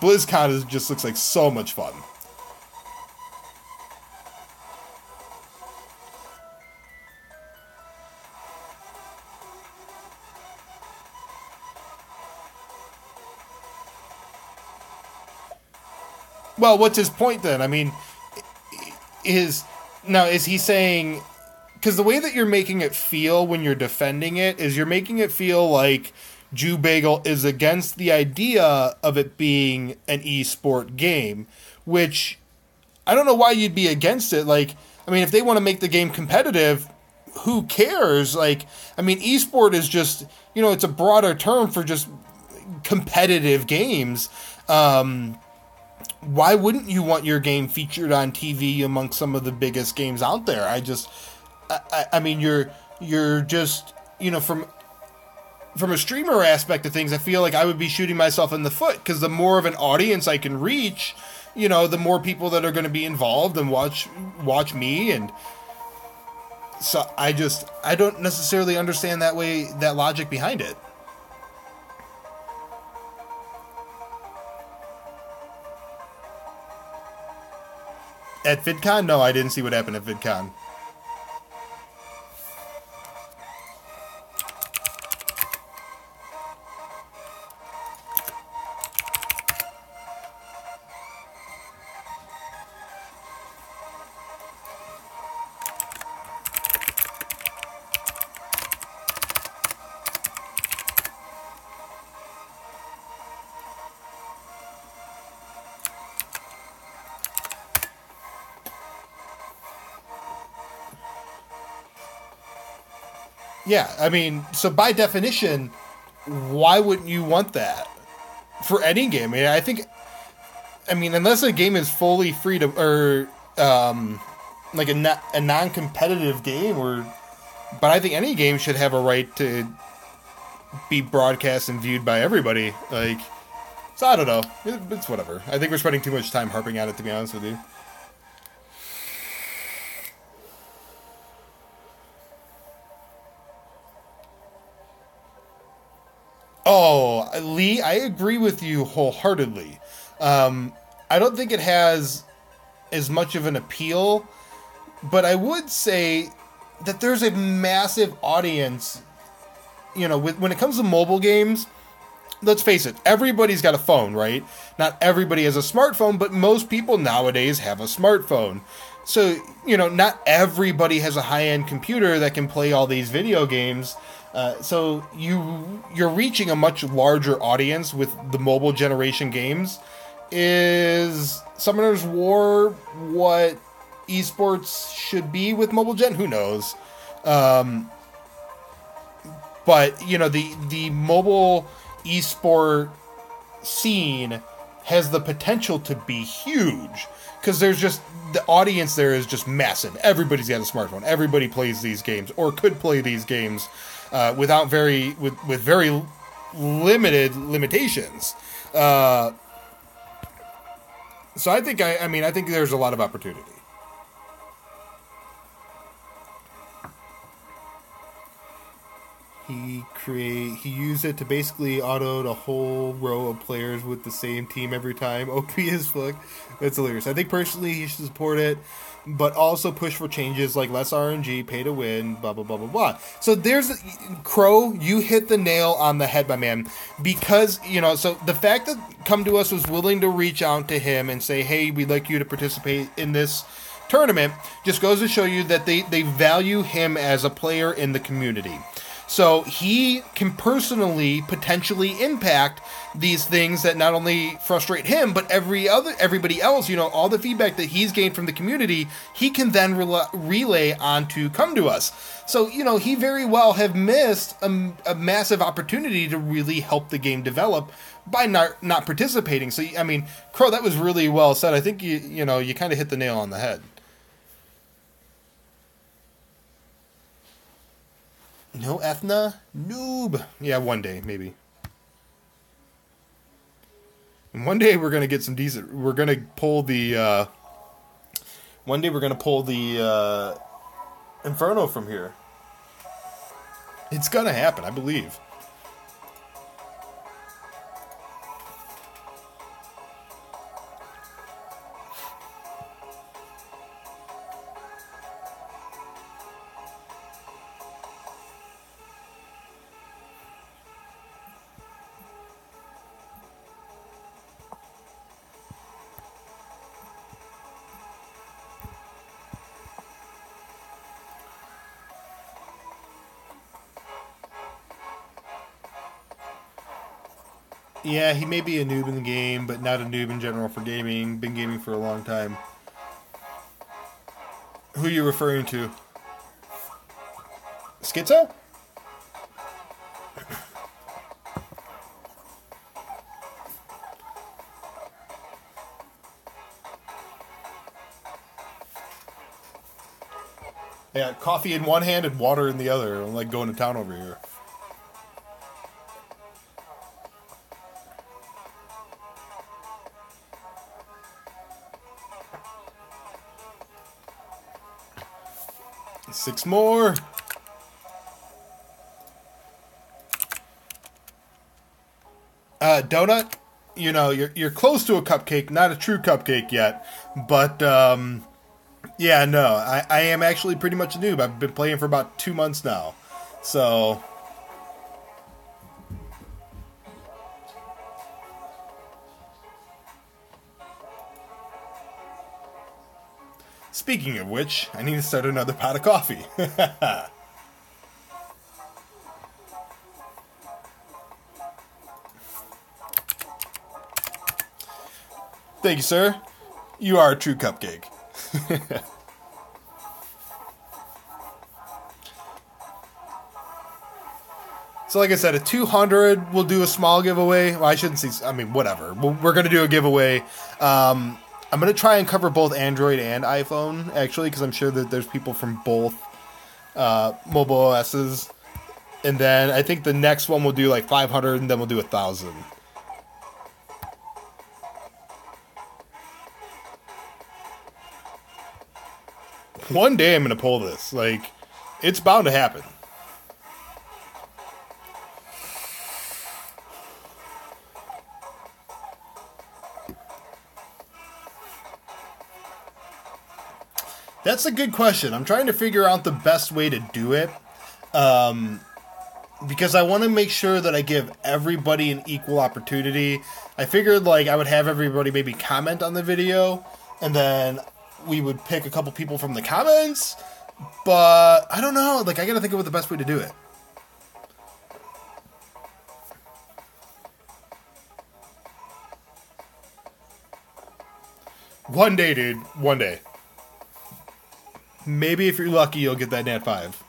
BlizzCon just looks like so much fun. Well, what's his point then? I mean, is he saying... Because the way that you're making it feel when you're defending it is you're making it feel like Jew Bagel is against the idea of it being an esport game, which I don't know why you'd be against it. Like, I mean, if they want to make the game competitive, who cares? Like, I mean, esport is just, it's a broader term for just competitive games. Why wouldn't you want your game featured on TV amongst some of the biggest games out there? I mean, you're just, from a streamer aspect of things, I feel like I would be shooting myself in the foot, because the more of an audience I can reach, the more people that are going to be involved and watch me. And so I don't necessarily understand that logic behind it. At VidCon? No, I didn't see what happened at VidCon. Yeah, I mean, so by definition, why wouldn't you want that for any game? I mean, unless a game is fully free to, or like a non-competitive game, but I think any game should have a right to be broadcast and viewed by everybody. Like, so I don't know. It's whatever. I think we're spending too much time harping on it, to be honest with you. Oh, Lee, I agree with you wholeheartedly. I don't think it has as much of an appeal, but I would say that there's a massive audience. You know, when it comes to mobile games, let's face it, everybody's got a phone, right? Not everybody has a smartphone, but most people nowadays have a smartphone. So, you know, not everybody has a high-end computer that can play all these video games. So you're reaching a much larger audience with the mobile generation games. Is Summoner's War what esports should be with mobile gen? Who knows? But, you know, the mobile esport scene has the potential to be huge. Because there's just, the audience there is just massive. Everybody's got a smartphone. Everybody plays these games, or could play these games with very limited limitations. So I think I think there's a lot of opportunity. He used it to basically autoed a whole row of players with the same team every time. OP as fuck. That's hilarious. I think personally he should support it, but also push for changes like less RNG, pay to win, blah blah blah blah blah. So there's Crow, you hit the nail on the head, my man. Because, you know, so the fact that Come To Us was willing to reach out to him and say, hey, we'd like you to participate in this tournament, just goes to show you that they value him as a player in the community. So he can personally potentially impact these things that not only frustrate him, but everybody else. You know, all the feedback that he's gained from the community, he can then relay on to Come To Us. So, you know, he very well have missed a massive opportunity to really help the game develop by not participating. So, I mean, Crow, that was really well said. I think you kind of hit the nail on the head. No Ethna? Noob. Yeah, one day, maybe. And one day we're going to get some decent... We're going to pull the... one day we're going to pull the Inferno from here. It's going to happen, I believe. Yeah, he may be a noob in the game, but not a noob in general for gaming. Been gaming for a long time. Who are you referring to? Schizo? I got coffee in one hand and water in the other. I'm like going to town over here. Six more. Donut, you know, you're close to a cupcake, not a true cupcake yet, but yeah, no, I am actually pretty much a noob. I've been playing for about 2 months now, so. Speaking of which, I need to start another pot of coffee. Thank you, sir. You are a true cupcake. So like I said, at 200, we'll do a small giveaway. Well, I shouldn't say, I mean, whatever. We're going to do a giveaway. I'm going to try and cover both Android and iPhone, actually, because I'm sure that there's people from both mobile OSs. And then I think the next one we'll do like 500, and then we'll do 1,000. One day I'm going to pull this. Like, it's bound to happen. That's a good question. I'm trying to figure out the best way to do it. Because I want to make sure that I give everybody an equal opportunity. I figured like I would have everybody maybe comment on the video, and then we would pick a couple people from the comments. But I don't know. Like, I got to think of what the best way to do it. One day, dude. One day. Maybe if you're lucky, you'll get that Nat 5.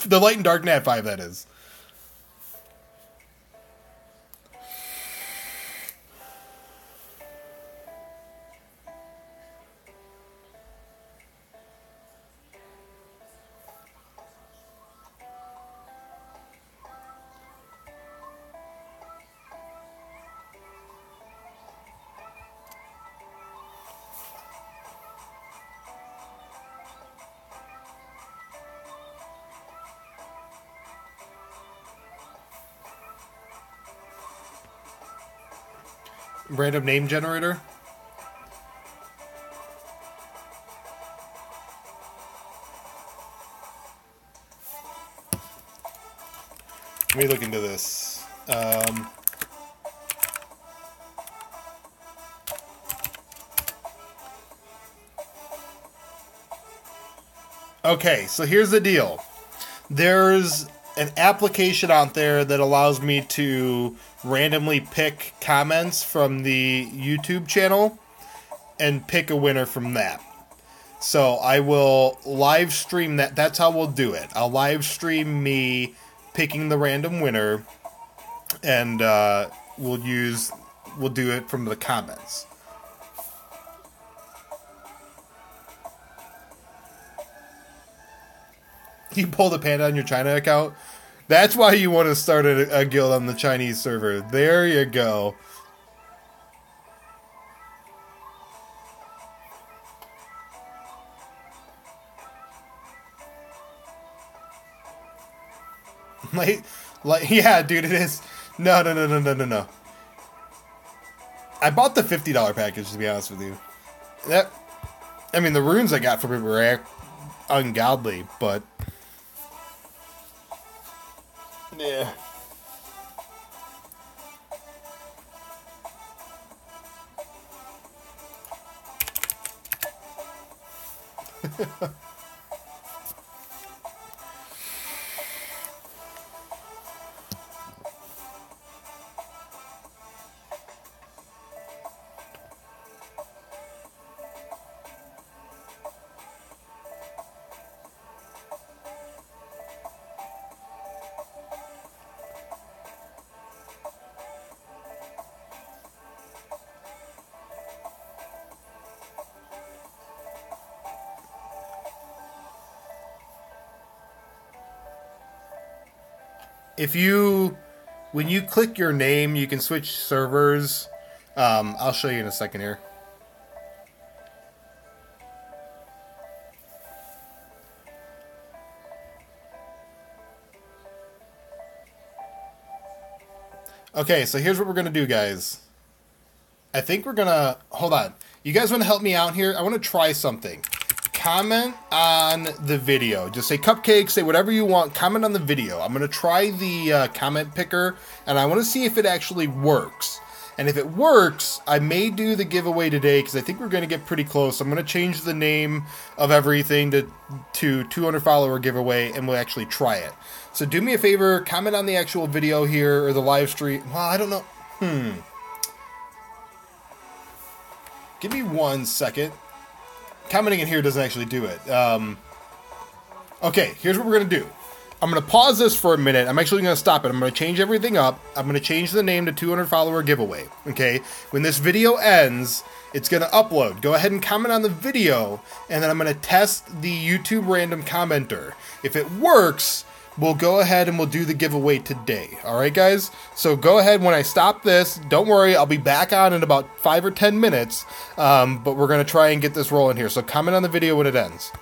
The light and dark Nat 5, that is. Random name generator. Let me look into this. Okay, so here's the deal. There's an application out there that allows me to randomly pick comments from the YouTube channel and pick a winner from that. So I will live stream that. That's how we'll do it. I'll live stream me picking the random winner, and we'll do it from the comments. You pull the panda on your China account. That's why you want to start a guild on the Chinese server. There you go. like, yeah, dude, it is. No. I bought the $50 package, to be honest with you. I mean, the runes I got from it were ungodly, but yeah. When you click your name, you can switch servers. I'll show you in a second here. Okay, so here's what we're going to do, guys. I think we're going to... Hold on. You guys want to help me out here? I want to try something. Comment on the video. Just say cupcakes, say whatever you want. Comment on the video. I'm going to try the comment picker, and I want to see if it actually works. And if it works, I may do the giveaway today, because I think we're going to get pretty close. I'm going to change the name of everything to 200 follower giveaway, and we'll actually try it. So do me a favor, comment on the actual video here, or the live stream. Well, I don't know. Give me 1 second. Commenting in here doesn't actually do it. Okay, here's what we're going to do. I'm going to pause this for a minute. I'm actually going to stop it. I'm going to change everything up. I'm going to change the name to 200 follower giveaway. Okay? When this video ends, it's going to upload. Go ahead and comment on the video, and then I'm going to test the YouTube random commenter. If it works, we'll go ahead and we'll do the giveaway today. All right, guys? So go ahead when I stop this. Don't worry, I'll be back on in about 5 or 10 minutes, but we're going to try and get this rolling here. So comment on the video when it ends.